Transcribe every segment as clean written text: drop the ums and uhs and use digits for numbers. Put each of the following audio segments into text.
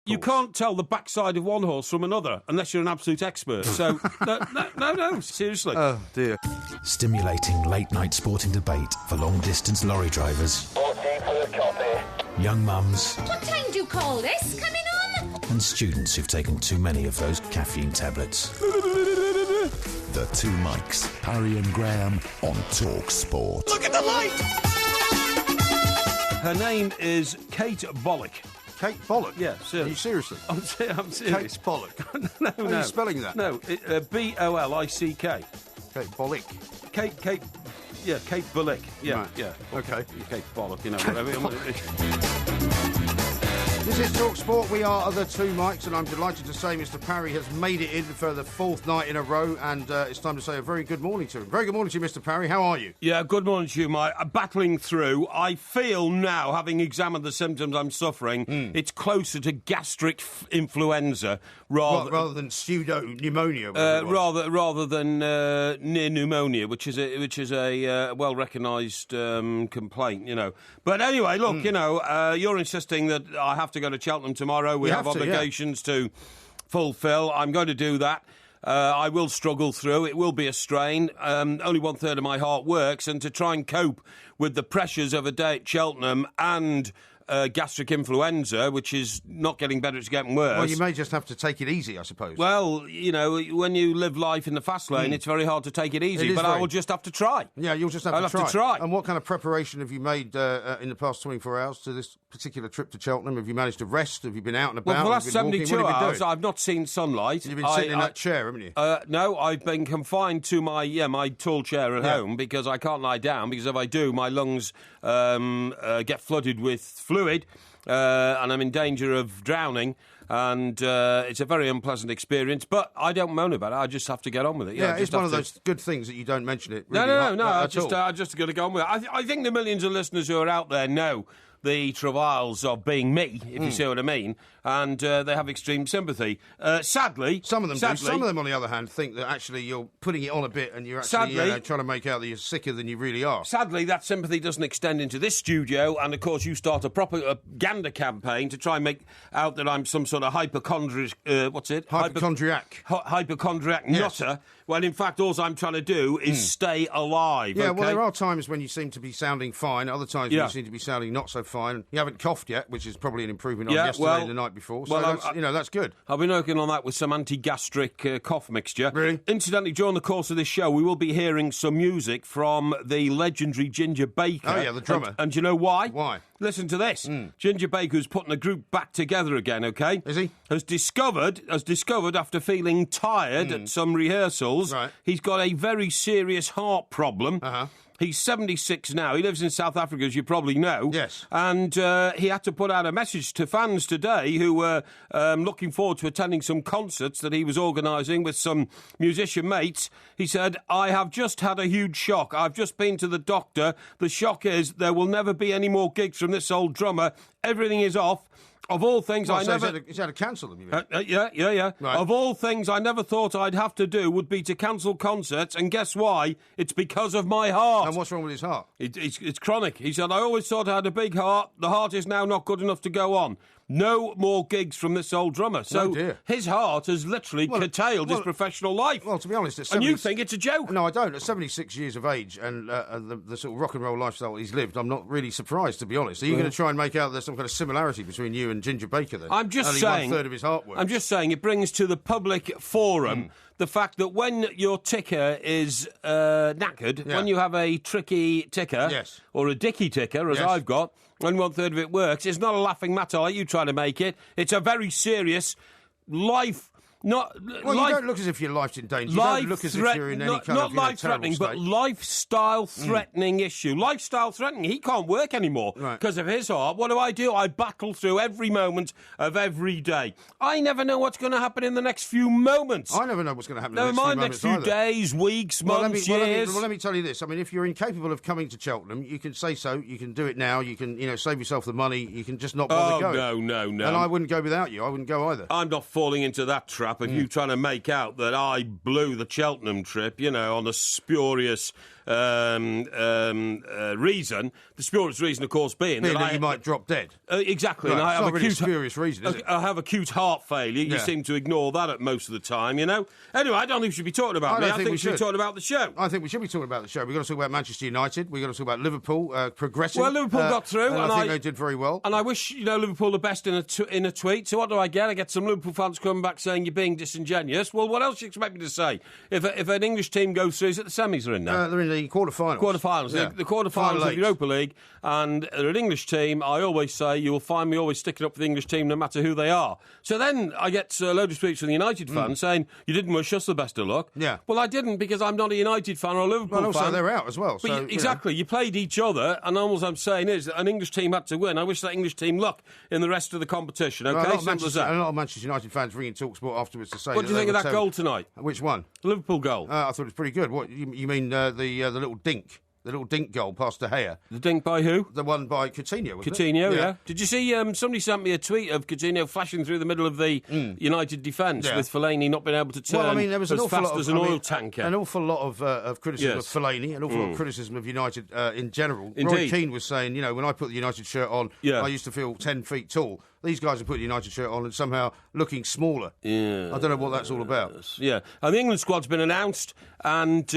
You can't tell the backside of one horse from another unless you're an absolute expert. So, no, seriously. Oh, dear. Stimulating late-night sporting debate for long-distance lorry drivers, young mums, What time do you call this? Coming on? and students who've taken too many of those caffeine tablets. The Two Mikes, Parry and Graham on Talk Sport. Look at the light! Her name is Kate Bollock. Kate Bollock? Yeah, seriously. Are you seriously? I'm serious. Kate Bollock? No. How are you spelling that? No, Bollick. Kate Bollock. Kate Bollock. Yeah, Right. yeah. Okay. Kate Bollock, whatever. This is Talk Sport. We are the Two Mikes, and I'm delighted to say Mr. Parry has made it in for the fourth night in a row, and it's time to say a very good morning to him. Very good morning to you, Mr. Parry. How are you? Yeah, good morning to you, Mike. Battling through. I feel now, having examined the symptoms I'm suffering, it's closer to gastric influenza rather than pseudo pneumonia. Rather than near pneumonia, which is a well recognised complaint, you know. But anyway, look, you know, you're insisting that I have to go to Cheltenham tomorrow. We have obligations to fulfil. I'm going to do that. I will struggle through. It will be a strain. Only 1/3 of my heart works, and to try and cope with the pressures of a day at Cheltenham and gastric influenza, which is not getting better, it's getting worse. Well, you may just have to take it easy, I suppose. Well, you know, when you live life in the fast lane, it's very hard to take it easy, but I will just have to try. Yeah, you'll just have to try. And what kind of preparation have you made in the past 24 hours to this particular trip to Cheltenham? Have you managed to rest? Have you been out and about? Well, for the last 72 hours, doing? I've not seen sunlight. You've been sitting in that chair, haven't you? No, I've been confined to my tall chair at home because I can't lie down, because if I do, my lungs get flooded with fluid. And I'm in danger of drowning, and it's a very unpleasant experience, but I don't moan about it. I just have to get on with it. Yeah, it's one of those good things that you don't mention it. Really No. I just got to go on with it. I think the millions of listeners who are out there know the travails of being me, if you see what I mean, and they have extreme sympathy. Sadly... Some of them do. Some of them, on the other hand, think that actually you're putting it on a bit and you're actually trying to make out that you're sicker than you really are. Sadly, that sympathy doesn't extend into this studio, and of course you start a propaganda campaign to try and make out that I'm some sort of hypochondriac... Hypochondriac nutter, when in fact all I'm trying to do is stay alive. Yeah, okay? well, there are times when you seem to be sounding fine, other times when you seem to be sounding not so fine. You haven't coughed yet, which is probably an improvement on yesterday and the night before. So that's good. I've been working on that with some anti-gastric cough mixture. Really? Incidentally, during the course of this show, we will be hearing some music from the legendary Ginger Baker. Oh, yeah, the drummer. And do you know why? Why? Listen to this. Ginger Baker's putting the group back together again, OK? Is he? Has discovered after feeling tired at some rehearsals, he's got a very serious heart problem. He's 76 now. He lives in South Africa, as you probably know. Yes. And he had to put out a message to fans today who were looking forward to attending some concerts that he was organising with some musician mates. He said, I have just had a huge shock. I've just been to the doctor. The shock is there will never be any more gigs from this old drummer. Everything is off. Of all things, he's had to cancel them, you mean? Yeah. Right. Of all things I never thought I'd have to do would be to cancel concerts, and guess why? It's because of my heart. And what's wrong with his heart? It's chronic. He said, I always thought I had a big heart. The heart is now not good enough to go on. No more gigs from this old drummer. So his heart has literally curtailed his professional life. Well, to be honest... And you think it's a joke? No, I don't. At 76 years of age and the sort of rock and roll lifestyle he's lived, I'm not really surprised, to be honest. Are you going to try and make out there's some kind of similarity between you and Ginger Baker, then? I'm just saying... 1/3 of his heart works. I'm just saying it brings to the public forum the fact that when your ticker is knackered, when you have a tricky ticker, or a dicky ticker, as I've got, when 1/3 of it works, it's not a laughing matter like you try to make it. It's a very serious life... you don't look as if your life's in danger. You don't look as if you're in any kind of life-threatening, but lifestyle-threatening issue. Lifestyle-threatening. He can't work anymore because of his heart. What do? I battle through every moment of every day. I never know what's going to happen in the next few moments. I never know what's going to happen in the next few moments. Never mind next few days, weeks, months, years. Well, let me tell you this. I mean, if you're incapable of coming to Cheltenham, you can say so. You can do it now. You can, save yourself the money. You can just not bother going. No. And I wouldn't go without you. I wouldn't go either. I'm not falling into that trap. crap of you trying to make out that I blew the Cheltenham trip, on a spurious reason. The spurious reason, of course, being that you might drop dead. Exactly. Right. And I It's have not really a acute spurious reason, is it? I have acute heart failure. You seem to ignore that at most of the time, Anyway, I don't think we should be talking about me. I think we should be talking about the show. I think we should be talking about the show. We've got to talk about Manchester United. We've got to talk about Liverpool progressing. Well, Liverpool got through. And I think they did very well. And I wish, Liverpool the best in a tweet. So what do I get? I get some Liverpool fans coming back saying you're being disingenuous. Well, what else do you expect me to say? If an English team goes through, is it the semis are in now? They're in the quarterfinals. Quarterfinals. Yeah. The quarterfinals of the Europa League. And they're an English team. I always say you will find me always sticking up for the English team no matter who they are. So then I get a load of tweets from the United fans saying you didn't wish us the best of luck. Yeah. Well, I didn't because I'm not a United fan or a Liverpool fan. Well, also they're out as well. But So, exactly. You played each other, and all I'm saying is that an English team had to win. I wish that English team luck in the rest of the competition. Okay, well, simple as that. A lot of Manchester United fans ringing TalkSport afterwards to say. What do you think of that goal tonight? Which one? The Liverpool goal. I thought it was pretty good. What you mean the little dink? The little dink goal past De Gea. The dink by who? The one by Coutinho, wasn't it? Coutinho, yeah. Did you see, somebody sent me a tweet of Coutinho flashing through the middle of the United defence with Fellaini not being able to turn there was as fast as an oil tanker. An awful lot of criticism of Fellaini, an awful lot of criticism of United in general. Indeed. Roy Keane was saying, when I put the United shirt on, I used to feel 10 feet tall. These guys are putting the United shirt on and somehow looking smaller. Yeah. I don't know what that's all about. Yeah. And the England squad's been announced and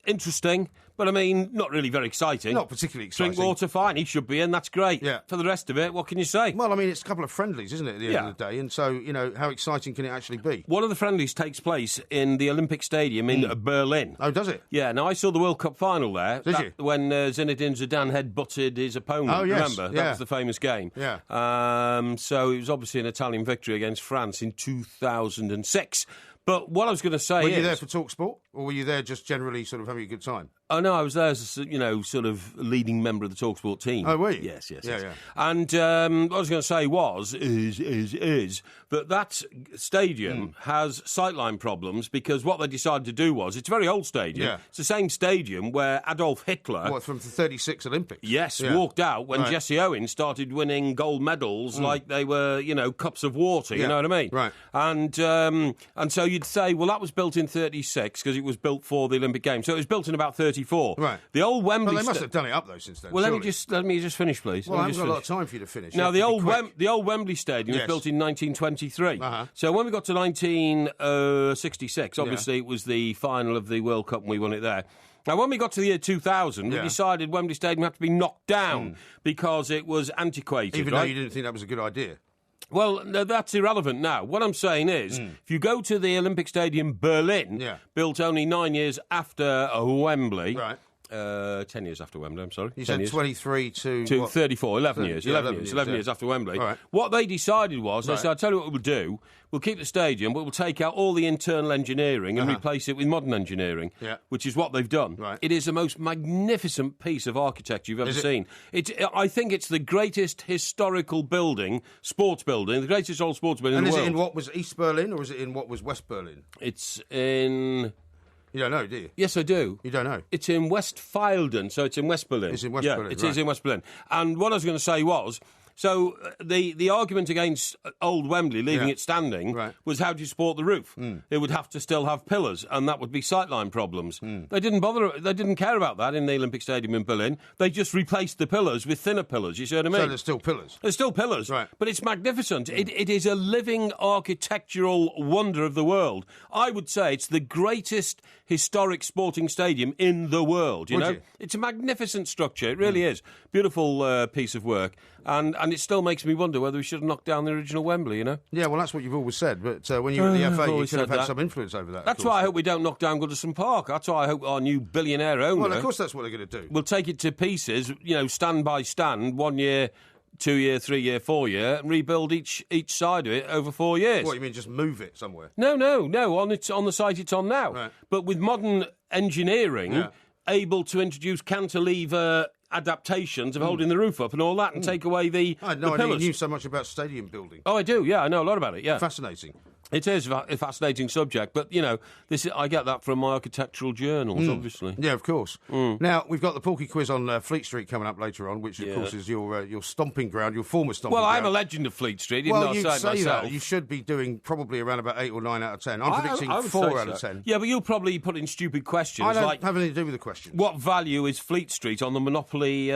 interesting. But, not really very exciting. Not particularly exciting. Drinkwater, fine. He should be in. That's great. Yeah. For the rest of it, what can you say? Well, it's a couple of friendlies, isn't it, at the end of the day? And so, how exciting can it actually be? One of the friendlies takes place in the Olympic Stadium in Berlin. Oh, does it? Yeah. Now, I saw the World Cup final there. Did you? When Zinedine Zidane head-butted his opponent. Oh, yes. Remember? Yeah. That was the famous game. Yeah. So it was obviously an Italian victory against France in 2006. But what I was going to say Were you there for TalkSport, or were you there just generally sort of having a good time? Oh, no, I was there as a, sort of leading member of the TalkSport team. Oh, were you? Yes. Yeah. And what I was going to say is that stadium has sightline problems because what they decided to do was, it's a very old stadium. Yeah. It's the same stadium where Adolf Hitler... What, from the 36 Olympics? Yes, walked out when Jesse Owens started winning gold medals like they were, cups of water, you know what I mean? Right. And so you'd say, well, that was built in 36 because it was built for the Olympic Games. So it was built in about 34. Right. The old Wembley... Well, they must have done it up, though, since then. Well, let me just finish, please. Well, I haven't got a lot of time for you to finish. Now, the old Wembley Stadium was built in 1923. Uh-huh. So when we got to 1966, obviously it was the final of the World Cup and we won it there. Now, when we got to the year 2000, we decided Wembley Stadium had to be knocked down because it was antiquated. Even though you didn't think that was a good idea. Well, no, that's irrelevant now. What I'm saying is, if you go to the Olympic Stadium Berlin, built only 9 years after Wembley... Right. 10 years after Wembley, I'm sorry. You said 23 to 34, 11 years. 11 years after Wembley. Right. What they decided was, they said, I'll tell you what we'll do. We'll keep the stadium, but we'll take out all the internal engineering and replace it with modern engineering, which is what they've done. Right. It is the most magnificent piece of architecture you've ever seen. I think it's the greatest historical building, sports building, the greatest old sports building in the world. And is it in what was East Berlin or is it in what was West Berlin? It's in... You don't know, do you? Yes, I do. You don't know? It's in Westfalen, so it's in West Berlin. It's in West Berlin, it is in West Berlin. And what I was going to say was, so the argument against old Wembley, leaving it standing, was how do you support the roof? It would have to still have pillars, and that would be sightline problems. They didn't bother. They didn't care about that in the Olympic Stadium in Berlin. They just replaced the pillars with thinner pillars. You see what I mean? So there's still pillars. There's still pillars, but it's magnificent. It is a living architectural wonder of the world. I would say it's the greatest historic sporting stadium in the world. You know, it's a magnificent structure. It really is. Beautiful piece of work. And it still makes me wonder whether we should have knocked down the original Wembley, you know? Yeah, well, that's what you've always said. But when you were at the FA, you could have had some influence over that. That's why I hope we don't knock down Goodison Park. That's why I hope our new billionaire owner... Well, of course that's what they're going to do. We'll take it to pieces, stand by stand, 1 year, 2 year, 3 year, 4 year, and rebuild each side of it over 4 years. What, you mean just move it somewhere? No, on the site it's on now. Right. But with modern engineering, able to introduce cantilever adaptations of holding the roof up and all that and take away the I had no the idea pillars. you knew so much about stadium building. Oh, I do, yeah, I know a lot about it, yeah. Fascinating. It is a fascinating subject, but, you know, I get that from my architectural journals, obviously. Yeah, of course. Now, we've got the Porky Quiz on Fleet Street coming up later on, which, of course, is your stomping ground, your former stomping ground. Well, I'm a legend of Fleet Street, even though I say myself. That. You should be doing probably around about 8 or 9 out of 10. I'm predicting I would 4 out of 10. Yeah, but you'll probably put in stupid questions. I don't have anything to do with the questions. What value is Fleet Street on the Monopoly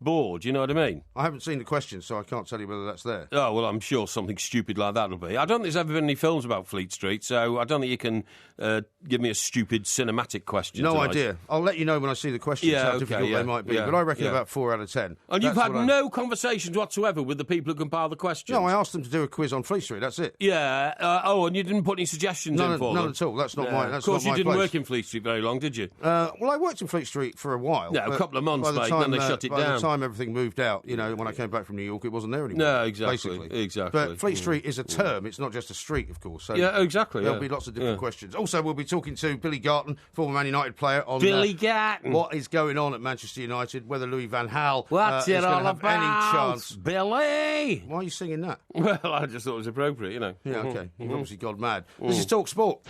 board? You know what I mean? I haven't seen the questions, so I can't tell you whether that's there. Oh, well, I'm sure something stupid like that will be. I don't think there's ever been any films about Fleet Street, so I don't think you can give me a stupid cinematic question. No tonight. idea. I'll let you know when I see the questions how difficult they might be, but I reckon about 4 out of 10. And you've had no conversations whatsoever with the people who compile the questions? No, I asked them to do a quiz on Fleet Street, that's it. Yeah, and you didn't put any suggestions in for them? None at all, that's not my place. Of course, you didn't work in Fleet Street very long, did you? Well, I worked in Fleet Street for a while. Yeah, a couple of months, mate, and then they shut it down. By the time everything moved out, you know, when I came back from New York, it wasn't there anymore. No, exactly. Basically. Exactly. But Fleet Street is a term, it's not just a street, of course. So yeah, exactly. There'll be lots of different questions. Also, we'll be talking to Billy Garton, former Man United player, on Billy Garton. What is going on at Manchester United, whether Louis van Gaal What's is it going all to have about, any chance. Billy? Why are you singing that? Well, I just thought it was appropriate, you know. Yeah, okay. You've obviously gone mad. This is Talk Sport.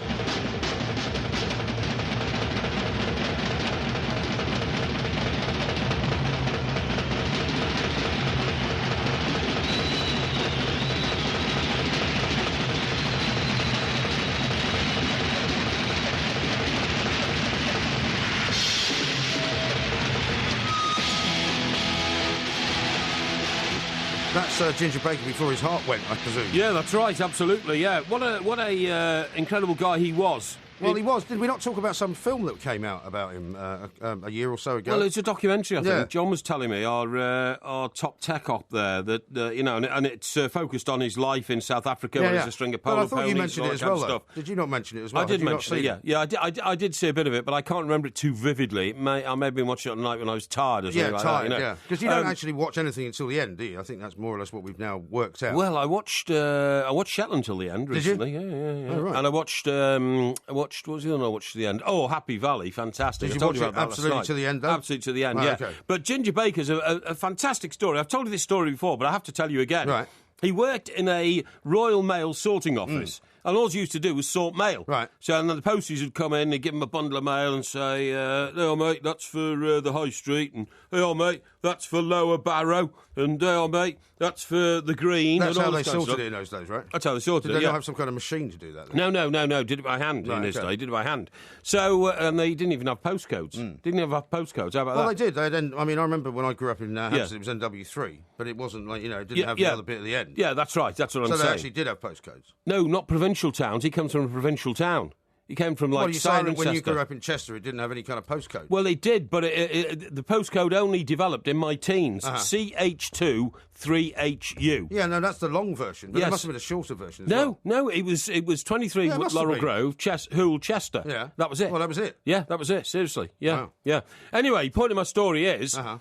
That's Ginger Baker before his heart went, I presume. Yeah, that's right, absolutely, yeah. What a incredible guy he was. Well, he was. Did we not talk about some film that came out about him a year or so ago? Well, it's a documentary, I think. Yeah. John was telling me, our top tech op there, that you know, and it's focused on his life in South Africa, where there's a string of polo ponies. But I thought you mentioned it as well, though. Stuff. Did you not mention it as well? I did mention it, yeah. Yeah, I did see a bit of it, but I can't remember it too vividly. I may have been watching it at night when I was tired or something like that. Yeah, because you don't actually watch anything until the end, do you? I think that's more or less what we've now worked out. Well, I watched Shetland till the end recently. Did you? Yeah. Oh, right. And I watched what was the other one I watched to the end? Oh, Happy Valley, fantastic. Did you I told watch you it about that absolutely last to the end, though? Absolutely to the end, Right, yeah. okay. But Ginger Baker's a fantastic story. I've told you this story before, but I have to tell you again. Right. He worked in a Royal Mail sorting office. And all he used to do was sort mail. Right. So and then the posties would come in, they'd give him a bundle of mail and say, "There, mate, that's for the High Street," and "There, mate, that's for Lower Barrow," and "There, mate, that's for the Green." That's and how all they this kind of sorted stuff. it in those days, right? That's how they sorted Did it, they yeah. not have some kind of machine to do that then? No. Did it by hand in his day. Did it by hand. So, and they didn't even have postcodes. Didn't even have postcodes. How about Well, that? they did. I remember when I grew up in Hampstead, it was NW3, but it wasn't like, it didn't have the other bit at the end. Yeah, that's right. That's what I'm So saying. they actually did have postcodes. No, not provincial towns. He comes from a provincial town. He came from, Well, like, you're saying that when you Cirencester. grew up in Chester, it didn't have any kind of postcode? Well, it did, but the postcode only developed in my teens. CH2 3HU. Yeah, no, that's the long version. But Yes. there must have been a shorter version as well. No, it was 23 Yeah, it must have Laurel been. Grove, Hoole, Chester. Yeah. That was it. Well, that was it. Yeah, that was it. Seriously. Yeah, Wow. yeah. Anyway, point of my story is, Uh-huh.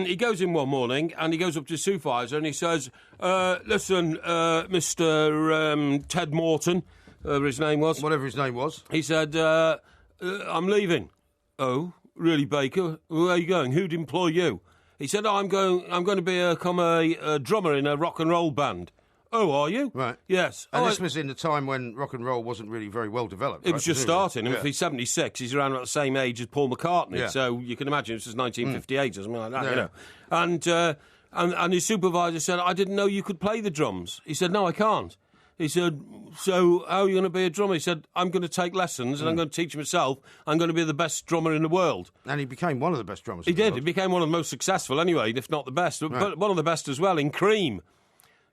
he goes in one morning and he goes up to his supervisor and he says, "Listen, Mr. Ted Morton," whatever his name was. Whatever his name was. He said, "I'm leaving." "Oh, really, Baker? Where are you going? Who'd employ you?" He said, "I'm going to become a drummer in a rock and roll band." "Oh, are you?" Right. Yes. And "Oh, this was in the time when rock and roll wasn't really very well developed. It was just starting. And if he's 76, he's around about the same age as Paul McCartney. Yeah. So you can imagine this was 1958 or something like that, Yeah. you know. And his supervisor said, "I didn't know you could play the drums." He said, "No, I can't." He said, "So how are you going to be a drummer?" He said, "I'm going to take lessons and I'm going to teach myself. I'm going to be the best drummer in the world." And he became one of the best drummers. He in the did. world. He became one of the most successful anyway, if not the best. But one of the best as well in Cream.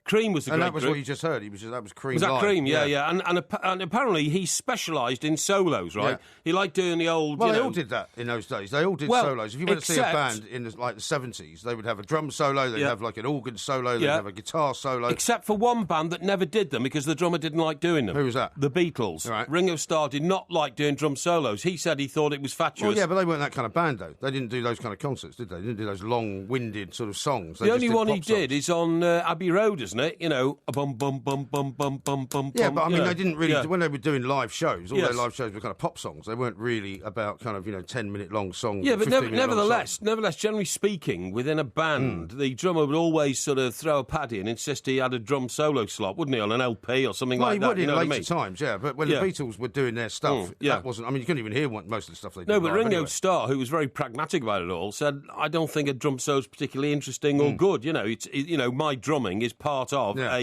Cream was the And great that was group. what you just heard. That was Cream. Was that Live. Cream? Yeah. And apparently he specialised in solos, right? Yeah. He liked doing the old. Well, you they know, all did that in those days. They all did Well, solos. If you went to see a except- band in the 70s, they would have a drum solo, they'd Yeah. have like an organ solo, they'd Yeah. have a guitar solo. Except for one band that never did them because the drummer didn't like doing them. Who was that? The Beatles. Right. Ringo Starr did not like doing drum solos. He said he thought it was fatuous. Well, yeah, but they weren't that kind of band, though. They didn't do those kind of concerts, did they? They didn't do those long-winded sort of songs. They the just only did one pop he did songs. is on Abbey Road, isn't wasn't it? You know, a bum, bum, bum, bum, bum, bum, bum, Yeah, bum, but I mean, you know. they didn't really, Yeah. when they were doing live shows, all Yes. their live shows were kind of pop songs. They weren't really about kind of, 10-minute long songs. Yeah, but 15-minute long nevertheless, generally speaking, within a band, the drummer would always sort of throw a paddy and insist he had a drum solo slot, wouldn't he, on an LP or something Well, like he that? would you in know later what I mean? times, yeah. But when Yeah. the Beatles were doing their stuff, yeah. that wasn't. I mean, you couldn't even hear most of the stuff they did. No, but live Ringo anyway. Starr, who was very pragmatic about it all, said, "I don't think a drum solo's particularly interesting or good. You know, my drumming is part of Yeah.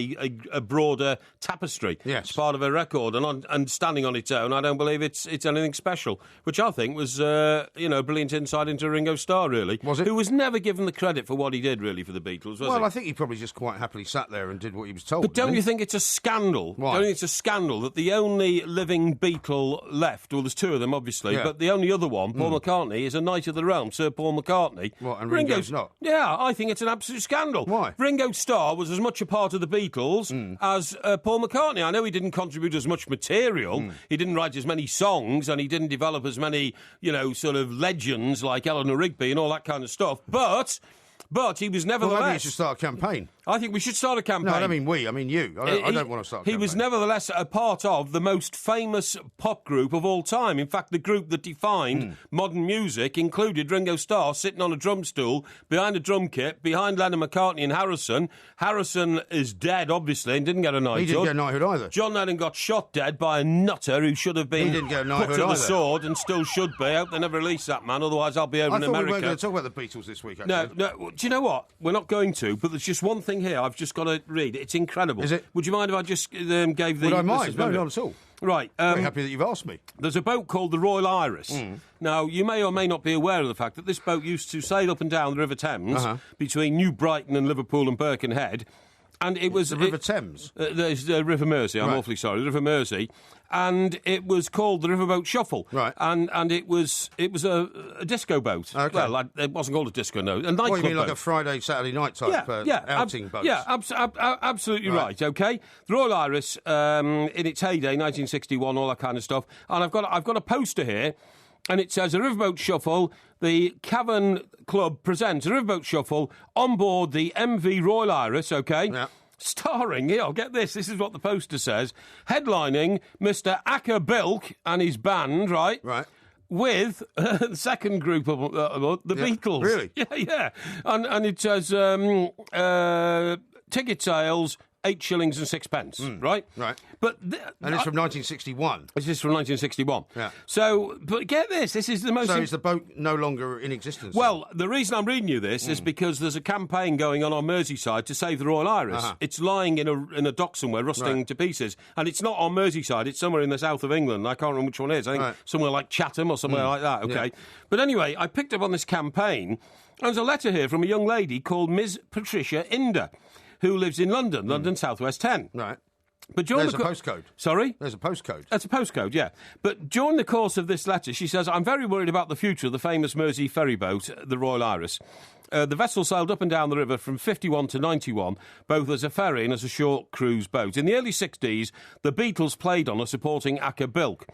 a broader tapestry. Yes. It's part of a record, and standing on its own, I don't believe it's anything special." Which I think was, brilliant insight into Ringo Starr, really. Was it? Who was never given the credit for what he did, really, for the Beatles, was Well, he? I think he probably just quite happily sat there and did what he was told. But don't didn't you he? think it's a scandal? Why? Don't you think it's a scandal that the only living Beatle left, well, there's two of them, obviously, Yeah. but the only other one, Paul McCartney, is a Knight of the Realm, Sir Paul McCartney. What, and Ringo's not? Yeah, I think it's an absolute scandal. Why? Ringo Starr was as much a part of the Beatles as Paul McCartney. I know he didn't contribute as much material, he didn't write as many songs, and he didn't develop as many, sort of legends like Eleanor Rigby and all that kind of stuff, but he was Well, maybe you nevertheless... should start a campaign. I think we should start a campaign. No, I don't mean we. I mean you. I don't want to start a He campaign. was nevertheless a part of the most famous pop group of all time. In fact, the group that defined modern music included Ringo Starr sitting on a drum stool behind a drum kit, behind Lennon, McCartney and Harrison. Harrison is dead, obviously, and didn't get a knighthood. He didn't get a knighthood either. John Lennon got shot dead by a nutter who should have been He didn't get a put knighthood to the either. sword and still should be. I hope they never release that man, otherwise I'll be over I in thought we America. weren't going to talk about the Beatles this week, actually. No, do you know what? We're not going to, but there's just one thing here I've just got to read. It's incredible. Is it? Would you mind if I just gave the... Would I mind? listeners No, a bit? not at all. Right. Very happy that you've asked me. There's a boat called the Royal Iris. Now, you may or may not be aware of the fact that this boat used to sail up and down the River Thames between New Brighton and Liverpool and Birkenhead. And it was... The River Thames? There's the River Mersey, I'm Right. awfully sorry, the River Mersey. And it was called the Riverboat Shuffle. Right. And it was a disco boat. Okay. Well, it wasn't called a disco, no. A nightclub What, you mean like boat. a Friday, Saturday night type outing boat? Yeah, absolutely right. Okay, the Royal Iris in its heyday, 1961, all that kind of stuff. And I've got a poster here, and it says a Riverboat Shuffle. The Cavern Club presents a Riverboat Shuffle on board the MV Royal Iris. Okay. Yeah. Starring, get this is what the poster says, headlining Mr. Acker Bilk and his band, right? Right. With the second group of the Beatles. Really? Yeah. And it says ticket sales, 8 shillings and 6pence, right? Right. But And it's from 1961. this is from 1961. Yeah. So, but get this is the most... So is the boat no longer in existence? Well, the reason I'm reading you this is because there's a campaign going on Merseyside to save the Royal Iris. It's lying in a dock somewhere, rusting to pieces, and it's not on Merseyside. It's somewhere in the south of England. I can't remember which one it is. I think somewhere like Chatham or somewhere like that. Okay, Yeah. But anyway, I picked up on this campaign. There's a letter here from a young lady called Ms. Patricia Inder, who lives in London, London Southwest 10. Right. But during There's a postcode. Sorry? There's a postcode. That's a postcode, yeah. But during the course of this letter, she says, I'm very worried about the future of the famous Mersey ferry boat, the Royal Iris. The vessel sailed up and down the river from 51 to 91, both as a ferry and as a short cruise boat. In the early 60s, the Beatles played on her, supporting Acker Bilk.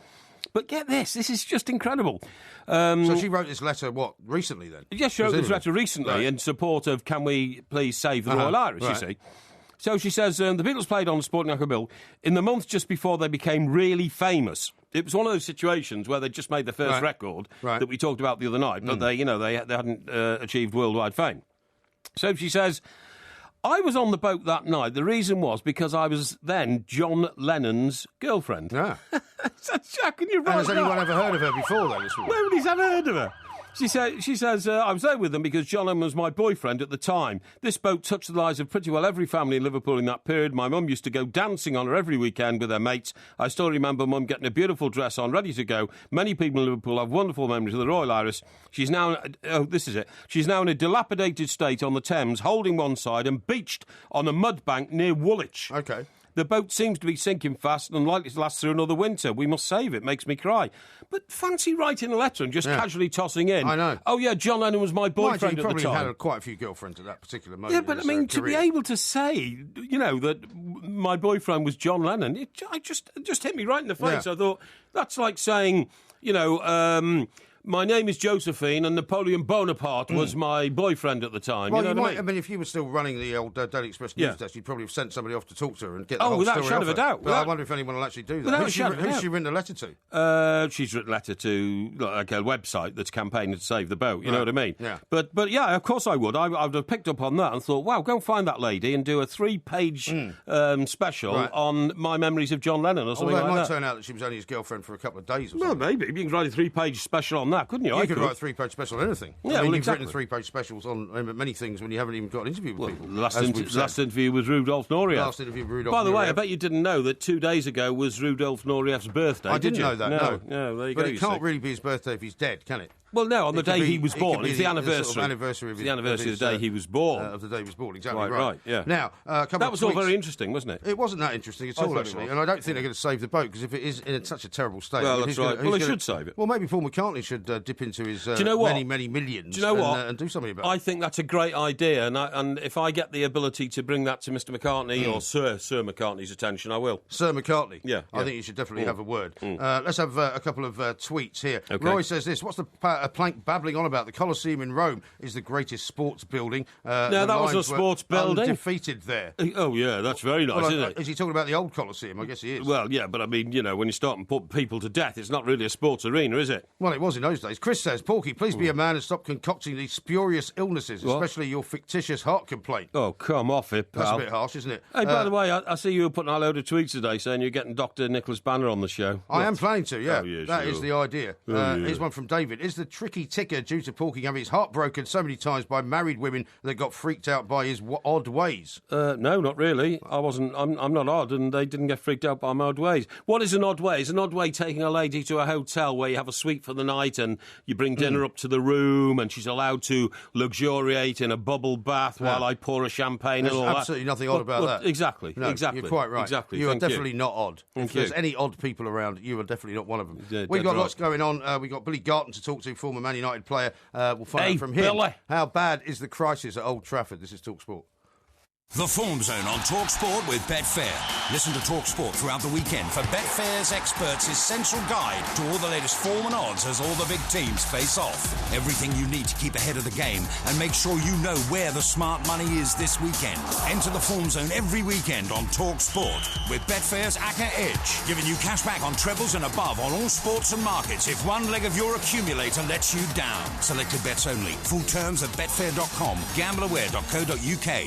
But get this is just incredible. So she wrote this letter, recently then? Yes, she wrote this letter recently in support of Can We Please Save the Royal Iris, you see. So she says, the Beatles played on Sporting Acker Bilk in the month just before they became really famous. It was one of those situations where they just made their first record that we talked about the other night, but they hadn't achieved worldwide fame. So she says, I was on the boat that night. The reason was because I was then John Lennon's girlfriend. Yeah. How can you write Has anyone that? ever heard of her before then? Nobody's ever heard of her. She says, I was there with them because John Lennon was my boyfriend at the time. This boat touched the lives of pretty well every family in Liverpool in that period. My mum used to go dancing on her every weekend with her mates. I still remember Mum getting a beautiful dress on, ready to go. Many people in Liverpool have wonderful memories of the Royal Iris. She's now, she's now in a dilapidated state on the Thames, holding one side and beached on a mud bank near Woolwich. Okay. The boat seems to be sinking fast and unlikely to last through another winter. We must save it. Makes me cry. But fancy writing a letter and just casually tossing in. I know. Oh, yeah, John Lennon was my boyfriend He at the probably time. had quite a few girlfriends at that particular moment. Yeah, but I mean, to be able to say, that my boyfriend was John Lennon, it just hit me right in the face. Yeah. I thought, that's like saying, my name is Josephine and Napoleon Bonaparte was my boyfriend at the time. Well, you know what I mean? if you were still running the old Daily Express news desk, you'd probably have sent somebody off to talk to her and get the whole without story a shadow off of a her. doubt. But I wonder if anyone will actually do that. Without a shadow of a Who's doubt. she written a letter to? She's written a letter to like a website that's campaigning to save the boat. You know what I mean? Yeah. But yeah, of course I would. I would have picked up on that and thought, wow, go and find that lady and do a 3-page special on my memories of John Lennon or something Although it like might that. turn out that she was only his girlfriend for a couple of days or Well, something. maybe you can write a 3-page special on that, couldn't you? You could write a 3-page special on anything. Yeah, well, you've exactly. written 3-page specials on many things when you haven't even got an interview with people. The last interview was Rudolf Nureyev. Last interview with Rudolf By the way, Nureyev. I bet you didn't know that 2 days ago was Rudolf Nureyev's birthday. I didn't you? know that, no. No, there you But go. it can't really be his birthday if he's dead, can it? Well, no, on the day he was born. It It's the could be anniversary. sort of anniversary of the anniversary of the day he was born. Of the day he was born, exactly Right, yeah. Now, a couple That of was all tweets. very interesting, wasn't it? It wasn't that interesting at I all, thought it actually, was. and I don't think they're going to save the boat, because if it is in such a terrible state... Well, I mean, that's who's right. gonna- Well, who's they gonna- should save it. Well, maybe Paul McCartney should dip into his Do you know what? many, many millions Do you know what? and do something about it. I think that's a great idea, and if I get the ability to bring that to Mr. McCartney or Sir McCartney's attention, I will. Sir McCartney. Yeah. I think you should definitely have a word. Let's have a couple of tweets here. Okay. Roy says this: what's the plank babbling on about? The Colosseum in Rome is the greatest sports building. No, The that wasn't a Lions were sports building. Undefeated there. Oh, yeah, that's very nice, Well, isn't it? is he talking about the old Colosseum? I guess he is. Well, yeah, but I mean, you know, when you start and put people to death, it's not really a sports arena, is it? Well, it was in those days. Chris says, Porky, please be a man and stop concocting these spurious illnesses, What? especially your fictitious heart complaint. Oh, come off it, pal. That's a bit harsh, isn't it? Hey, by the way, I see you were putting a load of tweets today saying you're getting Dr. Nicholas Banner on the show. I am planning to, yeah. Oh, yeah, That sure. is the idea. Yeah. Here's one from David. Is the tricky ticker due to Porky having his heart broken so many times by married women that got freaked out by his odd ways? No, not really. I'm not odd, and they didn't get freaked out by my odd ways. What is an odd way? Is an odd way taking a lady to a hotel where you have a suite for the night and you bring dinner up to the room and she's allowed to luxuriate in a bubble bath while I pour a champagne There's and all absolutely nothing odd about that. Exactly, No, exactly. You're quite right. Exactly. You are Thank definitely not odd. Thank If there's you. any odd people around, you are definitely not one of them. Yeah, We've dead got lots right. going on. We've got Billy Garton to talk to, former Man United player. We'll find Hey, out from him. Billy. How bad is the crisis at Old Trafford? This is TalkSport. The Form Zone on TalkSport with Betfair. Listen to TalkSport throughout the weekend for Betfair's experts' essential guide to all the latest form and odds as all the big teams face off. Everything you need to keep ahead of the game and make sure you know where the smart money is this weekend. Enter the Form Zone every weekend on TalkSport with Betfair's ACCA Edge, giving you cash back on trebles and above on all sports and markets if one leg of your accumulator lets you down. Selected bets only. Full terms at betfair.com. Gambleaware.co.uk.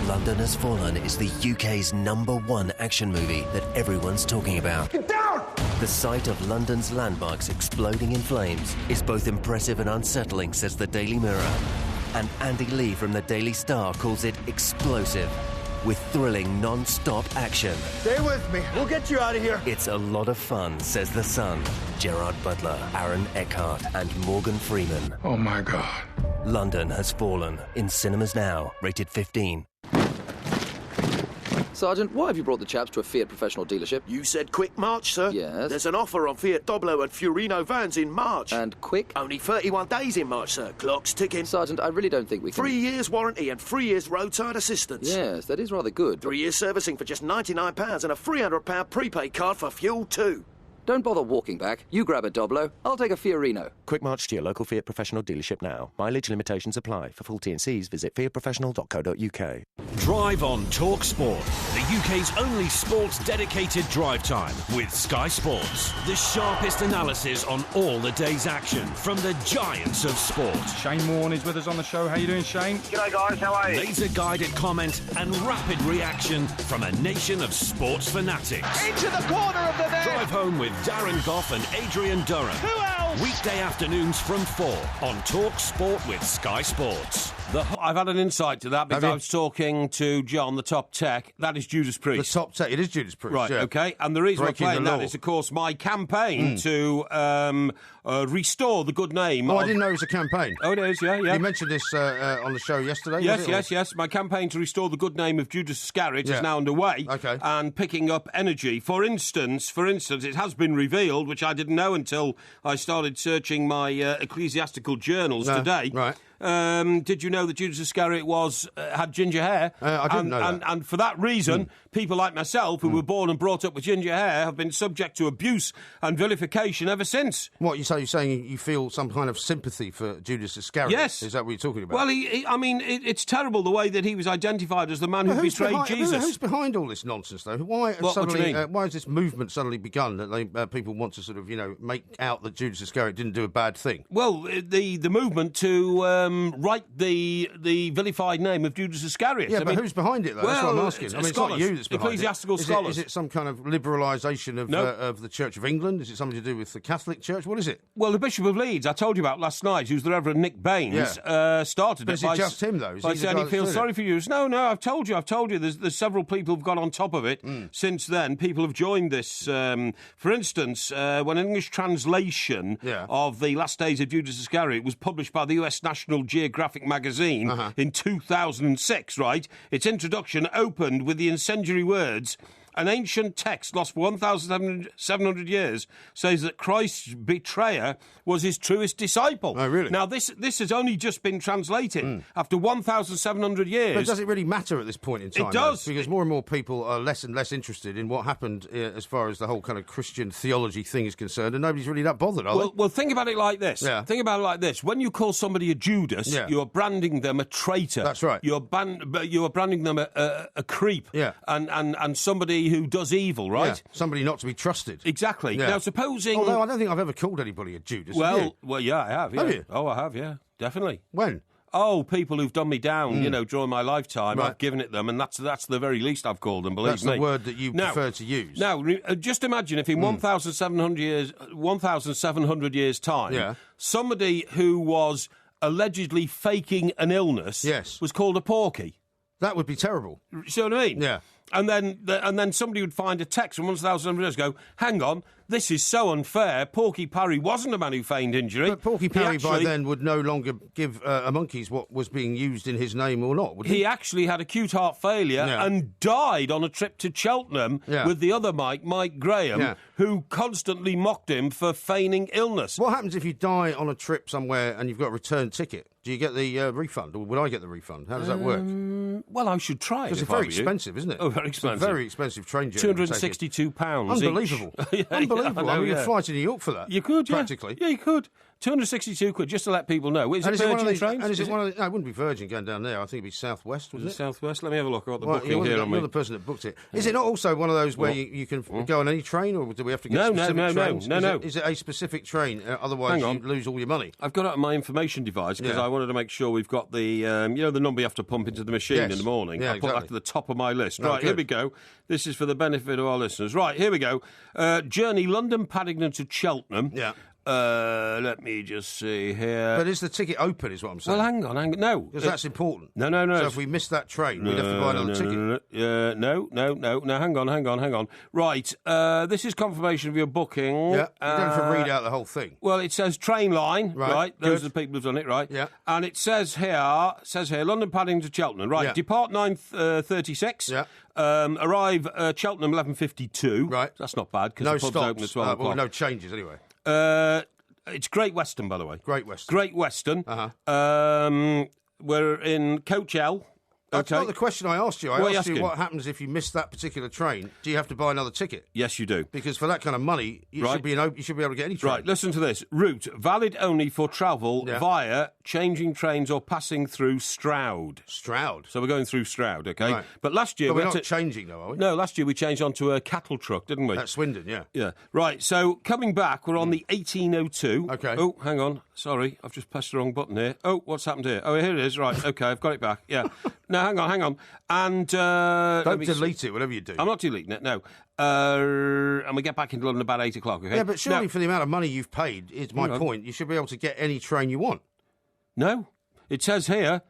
London Has Fallen is the UK's #1 action movie that everyone's talking about. Get down! The sight of London's landmarks exploding in flames is both impressive and unsettling, says the Daily Mirror. And Andy Lee from the Daily Star calls it explosive, with thrilling non-stop action. Stay with me. We'll get you out of here. It's a lot of fun, says The Sun. Gerard Butler, Aaron Eckhart, and Morgan Freeman. Oh, my God. London Has Fallen. In cinemas now. Rated 15. Sergeant, why have you brought the chaps to a Fiat professional dealership? You said quick March, sir. Yes. There's an offer on Fiat Doblo and Fiorino vans in March. And quick? Only 31 days in March, sir. Clock's ticking. Sergeant, I really don't think we can... 3 years warranty and 3 years roadside assistance. Yes, that is rather good. 3 years servicing for just £99 and a £300 prepaid card for fuel too. Don't bother walking back. You grab a Doblo. I'll take a Fiorino. Quick march to your local Fiat Professional dealership now. Mileage limitations apply. For full T&Cs, visit fiatprofessional.co.uk. Drive on TalkSport, the UK's only sports-dedicated drive time with Sky Sports. The sharpest analysis on all the day's action from the giants of sport. Shane Warne is with us on the show. How you doing, Shane? G'day, guys. How are you? Laser-guided comment and rapid reaction from a nation of sports fanatics. Into the corner of the net. Drive home with Darren Gough and Adrian Durham. Who else? Weekday afternoons from 4 on TalkSport with Sky Sports. I've had an insight to that because I was talking to John, the top tech. That is Judas Priest. The top tech, it is Judas Priest. Right, yeah. okay. And the reason Breaking we're playing the that law. is, of course, my campaign to restore the good name. Oh, I didn't know it was a campaign. Oh, it is, yeah. You mentioned this on the show yesterday. was it? Yes. My campaign to restore the good name of Judas Iscariot Yeah. is now underway. Okay. And picking up energy. For instance, it has been revealed, which I didn't know until I started searching my ecclesiastical journals today. Right. Did you know that Judas Iscariot had ginger hair? I didn't know that. And for that reason, people like myself, who were born and brought up with ginger hair, have been subject to abuse and vilification ever since. What, you're saying you feel some kind of sympathy for Judas Iscariot? Yes. Is that what you're talking about? Well, it's terrible the way that he was identified as the man who betrayed Jesus. Who's behind all this nonsense, though? Why has this movement suddenly begun that people want to sort of, make out that Judas Iscariot didn't do a bad thing? Well, the movement to write the vilified name of Judas Iscariot. Yeah, but who's behind it, though? That's what I'm asking. It's not you that's behind ecclesiastical scholars. Is it some kind of liberalisation of the Church of England? Is it something to do with the Catholic Church? What is it? Well, the Bishop of Leeds, I told you about last night, who's the Reverend Nick Baines, started but is it just him, though? By saying he feels sorry for you. No, I've told you. There's several people who've got on top of it since then. People have joined this. For instance, when an English translation of The Last Days of Judas Iscariot was published by the US National Geographic magazine in 2006, right? Its introduction opened with the incendiary words, "An ancient text lost for 1,700 years says that Christ's betrayer was his truest disciple." Oh, really? Now, this has only just been translated after 1,700 years. But does it really matter at this point in time? It does. Though? Because more and more people are less and less interested in what happened as far as the whole kind of Christian theology thing is concerned, and nobody's really that bothered, are they? Well, think about it like this. Yeah. Think about it like this. When you call somebody a Judas, you're branding them a traitor. That's right. You're branding them a creep. Yeah. And somebody who does evil, right? Yeah. Somebody not to be trusted. Exactly. Yeah. Now, supposing... Although I don't think I've ever called anybody a Judas. Well, yeah, I have. Yeah. Have you? Oh, I have, yeah. Definitely. When? Oh, people who've done me down, during my lifetime, Right. I've given it them, and that's the very least I've called them, believe That's me. the word that you prefer to use. Now, just imagine if in 1,700 years' time, somebody who was allegedly faking an illness was called a porky. That would be terrible. See what I mean? Yeah. And then somebody would find a text from 1,700 years ago, hang on, this is so unfair. Porky Parry wasn't a man who feigned injury. But Porky Parry by then would no longer give a monkey's what was being used in his name or not, would he? He actually had acute heart failure and died on a trip to Cheltenham with the other Mike Graham, who constantly mocked him for feigning illness. What happens if you die on a trip somewhere and you've got a return ticket? Do you get the refund, or would I get the refund? How does that work? Well, I should try it. Because it's very expensive, isn't it? Oh, very expensive. It's a very expensive train journey. £262 Unbelievable. Unbelievable. I mean, you'd fly to New York for that. You could, practically. Yeah, you could. £262, just to let people know. Is it Virgin trains? And is it one of the... No, it wouldn't be Virgin going down there. I think it'd be South West, wouldn't it? South West? Let me have a look. I've got the booking here on me. You're the person that booked it. Is it not also one of those where you can go on any train, or do we have to get specific trains? No. Is it a specific train? Otherwise, you lose all your money. I've got out my information device because I wanted to make sure we've got the, the number you have to pump into the machine in the morning. Yeah, I put that to the top of my list. Right, here we go. This is for the benefit of our listeners. Right, here we go. Journey London, Paddington to Cheltenham. Yeah. Let me just see here. But is the ticket open, is what I'm saying? Well, hang on. No. Because that's important. No. So if we miss that train, we'd have to buy another ticket. No. Hang on. Right. This is confirmation of your booking. Yeah. You don't have to read out the whole thing. Well, it says train line. Right. Those are the people who've done it, right? Yeah. And it says here, London Paddington to Cheltenham. Right. Yeah. Depart 9:36. Yeah. Arrive Cheltenham 11:52. Right. That's not bad because no the pub's stops. open at 12 o'clock. Well, no changes anyway. It's Great Western, by the way. Great Western. Great Western. We're in Coach L. That's not the question I asked you. I asked you asking? what happens if you miss that particular train. Do you have to buy another ticket? Yes, you do. Because for that kind of money, you should be able to get any train. Right, listen to this. Route valid only for travel via changing trains or passing through Stroud. Stroud? So we're going through Stroud, OK? Right. But last year... But we're not changing, though, are we? No, last year we changed onto a cattle truck, didn't we? At Swindon, yeah. Yeah. Right, so coming back, we're on the 1802. OK. Oh, hang on. Sorry, I've just pressed the wrong button here. Oh, what's happened here? Oh, here it is. Right, OK, I've got it back. Yeah. No, hang on. And... don't delete it, whatever you do. I'm not deleting it, no. And we get back into London about 8 o'clock, OK? Yeah, but surely for the amount of money you've paid, is my point, you should be able to get any train you want. No. It says here...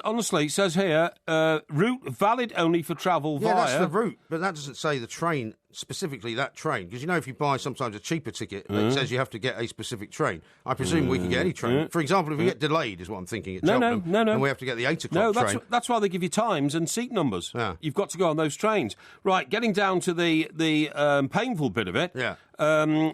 honestly, route valid only for travel via... Yeah, that's the route, but that doesn't say the train specifically that train? Because, if you buy sometimes a cheaper ticket, it says you have to get a specific train. I presume we can get any train. For example, if we get delayed, is what I'm thinking at Cheltenham, and we have to get the 8 o'clock train. No, that's why they give you times and seat numbers. Yeah. You've got to go on those trains. Right, getting down to the painful bit of it. Yeah.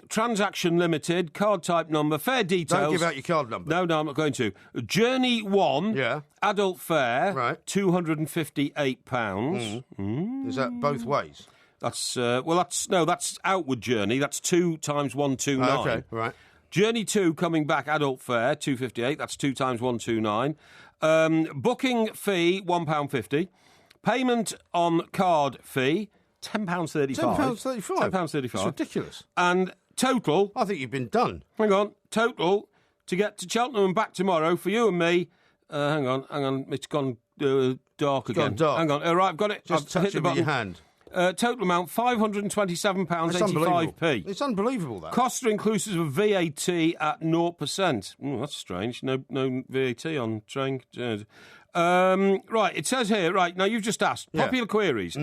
Transaction limited, card type number, fare details. Don't give out your card number. No, I'm not going to. Journey 1, adult fare, right. £258. Is that both ways? That's that's outward journey. That's 2 times 129. Okay, right. Journey 2 coming back, adult fare, £258. That's 2 times 129. Booking fee, £1.50. Payment on card fee, £10.35. £10.35? £10.35. It's ridiculous. And total... I think you've been done. Hang on. Total, to get to Cheltenham and back tomorrow, for you and me... hang on. It's gone dark again. Gone dark. Hang on. All right, I've got it. Just touch it with your hand. Total amount, £527.85p. It's unbelievable, that. Costs are inclusive of VAT at 0%. That's strange. No VAT on train. Right, it says here, right, now you've just asked, popular queries.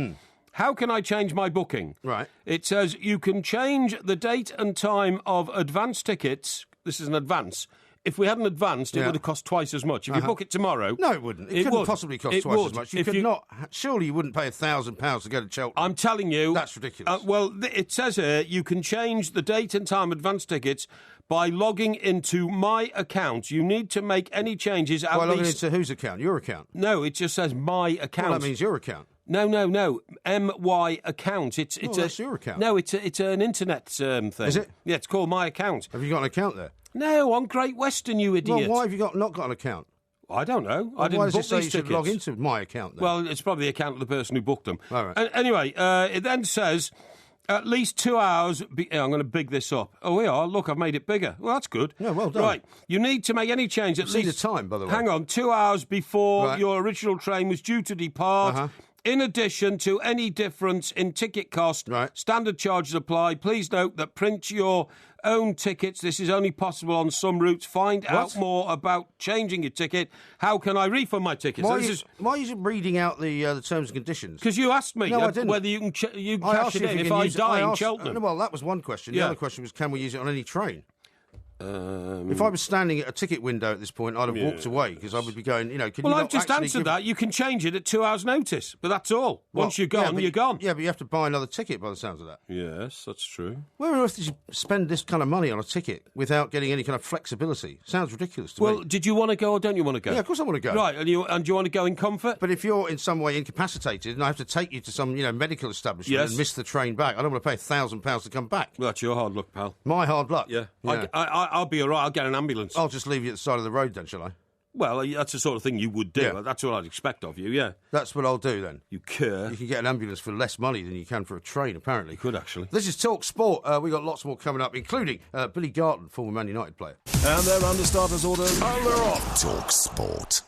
How can I change my booking? Right. It says you can change the date and time of advance tickets. This is an advance. If we hadn't advanced, it would have cost twice as much. If you book it tomorrow... No, it wouldn't. It couldn't possibly cost twice as much. You could not... Surely you wouldn't pay £1,000 to go to Cheltenham. I'm telling you... That's ridiculous. It says here you can change the date and time advance tickets by logging into my account. You need to make any changes at least... By logging into whose account? Your account? No, it just says my account. Well, that means your account. No. MY account. It's that's your account. No, it's an internet thing. Is it? Yeah, it's called My Account. Have you got an account there? No, on Great Western, you idiot. Well, why have you not got an account? I don't know. Well, I didn't why does book it say these you should tickets. log into my account then? Well, it's probably the account of the person who booked them. All right. Anyway, it then says at least 2 hours... I'm going to big this up. Oh, we are. Look, I've made it bigger. Well, that's good. Yeah, well done. Right. You need to make any change at least... See the time, by the way. Hang on. 2 hours before your original train was due to depart. In addition to any difference in ticket cost, standard charges apply. Please note that print your own tickets. This is only possible on some routes. Find out more about changing your ticket. How can I refund my tickets? Why are you reading out the terms and conditions? Because you asked me I didn't. whether you can cash it in if I die in Cheltenham. Well, that was one question. The other question was, can we use it on any train? If I was standing at a ticket window at this point, I'd have walked away because I would be going, can you I've just answered that. You can change it at 2 hours' notice, but that's all. Once you're gone, you're gone. Yeah, but you have to buy another ticket by the sounds of that. Yes, that's true. Where on earth did you spend this kind of money on a ticket without getting any kind of flexibility? Sounds ridiculous to me. Well, did you want to go or don't you want to go? Yeah, of course I want to go. Right, and do you want to go in comfort? But if you're in some way incapacitated and I have to take you to some, medical establishment and miss the train back, I don't want to pay £1,000 to come back. Well, that's your hard luck, pal. My hard luck? Yeah. I'll be all right. I'll get an ambulance. I'll just leave you at the side of the road then, shall I? Well, that's the sort of thing you would do. Yeah. That's what I'd expect of you, yeah. That's what I'll do then. You cur. You can get an ambulance for less money than you can for a train, apparently. You could, actually. This is Talk Sport. We've got lots more coming up, including Billy Garton, former Man United player. And they're under starters order. And they're off. Talk Sport.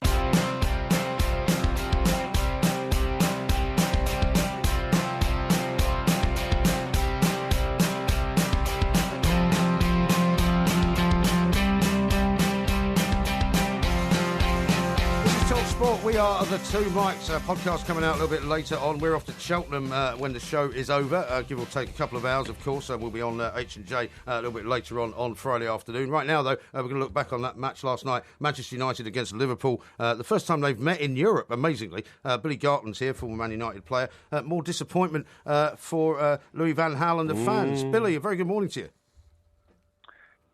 We are the Two Mics podcast coming out a little bit later on. We're off to Cheltenham when the show is over, give or take a couple of hours, of course. We'll be on H&J a little bit later on Friday afternoon. Right now, though, we're going to look back on that match last night, Manchester United against Liverpool. The first time they've met in Europe, amazingly. Billy Garton's here, former Man United player. More disappointment for Louis van Gaal and the fans. Billy, a very good morning to you.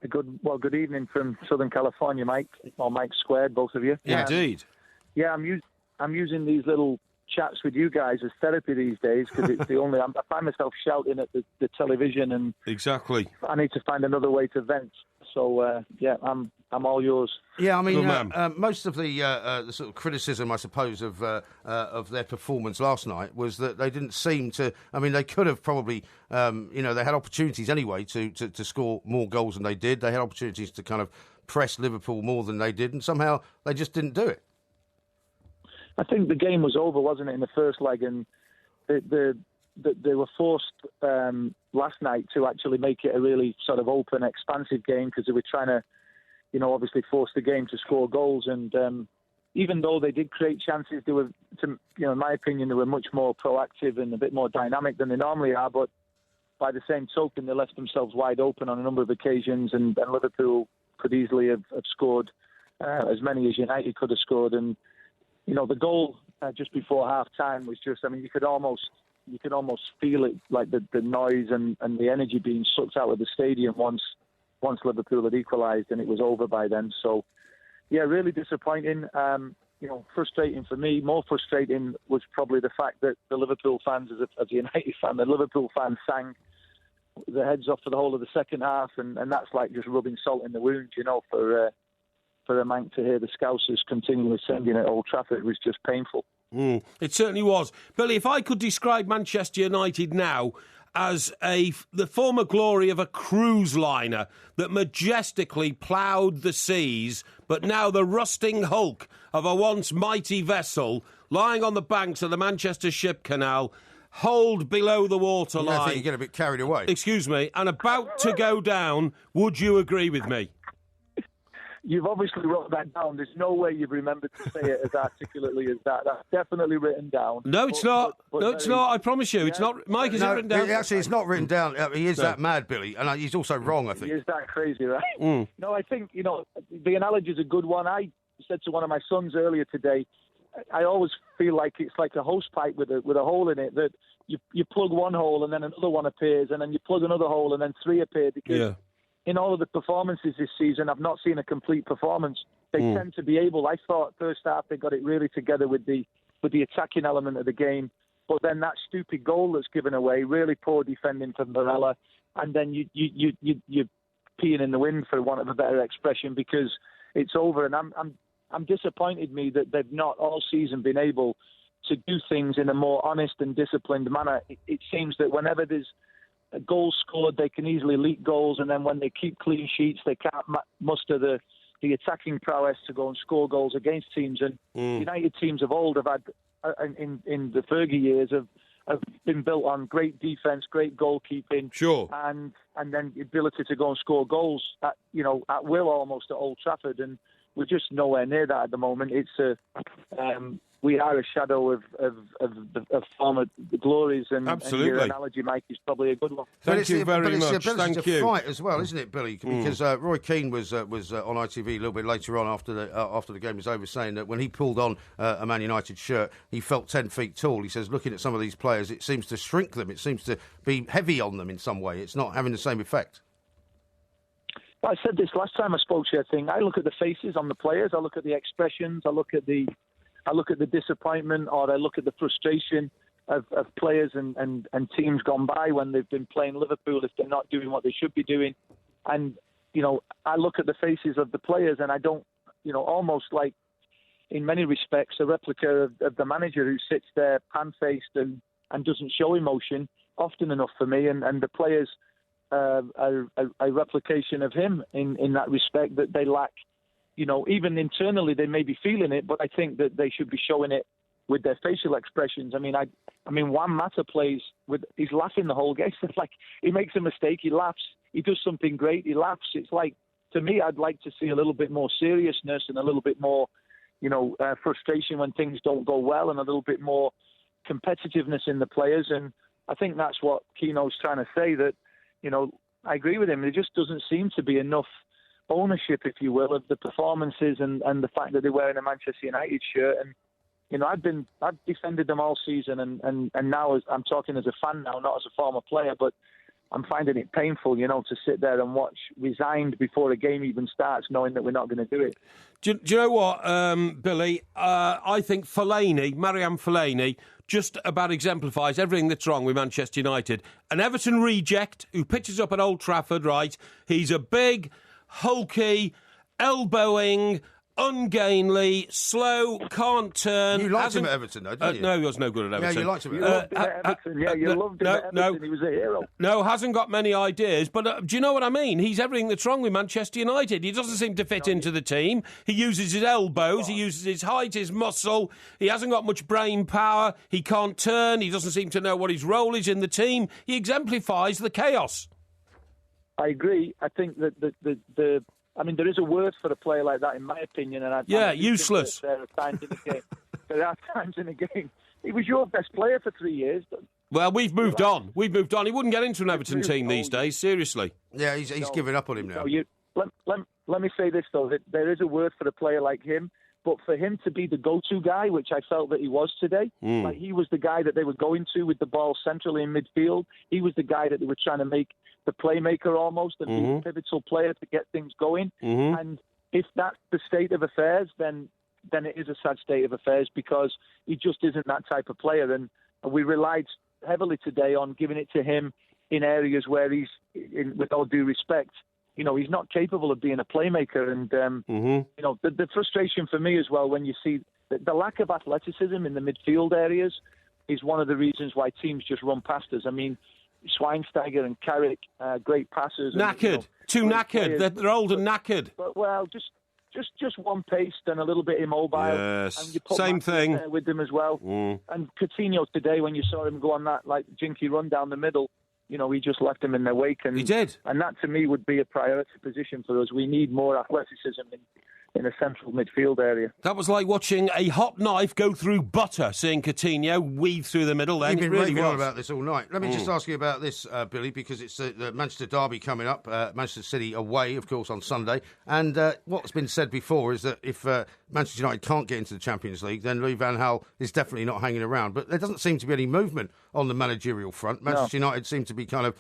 Good evening from Southern California, Mike, or Mike Squared, both of you. Yeah, indeed. Yeah, I'm using these little chats with you guys as therapy these days because it's the only. I find myself shouting at the television, and exactly. I need to find another way to vent. So I'm all yours. Yeah, I mean, most of the sort of criticism, I suppose, of their performance last night was that they didn't seem to. I mean, they could have probably, they had opportunities anyway to score more goals than they did. They had opportunities to kind of press Liverpool more than they did, and somehow they just didn't do it. I think the game was over, wasn't it, in the first leg, and they were forced last night to actually make it a really sort of open, expansive game because they were trying to, obviously force the game to score goals. And even though they did create chances, they were, in my opinion, they were much more proactive and a bit more dynamic than they normally are. But by the same token, they left themselves wide open on a number of occasions, and Liverpool could easily have scored as many as United could have scored. And, the goal just before half-time was just, you could almost feel it, like the noise and the energy being sucked out of the stadium once Liverpool had equalised, and it was over by then. So, yeah, really disappointing. Frustrating for me. More frustrating was probably the fact that the Liverpool fans, as a United fan, the Liverpool fans sang their heads off for the whole of the second half, and that's like just rubbing salt in the wound, for a Manc to hear the Scousers continually singing at Old Trafford was just painful. It certainly was. Billy, if I could describe Manchester United now as the former glory of a cruise liner that majestically ploughed the seas, but now the rusting hulk of a once mighty vessel lying on the banks of the Manchester Ship Canal, holed below the waterline. I think you get a bit carried away. Excuse me, and about to go down. Would you agree with me? You've obviously wrote that down. There's no way you've remembered to say it as articulately as that. That's definitely written down. No, it's not. It's not. I promise you, yeah. It's not. Mike, is it written down? Actually, it's not written down. He is that mad, Billy, and he's also wrong, I think. He is that crazy, right? No, I think, the analogy is a good one. I said to one of my sons earlier today, I always feel like it's like a hose pipe with a hole in it, that you plug one hole and then another one appears, and then you plug another hole and then three appear, because in all of the performances this season, I've not seen a complete performance. They tend to be able. I thought first half they got it really together with the attacking element of the game, but then that stupid goal that's given away, really poor defending from Varela, and then you're peeing in the wind, for want of a better expression, because it's over. And I'm disappointed that they've not all season been able to do things in a more honest and disciplined manner. It seems that whenever there's a goal scored, they can easily leak goals, and then when they keep clean sheets, they can't muster the attacking prowess to go and score goals against teams. And United teams of old have had, in the Fergie years, have been built on great defence, great goalkeeping, and then the ability to go and score goals at will, almost at Old Trafford. And we're just nowhere near that at the moment. It's we are a shadow of former glories, and your analogy, Mike, is probably a good one. Thank you very much. Thank you. Fight as well, isn't it, Billy? Because Roy Keane was on ITV a little bit later on after the game was over, saying that when he pulled on a Man United shirt, he felt 10 feet tall. He says, looking at some of these players, it seems to shrink them. It seems to be heavy on them in some way. It's not having the same effect. I said this last time I spoke to you. I think I look at the faces on the players, I look at the expressions, I look at the disappointment, or I look at the frustration of players and teams gone by when they've been playing Liverpool if they're not doing what they should be doing. And, I look at the faces of the players, and I don't, almost like, in many respects, a replica of the manager who sits there pan-faced and doesn't show emotion often enough for me. And the players are a replication of him in that respect, that they lack. Even internally, they may be feeling it, but I think that they should be showing it with their facial expressions. I mean, Juan Mata he's laughing the whole game. It's like he makes a mistake, he laughs. He does something great, he laughs. It's like, to me, I'd like to see a little bit more seriousness and a little bit more, frustration when things don't go well, and a little bit more competitiveness in the players. And I think that's what Keno's trying to say, that, I agree with him. There just doesn't seem to be enough ownership, if you will, of the performances and the fact that they're wearing a Manchester United shirt. And I've defended them all season, and now I'm talking as a fan now, not as a former player, but I'm finding it painful, to sit there and watch resigned before a game even starts, knowing that we're not going to do it. Do you know what, Billy? I think Mariam Fellaini just about exemplifies everything that's wrong with Manchester United. An Everton reject who pitches up at Old Trafford, right? He's a big, hulky, elbowing, ungainly, slow, can't turn. You liked him at Everton, though, didn't you? No, he was no good at Everton. Yeah, you liked him at Everton. You loved him at Everton. He was a hero. No, hasn't got many ideas. But do you know what I mean? He's everything that's wrong with Manchester United. He doesn't seem to fit into the team. He uses his elbows. He uses his height, his muscle. He hasn't got much brain power. He can't turn. He doesn't seem to know what his role is in the team. He exemplifies the chaos. I agree. I think that there is a word for a player like that, in my opinion. And useless. There are times in the game. He was your best player for 3 years. Well, we've moved on. He wouldn't get into an Everton team these days, seriously. Yeah, he's giving up on him now. Let me say this, though, that there is a word for a player like him, but for him to be the go-to guy, which I felt that he was today, like he was the guy that they were going to with the ball centrally in midfield. He was the guy that they were trying to make the playmaker almost, and be a pivotal player to get things going. And if that's the state of affairs, then it is a sad state of affairs, because he just isn't that type of player. And we relied heavily today on giving it to him in areas where he's, with all due respect, he's not capable of being a playmaker. And, the frustration for me as well, when you see the lack of athleticism in the midfield areas, is one of the reasons why teams just run past us. I mean, Schweinsteiger and Carrick, great passers. Knackered. Too knackered. They're old and knackered. But, well, just one paced and a little bit immobile. Yes, and you put same thing. With them as well. And Coutinho today, when you saw him go on that jinky run down the middle, he just left him in their wake. And he did. And that, to me, would be a priority position for us. We need more athleticism in a central midfield area. That was like watching a hot knife go through butter, seeing Coutinho weave through the middle. Then You've been really raving was. on about this all night. Let me just ask you about this, Billy, because it's the Manchester derby coming up. Manchester City away, of course, on Sunday. And what's been said before is that if Manchester United can't get into the Champions League, then Louis van Gaal is definitely not hanging around. But there doesn't seem to be any movement on the managerial front. Manchester United seem to be kind of,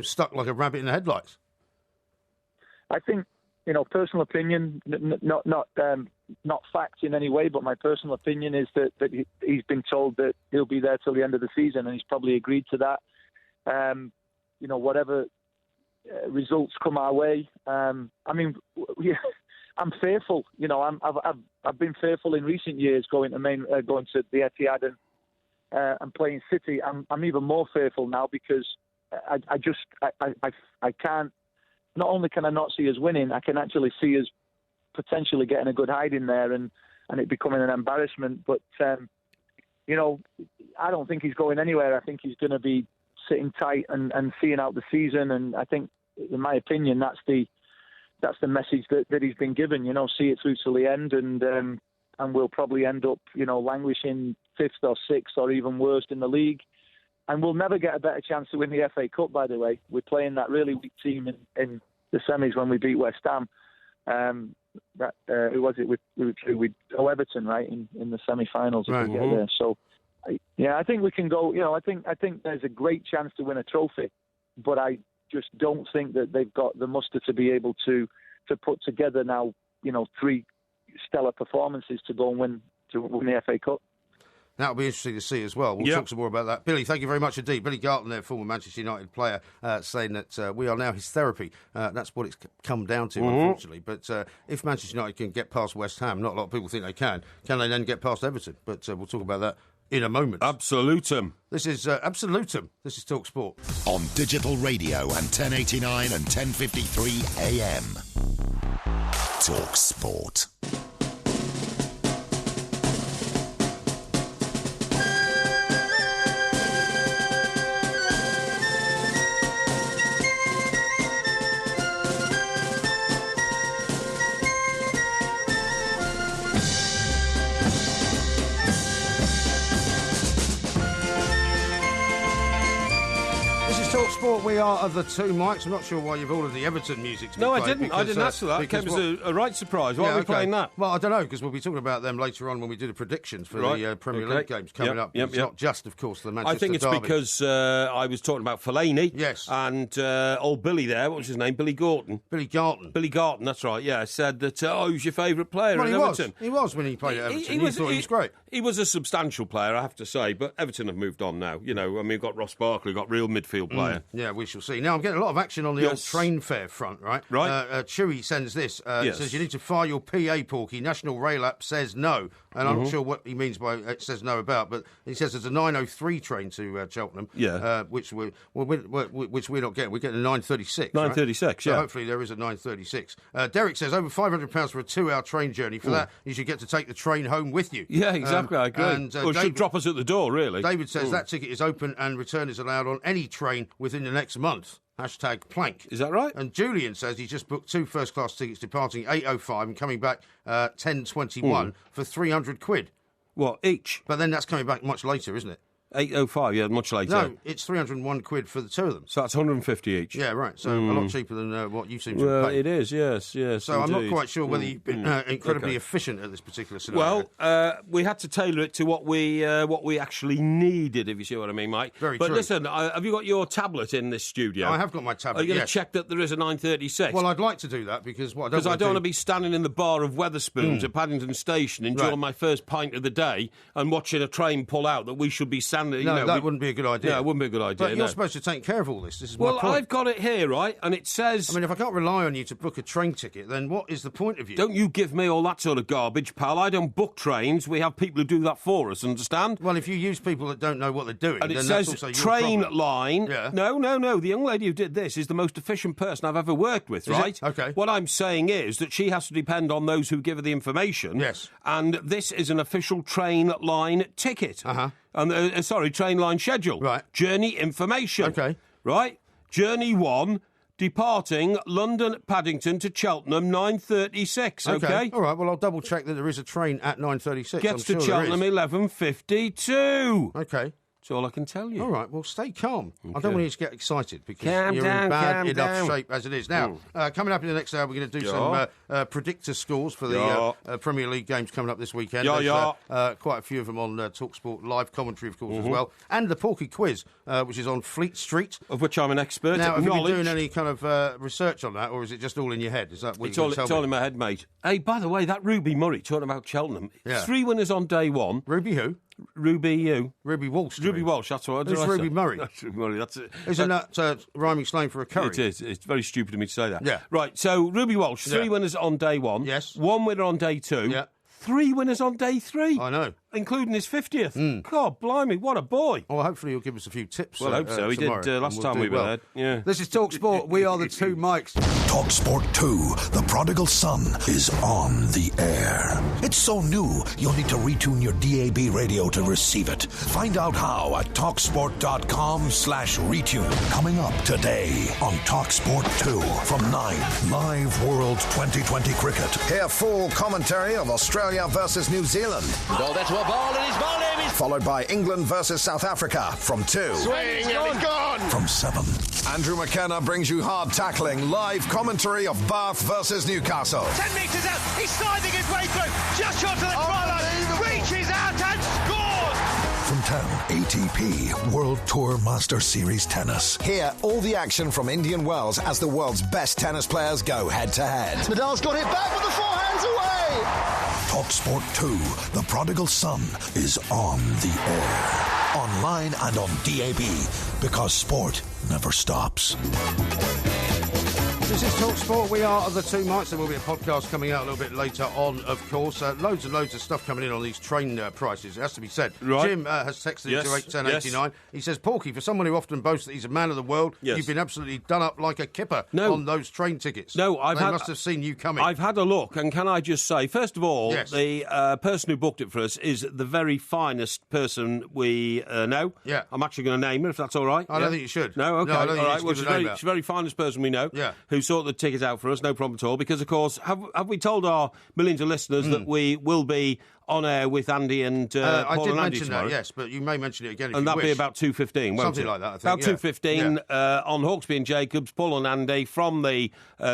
stuck like a rabbit in the headlights. I think, personal opinion, not fact in any way, but my personal opinion is that he's been told that he'll be there till the end of the season, and he's probably agreed to that. Whatever results come our way. I'm fearful. I've been fearful in recent years going to the Etihad and playing City. I'm even more fearful now, because I can't. Not only can I not see us winning, I can actually see us potentially getting a good hide in there and it becoming an embarrassment. But, I don't think he's going anywhere. I think he's going to be sitting tight and seeing out the season. And I think, in my opinion, that's the message that he's been given. See it through till the end, and we'll probably end up, languishing 5th or 6th or even worse in the league. And we'll never get a better chance to win the FA Cup, by the way. We're playing that really weak team in the semis when we beat West Ham. Who was it? We Everton, right, in the semi-finals. Right. If we get there. So, I think we can go. I think there's a great chance to win a trophy, but I just don't think that they've got the muster to be able to put together now, 3 stellar performances to go and win the FA Cup. That'll be interesting to see as well. We'll talk some more about that. Billy, thank you very much indeed. Billy Garton there, former Manchester United player, saying that we are now his therapy. That's what it's come down to, unfortunately. But if Manchester United can get past West Ham, not a lot of people think they can they then get past Everton? But we'll talk about that in a moment. Absolutum. This is Absolutum. This is Talk Sport. On digital radio and 1089 and 1053 AM. Talk Sport. We are the two mics. I'm not sure why you've ordered the Everton music to be played. I didn't. I didn't ask for that. It came as a right surprise. Why are we playing that? Well, I don't know, because we'll be talking about them later on when we do the predictions for the Premier League games coming up. It's not just, of course, the Manchester I think it's derby. Because I was talking about Fellaini. Yes. And old Billy there, what was his name? Billy Garton. Billy Garton. Billy Garton, that's right, yeah. Said that, who's your favourite player at Everton? He was when he played at Everton. He thought he was great. He was a substantial player, I have to say, but Everton have moved on now. We've got Ross Barkley, we've got real midfield player. Yeah, we shall see. Now, I'm getting a lot of action on the old train fare front, right? Right. Chewy sends this. It says, you need to fire your PA, Porky. National Rail app says no. And I'm not sure what he means by it says no about, but he says there's a 9:03 train to Cheltenham, which we're not getting. We're getting a 9:36. 9:36, right? So hopefully there is a 9:36. Derek says over £500 for a 2-hour train journey. For that, you should get to take the train home with you. Yeah, exactly. I agree. And, David should drop us at the door, really. David says that ticket is open and return is allowed on any train within the next month. #plank. Is that right? And Julian says he's just booked 2 first-class tickets departing 8:05 and coming back 10:21 for £300. What, each? But then that's coming back much later, isn't it? 8.05, yeah, much later. No, it's 301 quid for the two of them. So that's 150 each. Yeah, right. So a lot cheaper than what you seem to have paid. It is, yes. So indeed. I'm not quite sure whether you've been incredibly efficient at this particular scenario. Well, we had to tailor it to what we actually needed, if you see what I mean, Mike. Very but true. Listen, have you got your tablet in this studio? I have got my tablet, Are you going to yes. check that there is a 936? Well, I'd like to do that because what I don't want to be standing in the bar of Wetherspoons at Paddington Station enjoying my first pint of the day and watching a train pull out that we should be standing... No, that wouldn't be a good idea. Yeah, it wouldn't be a good idea. But you're supposed to take care of all this. This is my point. Well, I've got it here, right? And it says... I mean, if I can't rely on you to book a train ticket, then what is the point of you? Don't you give me all that sort of garbage, pal. I don't book trains. We have people who do that for us, understand? Well, if you use people that don't know what they're doing, and it then says that's also your train problem. line. Yeah. No. The young lady who did this is the most efficient person I've ever worked with, right? It? Okay. What I'm saying is that she has to depend on those who give her the information. Yes. And this is an official train line ticket. And train line schedule. Right. Journey information. Okay. Right. Journey 1. Departing London Paddington to Cheltenham 9:36. Okay. All right. Well, I'll double check that there is a train at 9:36. Gets to Cheltenham 11:52. Okay. That's all I can tell you. All right, well, stay calm. Okay. I don't want you to get excited because Calm you're down, in bad calm enough down. shape as it is. Now, coming up in the next hour, we're going to do some predictor scores for the Premier League games coming up this weekend. There's quite a few of them on TalkSport live commentary, of course, as well. And the Porky Quiz, which is on Fleet Street. Of which I'm an expert. Now, have you been Knowledge. doing any kind of research on that, or is it just all in your head? Is that what It's you're all, going it's to tell all me? in my head, mate. Hey, by the way, that Ruby Murray, talking about Cheltenham, Yeah. 3 winners on day 1. Ruby who? Ruby you. Ruby Walsh. Ruby Walsh, that's what I Who's Ruby Murray? That's Ruby Murray, that's it. Isn't that rhyming slang for a curry? It is. It's very stupid of me to say that. Yeah. Right, so Ruby Walsh, 3 winners on day 1. Yes. 1 winner on day 2. Yeah. 3 winners on day 3. I know. Including his 50th. God, blimey, what a boy. Well, hopefully he'll give us a few tips. Well, I hope so. He did tomorrow, last and time we'll we do were well. there. Yeah. This is TalkSport. We are the two mics. TalkSport 2, The Prodigal Son, is on the air. It's so new, you'll need to retune your DAB radio to receive it. Find out how at TalkSport.com/retune. Coming up today on TalkSport 2 from 9, Live World 2020 Cricket. Hear full commentary of Australia versus New Zealand. Goal there to a ball, and he's bowled him. Followed by England versus South Africa from 2. Swing, and it's gone. From 7. Andrew McKenna brings you hard tackling, live commentary of Bath versus Newcastle. 10 metres out, he's sliding his way through, just short of the try line, reaches out and scores! From 10, ATP World Tour Master Series Tennis. Hear all the action from Indian Wells as the world's best tennis players go head-to-head. Nadal's got it back with the forehands away! TalkSport 2, The Prodigal Son, is on the air. Online and on DAB, because sport never stops. This is TalkSport. We are the two mics. There will be a podcast coming out a little bit later on, of course. Loads and loads of stuff coming in on these train prices. It has to be said. Right. Jim has texted Yes. into 81089. He says, Porky, for someone who often boasts that he's a man of the world, Yes. you've been absolutely done up like a kipper on those train tickets. No, They must have seen you coming. I've had a look, and can I just say, first of all, Yes. the person who booked it for us is the very finest person we know. Yeah. I'm actually going to name her, if that's all right. I don't think you should. No, okay. No, I don't think all you right. should Well, give she's her name very, out. she's the very finest person we know. Yeah. Who sorted the tickets out for us, no problem at all. Because, of course, have we told our millions of listeners that we will be on air with Andy and Paul I did and Andy mention tomorrow? that, yes, but you may mention it again if And you that'll wish. be about 2:15, won't Something it? like that, I think, About yeah. 2:15 on Hawksby and Jacobs, Paul and Andy from the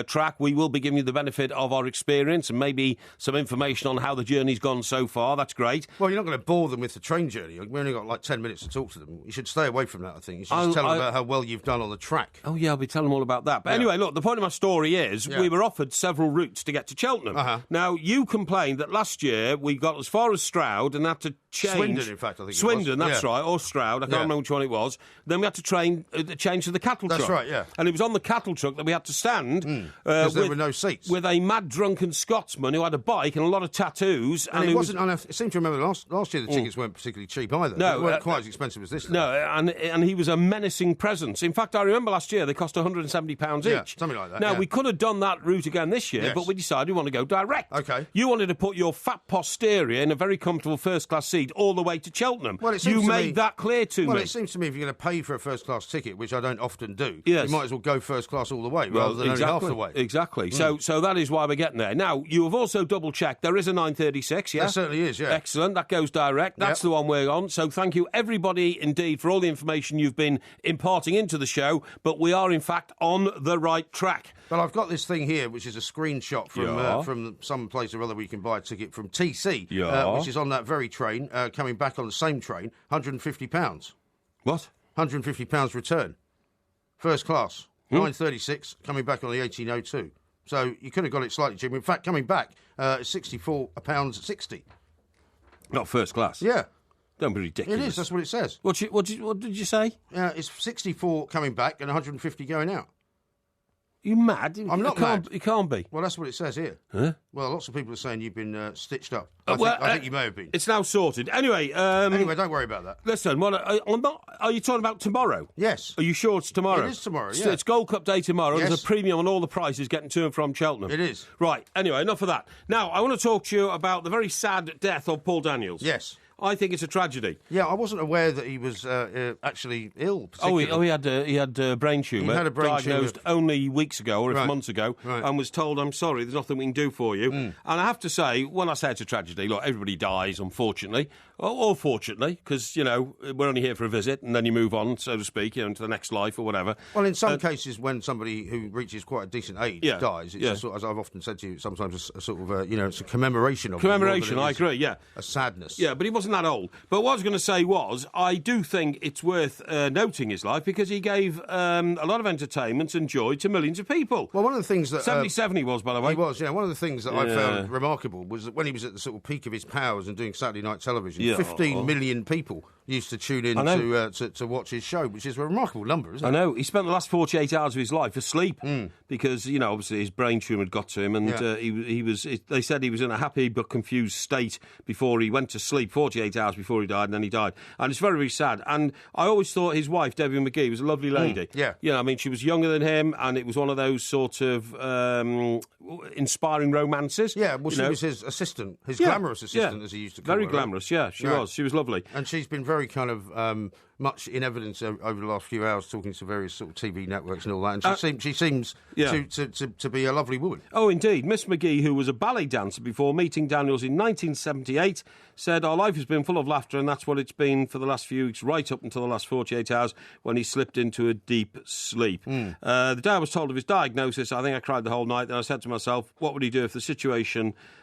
track. We will be giving you the benefit of our experience and maybe some information on how the journey's gone so far. That's great. Well, you're not going to bore them with the train journey. We've only got like 10 minutes to talk to them. You should stay away from that, I think. You should just tell them about how well you've done on the track. Oh, yeah, I'll be telling them all about that. But anyway, look, the point of my story is we were offered several routes to get to Cheltenham. Now, you complained that last year we got as far as Stroud and had to change... Swindon, in fact, I think Swindon, it was. that's right, or Stroud. I can't remember which one it was. Then we had to change to the cattle truck. That's right, yeah. And it was on the cattle truck that we had to stand... Because there were no seats. With a mad drunken Scotsman who had a bike and a lot of tattoos. And it wasn't... I seem to remember last year the tickets weren't particularly cheap either. No, they weren't quite as expensive as this. No, and he was a menacing presence. In fact, I remember last year they cost £170 each. Something like that. Now, yeah. we could have done that route again this year, but we decided we want to go direct. Okay. You wanted to put your fat posterior area in a very comfortable first-class seat all the way to Cheltenham. Well, you made that clear to me. Well, it seems to me if you're going to pay for a first-class ticket, which I don't often do, yes. you might as well go first-class all the way rather than only half the way. Exactly. So that is why we're getting there. Now, you have also double-checked. There is a 936, yeah? There certainly is, yeah. Excellent. That goes direct. That's the one we're on. So thank you, everybody, indeed, for all the information you've been imparting into the show. But we are, in fact, on the right track. Well, I've got this thing here, which is a screenshot from some place or other where you can buy a ticket from TC, which is on that very train, coming back on the same train, £150. What? £150 return. First class. 936, coming back on the 1802. So you could have got it slightly cheaper. In fact, coming back, it's £64.60. Not first class? Yeah. Don't be ridiculous. It is, that's what it says. What did you say? It's 64 coming back and 150 going out. You mad? I'm not mad. You can't be. Well, that's what it says here. Huh? Well, lots of people are saying you've been stitched up. I think you may have been. It's now sorted. Anyway, don't worry about that. Listen, are you talking about tomorrow? Yes. Are you sure it's tomorrow? It is tomorrow, yeah. It's Gold Cup Day tomorrow. Yes. There's a premium on all the prices getting to and from Cheltenham. It is. Right, anyway, enough of that. Now, I want to talk to you about the very sad death of Paul Daniels. Yes. I think it's a tragedy. Yeah, I wasn't aware that he was actually ill. He had a brain tumour. He had a brain diagnosed only weeks ago or months ago, right. and was told, "I'm sorry, there's nothing we can do for you." And I have to say, when I say it's a tragedy, look, everybody dies, unfortunately, or fortunately, because we're only here for a visit, and then you move on, so to speak, into the next life or whatever. Well, in some cases, when somebody who reaches quite a decent age dies, it's as I've often said to you, sometimes a sort of it's a commemoration of commemoration. I agree. Yeah, a sadness. Yeah, but he wasn't that old. But what I was going to say was, I do think it's worth noting his life because he gave a lot of entertainment and joy to millions of people. Well, one of the things that 77 he was, by the way. He was. Yeah, one of the things that I found remarkable was that when he was at the sort of peak of his powers and doing Saturday night television, 15 million people used to tune in to watch his show, which is a remarkable number, isn't it? I know. He spent the last 48 hours of his life asleep because, obviously his brain tumour had got to him, and they said he was in a happy but confused state before he went to sleep, 48 hours before he died, and then he died. And it's very, very sad. And I always thought his wife, Debbie McGee, was a lovely lady. Yeah. I mean, she was younger than him, and it was one of those sort of inspiring romances. Yeah, well, she was his assistant, his glamorous assistant, as he used to call her. Very glamorous, yeah, she was. She was lovely. And she's been very kind of much in evidence over the last few hours, talking to various sort of TV networks and all that. And she seems to be a lovely woman. Oh, indeed. Miss McGee, who was a ballet dancer before meeting Daniels in 1978, said, "Our life has been full of laughter, and that's what it's been for the last few weeks, right up until the last 48 hours when he slipped into a deep sleep." The day I was told of his diagnosis, I think I cried the whole night. Then I said to myself, what would he do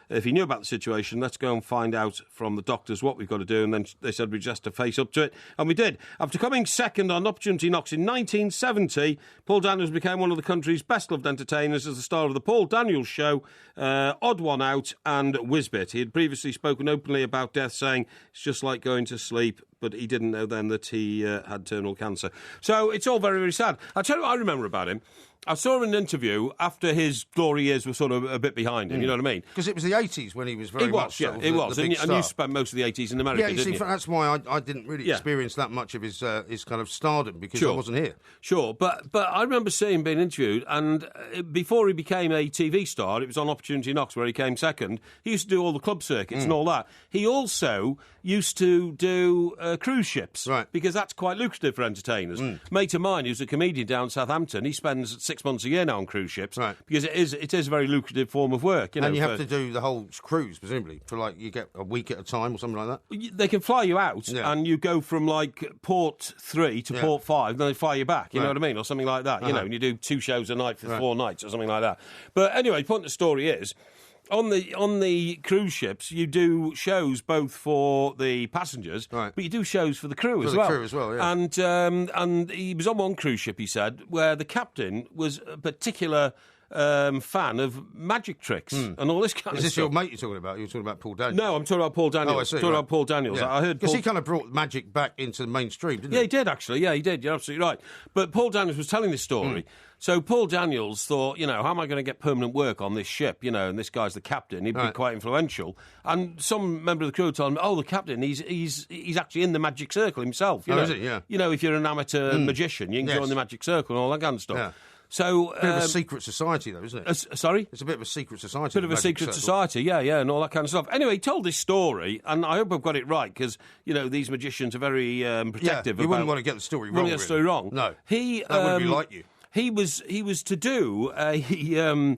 if he knew about the situation? Let's go and find out from the doctors what we've got to do. And then they said we just have to face up to it. And we did. After coming second on Opportunity Knocks in 1970, Paul Daniels became one of the country's best-loved entertainers as the star of The Paul Daniels Show, Odd One Out and Whizbit. He had previously spoken openly about death, saying it's just like going to sleep, but he didn't know then that he had terminal cancer. So it's all very, very sad. I'll tell you what I remember about him. I saw him in an interview after his glory years were sort of a bit behind him, you know what I mean? Because it was the 80s when he was very much it was. And you spent most of the 80s in America, didn't you? That's why I didn't really experience that much of his kind of stardom, because I wasn't here. Sure, but I remember seeing him being interviewed, and before he became a TV star, it was on Opportunity Knocks where he came second. He used to do all the club circuits and all that. He also used to do cruise ships, right? Because that's quite lucrative for entertainers. Mate of mine, who's a comedian down in Southampton, he spends 6 months a year now on cruise ships, right? Because it is a very lucrative form of work. And you have to do the whole cruise, presumably, for you get a week at a time or something like that. They can fly you out, and you go from port 3 to port 5, and then they fly you back. You know what I mean, or something like that. You know, and you do 2 shows a night for 4 nights or something like that. But anyway, the point of the story is, on the cruise ships, you do shows both for the passengers, but you do shows for the crew as well. Yeah. And he was on one cruise ship, he said, where the captain was a particular fan of magic tricks and all this kind of stuff. Is this your mate you're talking about? You're talking about Paul Daniels? No, I'm talking about Paul Daniels. Oh, I see. Talking about Paul Daniels. Yeah. I heard because he kind of brought magic back into the mainstream, didn't he? Yeah, he did, actually. Yeah, he did. You're absolutely right. But Paul Daniels was telling this story. So Paul Daniels thought, how am I going to get permanent work on this ship? And this guy's the captain. He'd be quite influential. And some member of the crew told him, the captain, he's actually in the magic circle himself. Is it? Yeah. If you're an amateur magician, you can join the magic circle and all that kind of stuff. Yeah. So, bit of a secret society, though, isn't it? Sorry? It's a bit of a secret society. Bit of a secret society, yeah, and all that kind of stuff. Anyway, he told this story, and I hope I've got it right, because, these magicians are very protective. Yeah, you wouldn't want to get the story wrong, get the story wrong. No. That wouldn't be like you. He was to do a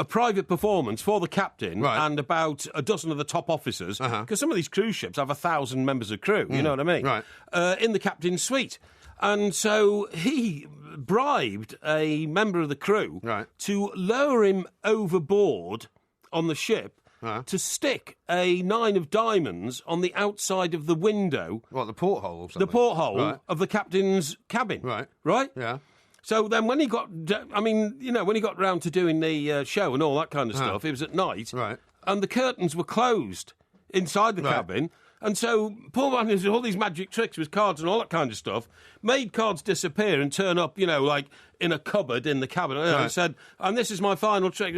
private performance for the captain and about a dozen of the top officers, because some of these cruise ships have 1,000 members of crew, you know what I mean? Right. In the captain's suite. And so he bribed a member of the crew to lower him overboard on the ship to stick a 9 of diamonds on the outside of the window. What, the porthole or something? The porthole of the captain's cabin. Right. Right? Yeah. So then when he got, when he got round to doing the show and all that kind of stuff, it was at night, and the curtains were closed inside the cabin, and so Paul Van did all these magic tricks with cards and all that kind of stuff, made cards disappear and turn up, like in a cupboard in the cabin, and said, and this is my final trick,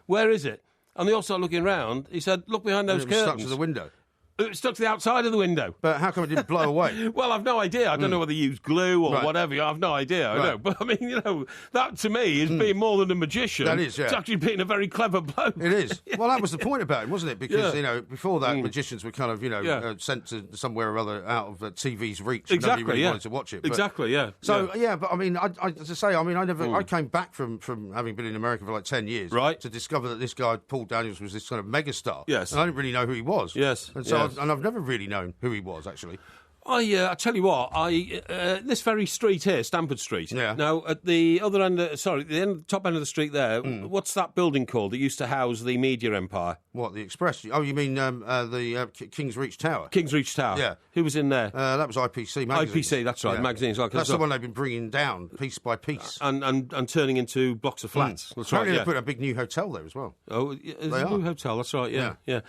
where is it? And they all started looking around. He said, look behind those curtains. Stuck to the window. It was stuck to the outside of the window. But how come it didn't blow away? Well, I've no idea. I don't know whether they used glue or whatever. I've no idea. I know. But, I mean, that to me is being more than a magician. That is, yeah. It's actually being a very clever bloke. It is. Well, that was the point about it, wasn't it? Because, before that, magicians were kind of, sent to somewhere or other out of TV's reach. Exactly, nobody really wanted to watch it. But, exactly, yeah. So, but, I mean, as I say, I came back from having been in America for like 10 years to discover that this guy, Paul Daniels, was this kind of megastar. Yes. And I didn't really know who he was. Yes. And so, I've never really known who he was, actually. I tell you what, this very street here, Stamford Street. Yeah. Now, at the other end, the top end of the street there, what's that building called that used to house the media empire? What, the Express? Oh, you mean the King's Reach Tower? King's Reach Tower. Yeah. Who was in there? That was IPC magazine. IPC, that's right, magazines. Like that's the one they've been bringing down piece by piece. And turning into blocks of flats. That's right, they put a big new hotel there as well. Oh, there's a new hotel, that's right, yeah.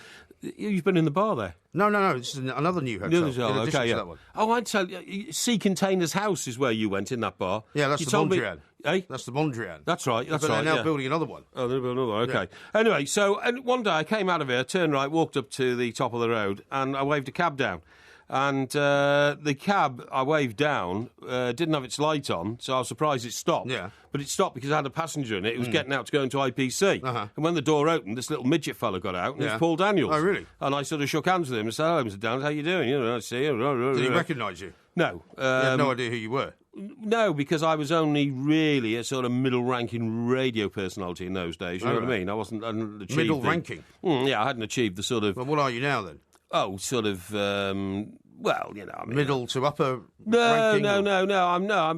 You've been in the bar there? No, this is another new hotel. Okay, yeah. Oh, I'd tell you, Sea Container's House is where you went in that bar. Yeah, that's the Mondrian. That's the Mondrian. That's right, but they're now building another one. Oh, they're building another one, okay. Yeah. Anyway, and one day I came out of here, turned right, walked up to the top of the road, and I waved a cab down. And the cab I waved down didn't have its light on, so I was surprised it stopped. Yeah. But it stopped because it had a passenger in it. It was getting out to go into IPC. And when the door opened, this little midget fella got out, and it was Paul Daniels. Oh, really? And I sort of shook hands with him and said, hello, Mr. Daniels, how you doing? I see you. Did he recognise you? No. You had no idea who you were? No, because I was only really a sort of middle-ranking radio personality in those days. You know what I mean? I hadn't achieved middle-ranking? Yeah, I hadn't achieved the sort of... Well, what are you now, then? Oh, sort of... well, I mean, middle to upper ranking? No.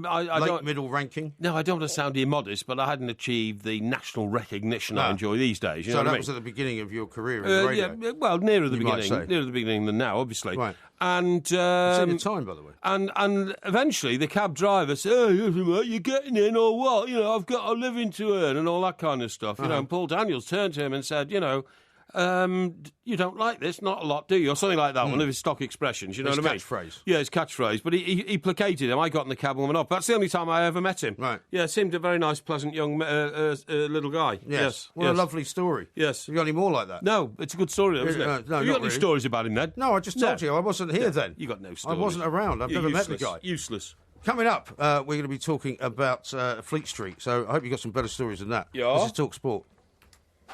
I late don't, middle ranking? No, I don't want to sound immodest, but I hadn't achieved the national recognition I enjoy these days. You know what I mean? Was at the beginning of your career in radio? Yeah, well, nearer the beginning than now, obviously. Right. And it's in the time, by the way. And eventually the cab driver said, "Oh, you're getting in or what? I've got a living to earn and all that kind of stuff." And Paul Daniels turned to him and said, you don't like this, not a lot, do you? Or something like that, one of his stock expressions, you know what I mean? Catchphrase. Yeah, his catchphrase. But he placated him. I got in the cab and went off. That's the only time I ever met him. Right. Yeah, seemed a very nice, pleasant young little guy. Yes. What a lovely story. Yes. Have you got any more like that? No, it's a good story, though, isn't it? No, you got any stories about him, then? No, I just told you. I wasn't here then. You got no stories. I wasn't around. I've never met the guy. Useless. Coming up, we're going to be talking about Fleet Street, so I hope you got some better stories than that. Yeah. This is Talk Sport.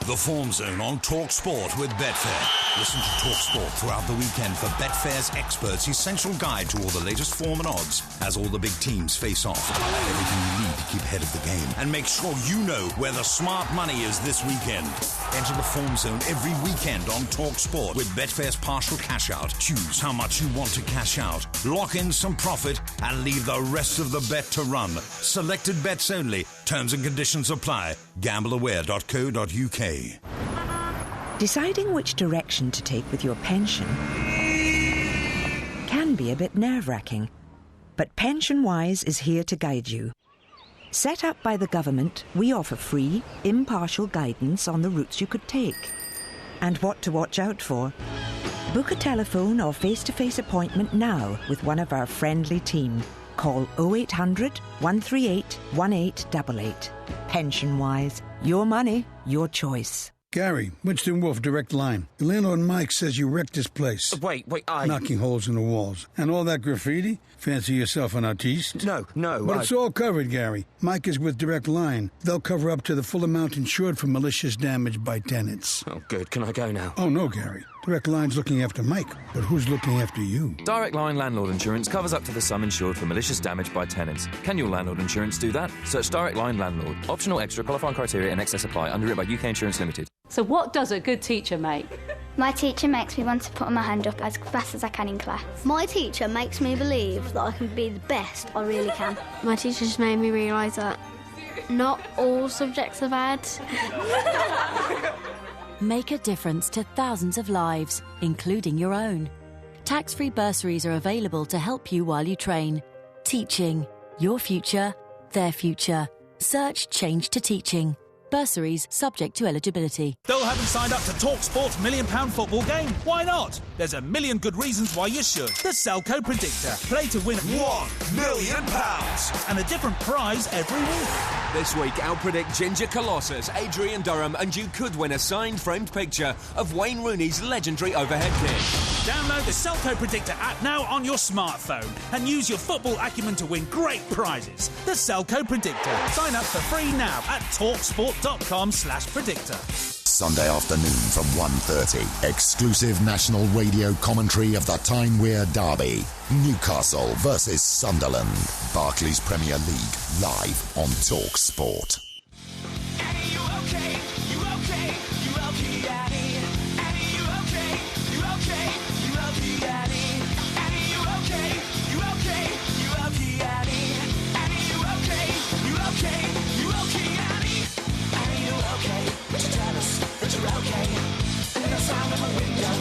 The Form Zone on Talk Sport with Betfair. Listen to Talk Sport throughout the weekend for Betfair's experts' essential guide to all the latest form and odds as all the big teams face off. Everything you need to keep ahead of the game. And make sure you know where the smart money is this weekend. Enter the Form Zone every weekend on Talk Sport with Betfair's partial cash out. Choose how much you want to cash out. Lock in some profit and leave the rest of the bet to run. Selected bets only. Terms and conditions apply. Gambleaware.co.uk. Deciding which direction to take with your pension can be a bit nerve-wracking, but PensionWise is here to guide you. Set up by the government, we offer free, impartial guidance on the routes you could take and what to watch out for. Book a telephone or face-to-face appointment now with one of our friendly team. Call 0800 138 1888. PensionWise. Your money, your choice. Gary, Winston Wolfe, Direct Line. The landlord Mike says you wrecked this place. Wait, Knocking holes in the walls. And all that graffiti? Fancy yourself an artiste? No. But it's all covered, Gary. Mike is with Direct Line. They'll cover up to the full amount insured for malicious damage by tenants. Oh, good. Can I go now? Oh, no, Gary. Direct Line's looking after Mike, but who's looking after you? Direct Line landlord insurance covers up to the sum insured for malicious damage by tenants. Can your landlord insurance do that? Search Direct Line Landlord. Optional extra qualifying criteria and excess apply. Underwritten by UK Insurance Limited. So what does a good teacher make? My teacher makes me want to put my hand up as fast as I can in class. My teacher makes me believe that I can be the best I really can. My teacher just made me realise that not all subjects are bad. Make a difference to thousands of lives, including your own. Tax-free bursaries are available to help you while you train. Teaching. Your future. Their future. Search Change to Teaching. Bursaries subject to eligibility. Still haven't signed up to TalkSport's £1 million football game? Why not? There's a million good reasons why you should. The Selco Predictor. Play to win £1 million and a different prize every week. This week, I'll predict Ginger Colossus, Adrian Durham, and you could win a signed framed picture of Wayne Rooney's legendary overhead kick. Download the Selco Predictor app now on your smartphone and use your football acumen to win great prizes. The Selco Predictor. Sign up for free now at talksport.com/predictor. Sunday afternoon from 1:30. Exclusive national radio commentary of the Tyne-Wear Derby. Newcastle versus Sunderland. Barclays Premier League live on Talk Sport.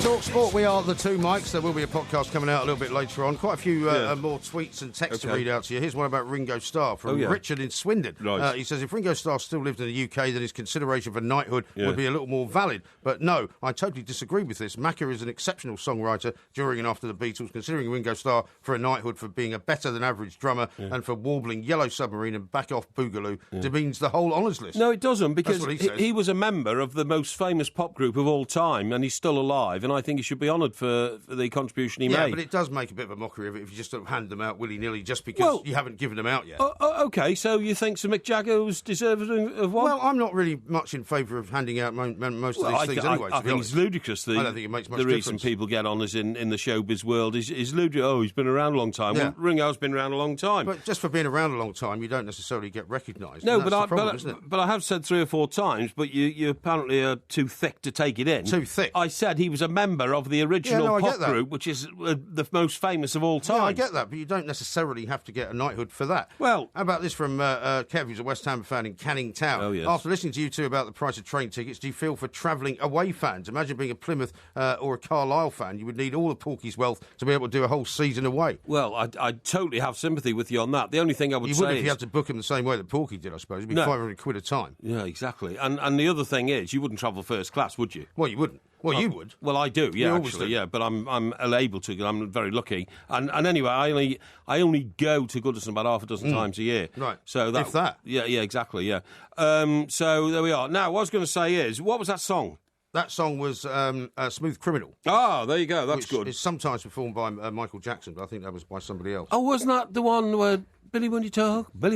Talk Sport, we are the two mics. There will be a podcast coming out a little bit later on. Quite a few more tweets and texts to read out to you. Here's one about Ringo Starr from Richard in Swindon. Right. He says, if Ringo Starr still lived in the UK, then his consideration for knighthood would be a little more valid. But no, I totally disagree with this. Macca is an exceptional songwriter during and after the Beatles, considering Ringo Starr for a knighthood for being a better than average drummer and for warbling Yellow Submarine and Back Off Boogaloo demeans the whole honours list. No, it doesn't, because That's what he says. he was a member of the most famous pop group of all time, and he's still alive, and I think he should be honoured for the contribution he made. Yeah, but it does make a bit of a mockery of it if you just don't hand them out willy-nilly just because you haven't given them out yet. OK, so you think Sir Mick Jagger was deserving of one? Well, I'm not really much in favour of handing out most of these things anyway, I think it's ludicrous. I don't think it makes much difference. The reason difference. people get honours in the showbiz world is ludicrous. Oh, he's been around a long time. Yeah. Well, Ringo's been around a long time. But just for being around a long time, you don't necessarily get recognised. No, and that's the problem, isn't it? but I have said 3 or 4 times, but you apparently are too thick to take it in. Too thick? I said he was a member of the original pop group, which is the most famous of all time. Yeah, I get that, but you don't necessarily have to get a knighthood for that. Well, how about this from Kev, who's a West Ham fan in Canning Town? Oh, yes. After listening to you two about the price of train tickets, do you feel for travelling away fans? Imagine being a Plymouth or a Carlisle fan. You would need all of Porky's wealth to be able to do a whole season away. Well, I totally have sympathy with you on that. The only thing I would say you would if you had to book them the same way that Porky did, I suppose. It'd be £500 a time. Yeah, exactly. And the other thing is, you wouldn't travel first class, would you? Well, you wouldn't. Well, you would. Well, I do, You always actually, do. yeah. But I'm able to. I'm very lucky. And anyway, I only go to Goodison about half a dozen times a year. Right. So If that. Yeah, exactly. Yeah. So there we are. Now, what I was going to say is, what was that song? That song was Smooth Criminal. Oh, there you go. That's which good. It's sometimes performed by Michael Jackson, but I think that was by somebody else. Oh, wasn't that the one where Billy when you talk, da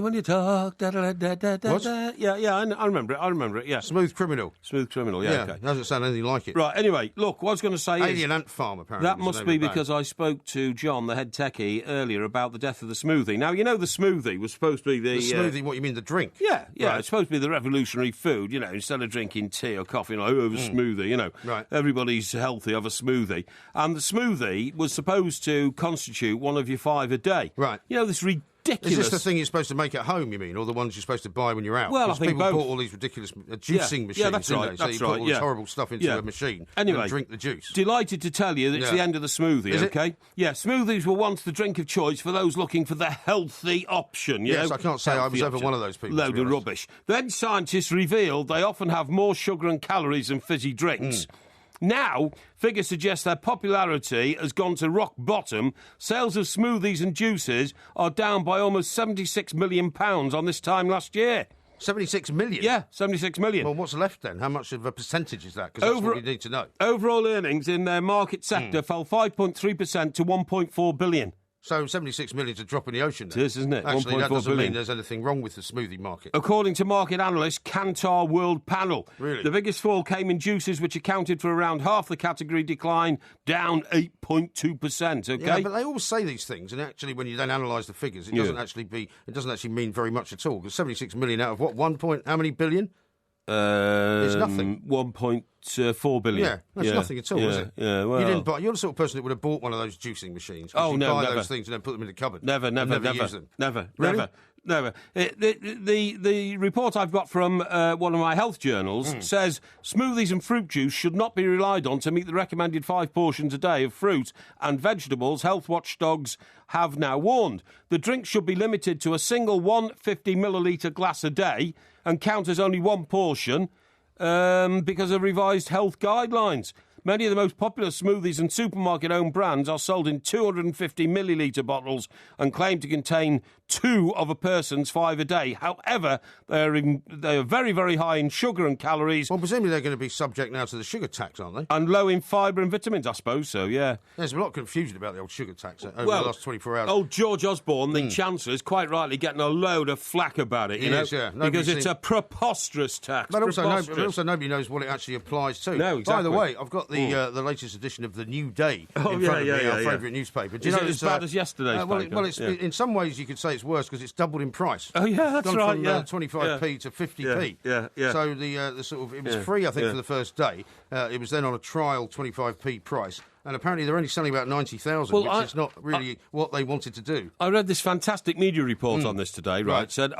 da da da da da? What? Yeah, I remember it. Yeah, Smooth Criminal. Smooth Criminal. Yeah, okay. Doesn't sound anything like it. Right. Anyway, look, what I was going to say Alien Ant Farm. Apparently, that must be because I spoke to John, the head techie, earlier about the death of the smoothie. Now, you know, the smoothie was supposed to be the smoothie. What you mean, the drink? Yeah. Right. It's supposed to be the revolutionary food. You know, instead of drinking tea or coffee, have a smoothie. You know, right. Everybody's healthy. Have a smoothie, and the smoothie was supposed to constitute one of your 5 a day. Right. You know, this ridiculous. Is this the thing you're supposed to make at home, you mean, or the ones you're supposed to buy when you're out? Well, I think people both. bought all these ridiculous juicing machines, yeah, that's didn't right. they? So That's you right. put all this horrible stuff into a machine anyway, and drink the juice. Delighted to tell you that it's the end of the smoothie, Is OK? It? Yeah, smoothies were once the drink of choice for those looking for the healthy option. Yes, I can't say I was ever one of those people. Load of rubbish. Then scientists revealed they often have more sugar and calories than fizzy drinks. Now, figures suggest their popularity has gone to rock bottom. Sales of smoothies and juices are down by almost £76 million on this time last year. 76 million? Yeah, 76 million. Well, what's left then? How much of a percentage is that? Because that's what we need to know. Overall earnings in their market sector fell 5.3% to 1.4 billion. So 76 million is a drop in the ocean then. It is, isn't it? Actually, that 1.4 doesn't billion. mean there's anything wrong with the smoothie market. According to market analyst Kantar World Panel. Really? The biggest fall came in juices, which accounted for around half the category decline, down 8.2%, OK? Yeah, but they all say these things, and actually when you then analyse the figures, it doesn't actually mean very much at all, because 76 million out of what, how many billion? It's nothing. 1.4 billion. Yeah, that's nothing at all, is it? Yeah, well... You didn't buy. You're the sort of person that would have bought one of those juicing machines. Oh, no, buy never. those things and then put them in the cupboard. Never use them. Never. Really? Never. The report I've got from one of my health journals says smoothies and fruit juice should not be relied on to meet the recommended 5 portions a day of fruit and vegetables. Health watchdogs have now warned. The drink should be limited to a single 150 millilitre glass a day and count as only one portion because of revised health guidelines. Many of the most popular smoothies and supermarket-owned brands are sold in 250 millilitre bottles and claim to contain 2 of a person's 5 a day. However, they are very, very high in sugar and calories. Well, presumably they're going to be subject now to the sugar tax, aren't they? And low in fibre and vitamins, I suppose so, yeah. There's a lot of confusion about the old sugar tax over the last 24 hours. Old George Osborne, the Chancellor, is quite rightly getting a load of flack about it, you know? Is, yeah. Because it's a preposterous tax. But also nobody knows what it actually applies to. No, exactly. By the way, I've got the latest edition of the New Day in front of me, our favourite newspaper. Is it as bad as yesterday's paper? Well, in some ways you could say it's worse because it's doubled in price. Oh, yeah, that's right. It's gone from 25p to 50p. Yeah. So the sort of it was free, I think, for the first day. It was then on a trial 25p price. And apparently they're only selling about 90,000, which is not really what they wanted to do. I read this fantastic media report on this today, right? Said,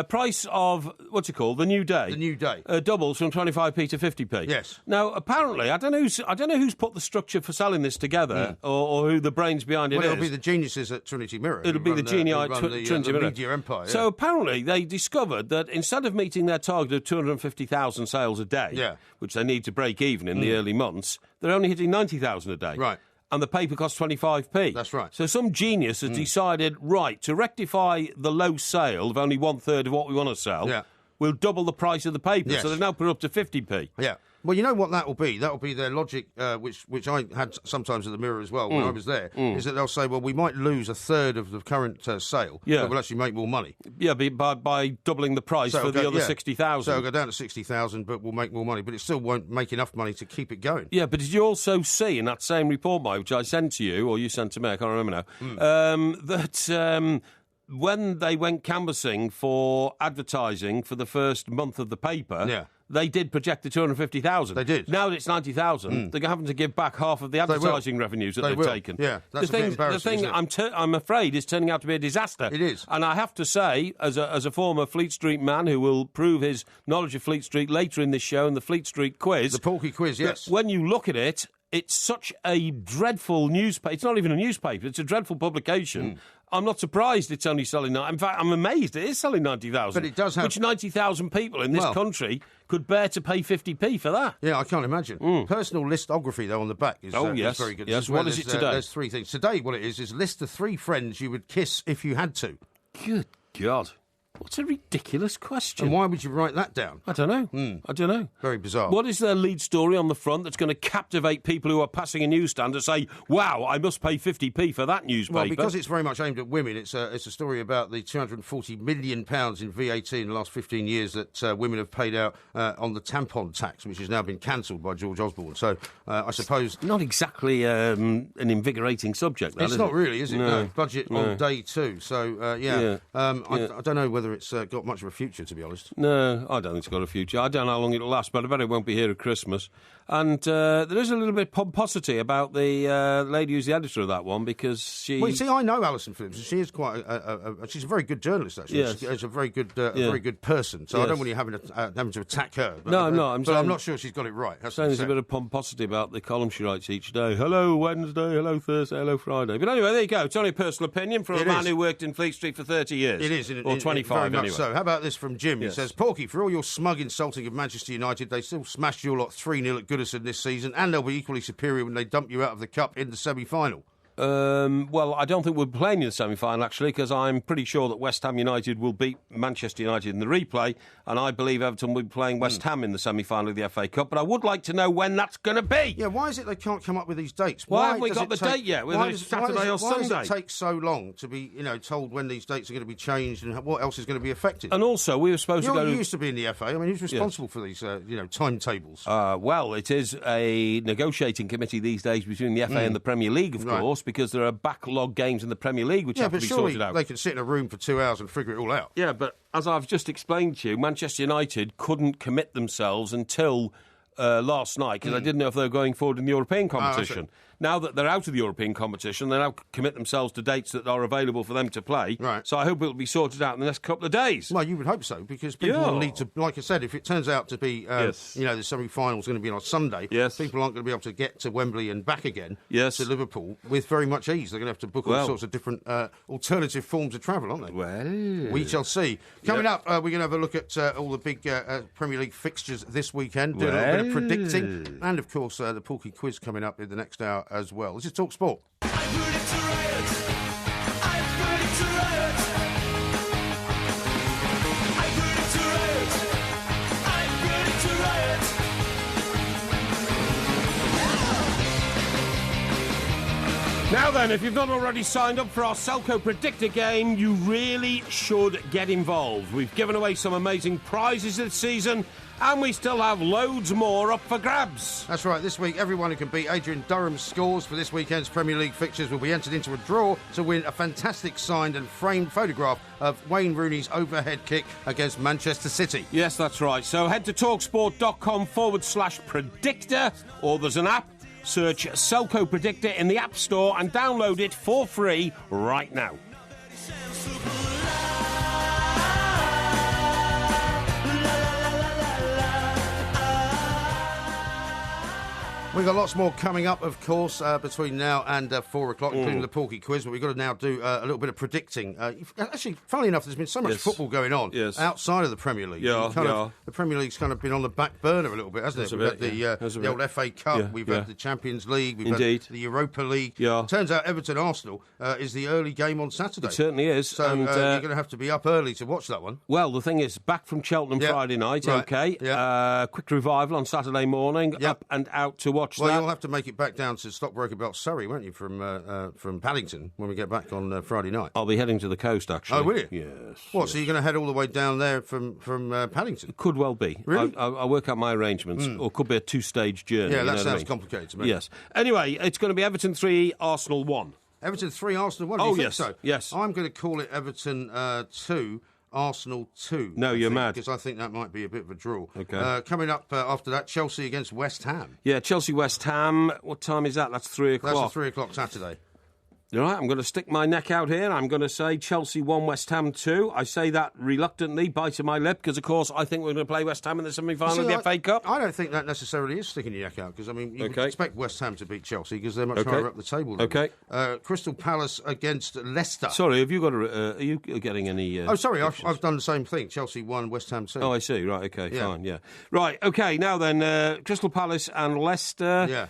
price of, what's it called, the New Day. The New Day. Doubles from 25p to 50p. Yes. Now, apparently, I don't know who's put the structure for selling this together or who the brains behind it is. Well, it'll be the geniuses at Trinity Mirror. It'll be the genii at Trinity Mirror. Media empire. So apparently they discovered that instead of meeting their target of 250,000 sales a day, which they need to break even in the early months, they're only hitting 90,000 a day. Right. And the paper costs 25p. That's right. So some genius has decided, to rectify the low sale of only 1/3 of what we want to sell, we'll double the price of the paper. Yes. So they've now put it up to 50p. Yeah. Well, you know what that will be? That will be their logic, which I had sometimes at the Mirror as well when I was there, is that they'll say, well, we might lose 1/3 of the current sale, but we'll actually make more money. Yeah, by doubling the price for the other 60,000. So it'll go down to 60,000, but we'll make more money. But it still won't make enough money to keep it going. Yeah, but did you also see in that same report, Mike, which I sent to you, or you sent to me, I can't remember now, that... when they went canvassing for advertising for the first month of the paper, they did project the 250,000. They did. Now that it's 90,000, they're having to give back half of the advertising revenues that they've taken. Yeah, that's a bit embarrassing, the thing I'm afraid is turning out to be a disaster. It is. And I have to say, as a former Fleet Street man who will prove his knowledge of Fleet Street later in this show in the Fleet Street quiz... The Porky Quiz, yes. When you look at it, it's such a dreadful newspaper. It's not even a newspaper. It's a dreadful publication. I'm not surprised it's only selling... In fact, I'm amazed it is selling 90,000. But it does have... Which 90,000 people in this country could bear to pay 50p for that. Yeah, I can't imagine. Personal listography, though, on the back is very good. Yes, what is it today? There's 3 things. Today, what it is list the 3 friends you would kiss if you had to. Good God. What a ridiculous question. And why would you write that down? I don't know. I don't know. Very bizarre. What is their lead story on the front that's going to captivate people who are passing a newsstand and say, wow, I must pay 50p for that newspaper? Well, because it's very much aimed at women, it's a story about the £240 million in VAT in the last 15 years that women have paid out on the tampon tax, which has now been cancelled by George Osborne. So I suppose... Not exactly an invigorating subject, that, It's not really, is it? No. Budget on day 2. So, I don't know whether it's got much of a future, to be honest. No, I don't think it's got a future. I don't know how long it'll last, but I bet it won't be here at Christmas. And there is a little bit of pomposity about the lady who's the editor of that one, because she... Well, you see, I know Alison Phillips, and she is quite she's a very good journalist, actually. Yes. She's a very good very good person, so I don't want you having to attack her. But, no, I'm not. I'm not sure she's got it right. I'm saying there's a bit of pomposity about the column she writes each day. Hello Wednesday, hello Thursday, hello Friday. But anyway, there you go. It's only a personal opinion from a man who worked in Fleet Street for 30 years. It is. Or 25, very anyway. much so. How about this from Jim? He says, Porky, for all your smug insulting of Manchester United, they still smashed your lot 3-0 at Goodison this season, and they'll be equally superior when they dump you out of the cup in the semi-final. Well, I don't think we're playing in the semi-final, actually, because I'm pretty sure that West Ham United will beat Manchester United in the replay, and I believe Everton will be playing West Ham in the semi-final of the FA Cup, but I would like to know when that's going to be. Yeah, why is it they can't come up with these dates? Why haven't we got the date yet? Whether it's Saturday or Sunday? Why does it take so long to be, told when these dates are going to be changed and what else is going to be affected? And also, we were supposed to go... You used to be in the FA. I mean, who's responsible for these, timetables? Well, it is a negotiating committee these days between the FA and the Premier League, of course, because there are backlog games in the Premier League which have to be sorted out. They can sit in a room for 2 hours and figure it all out. Yeah, but as I've just explained to you, Manchester United couldn't commit themselves until last night because I didn't know if they were going forward in the European competition. Now that they're out of the European competition, they now commit themselves to dates that are available for them to play. Right. So I hope it'll be sorted out in the next couple of days. Well, you would hope so, because people will need to, like I said, if it turns out to be, the semi-final's going to be on a Sunday, people aren't going to be able to get to Wembley and back again to Liverpool with very much ease. They're going to have to book all sorts of different alternative forms of travel, aren't they? Well... We shall see. Coming up, we're going to have a look at all the big Premier League fixtures this weekend, do a little bit of predicting, and, of course, the Porky Quiz coming up in the next hour as well. This is Talk Sport. Now then, if you've not already signed up for our Selco Predictor game, you really should get involved. We've given away some amazing prizes this season, and we still have loads more up for grabs. That's right. This week, everyone who can beat Adrian Durham's scores for this weekend's Premier League fixtures will be entered into a draw to win a fantastic signed and framed photograph of Wayne Rooney's overhead kick against Manchester City. Yes, that's right. So head to talksport.com/predictor, or there's an app. Search Selco Predictor in the App Store and download it for free right now. We've got lots more coming up, of course, between now and 4 o'clock, including the Porky Quiz, but we've got to now do a little bit of predicting. Actually, funnly enough, there's been so much football going on outside of the Premier League. The Premier League's kind of been on the back burner a little bit, hasn't it? We've had the old FA Cup, we've had the Champions League, we've had the Europa League. Turns out Everton-Arsenal is the early game on Saturday. It certainly is. So and, you're going to have to be up early to watch that one. Well, the thing is, back from Cheltenham Friday night, quick revival on Saturday morning, up and out to watch that. You'll have to make it back down to Stockbroker Belt, Surrey, won't you, from Paddington when we get back on Friday night? I'll be heading to the coast, actually. Oh, will you? Yes. What, so you're going to head all the way down there from Paddington? It could well be. Really? I'll work out my arrangements. Or it could be a two-stage journey. Yeah, that sounds complicated to me. Yes. Anyway, it's going to be Everton 3, Arsenal 1. Everton 3, Arsenal 1? Oh, Do you yes. think so? Yes. I'm going to call it Everton 2. Arsenal 2. No, you're mad. Because I think that might be a bit of a draw. Okay. Coming up after that, Chelsea against West Ham. Yeah, Chelsea-West Ham. What time is that? That's 3 o'clock. That's a 3 o'clock Saturday. All right, I'm going to stick my neck out here. I'm going to say Chelsea 1, West Ham 2. I say that reluctantly, biting my lip, because, of course, I think we're going to play West Ham in the semi-final of the FA Cup. I don't think that necessarily is sticking your neck out, because, I mean, you can expect West Ham to beat Chelsea, because they're much higher up the table. Crystal Palace against Leicester. Sorry, have you got are you getting any... oh, sorry, I've done the same thing. Chelsea 1, West Ham 2. Oh, I see. Right, OK, fine, yeah. Right, OK, now then, Crystal Palace and Leicester... Yeah.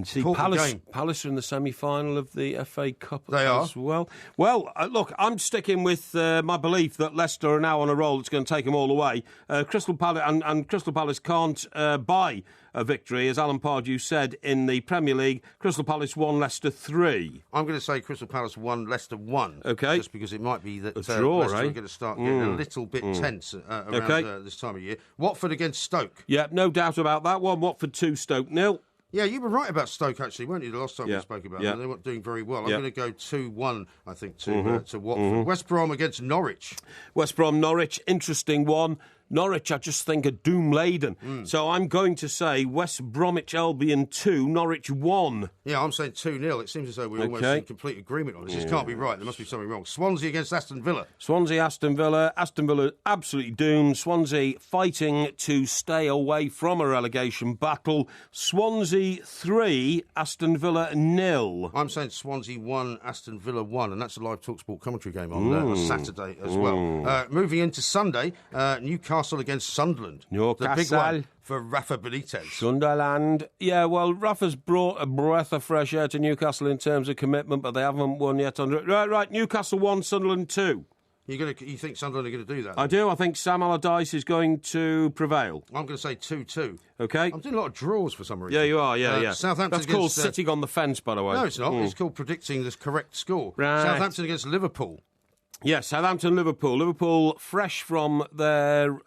See, Palace are in the semi-final of the FA Cup as well. Well, look, I'm sticking with my belief that Leicester are now on a roll that's going to take them all the way. Crystal Palace and Crystal Palace can't buy a victory, as Alan Pardew said in the Premier League. Crystal Palace 1, Leicester 3. I'm going to say Crystal Palace 1, Leicester 1. OK. Just because it might be that a draw, Leicester are going to start getting a little bit tense around this time of year. Watford against Stoke. Yeah, no doubt about that one. Watford 2, Stoke 0. Yeah, you were right about Stoke, actually, weren't you, the last time we spoke about them? They weren't doing very well. I'm going to go 2-1, I think, to Watford. West Brom against Norwich. West Brom, Norwich, interesting one. Norwich, I just think, are doom-laden. So I'm going to say West Bromwich Albion 2, Norwich 1. Yeah, I'm saying 2-0. It seems as though we're almost in complete agreement on this. This can't be right. There must be something wrong. Swansea against Aston Villa. Swansea, Aston Villa. Aston Villa absolutely doomed. Swansea fighting to stay away from a relegation battle. Swansea 3, Aston Villa 0. I'm saying Swansea 1, Aston Villa 1, and that's a live TalkSport commentary game on Saturday as well. Moving into Sunday, Newcastle against Sunderland. Newcastle. The big one for Rafa Benitez. Sunderland. Yeah, well, Rafa's brought a breath of fresh air to Newcastle in terms of commitment, but they haven't won yet. Right, Newcastle 1, Sunderland 2. You think Sunderland are going to do that? I do. I think Sam Allardyce is going to prevail. I'm going to say 2-2. Okay. I'm doing a lot of draws for some reason. Yeah, you are. Yeah. Southampton. That's called sitting on the fence, by the way. No, it's not. It's called predicting the correct score. Right. Southampton against Liverpool. Yes, Southampton, Liverpool. Liverpool fresh from their,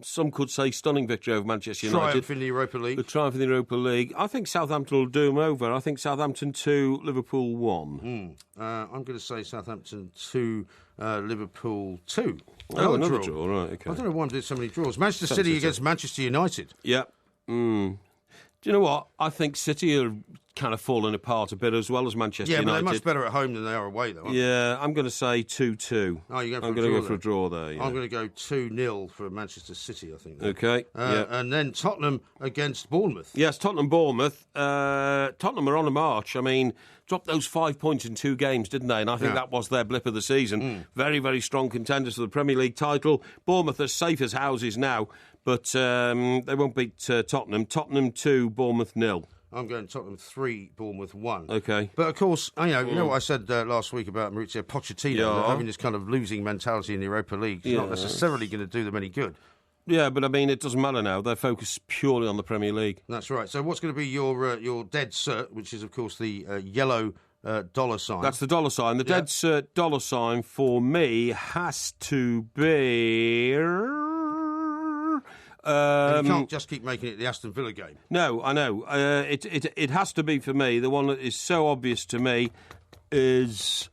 some could say, stunning victory over Manchester United. Triumph in the Europa League. The triumph in the Europa League. I think Southampton will do them over. I think Southampton 2, Liverpool 1. I'm going to say Southampton 2, Liverpool 2. Another draw. Right, okay. I don't know why I did so many draws. Manchester City against Manchester United. Yeah. Do you know what? I think City are kind of falling apart a bit as well as Manchester United. Yeah, but they're much better at home than they are away, though, aren't they? Yeah, I'm going to say 2-2. Oh, you're going I'm going to go for a draw there. Yeah. I'm going to go 2-0 for Manchester City, I think. Okay. And then Tottenham against Bournemouth. Yes, Tottenham-Bournemouth. Tottenham are on a march. I mean, dropped those 5 points in 2 games, didn't they? And I think that was their blip of the season. Very, very strong contenders for the Premier League title. Bournemouth are safe as houses now, but they won't beat Tottenham. Tottenham 2, Bournemouth 0. I'm going Tottenham 3, Bournemouth 1. Okay. But, of course, you know what I said last week about Mauricio Pochettino, having this kind of losing mentality in the Europa League. It's not necessarily going to do them any good. Yeah, but, I mean, it doesn't matter now. They're focused purely on the Premier League. That's right. So what's going to be your dead cert, which is, of course, the yellow dollar sign? That's the dollar sign. The dead cert dollar sign for me has to be... you can't just keep making it the Aston Villa game. No, I know. It has to be for me. The one that is so obvious to me is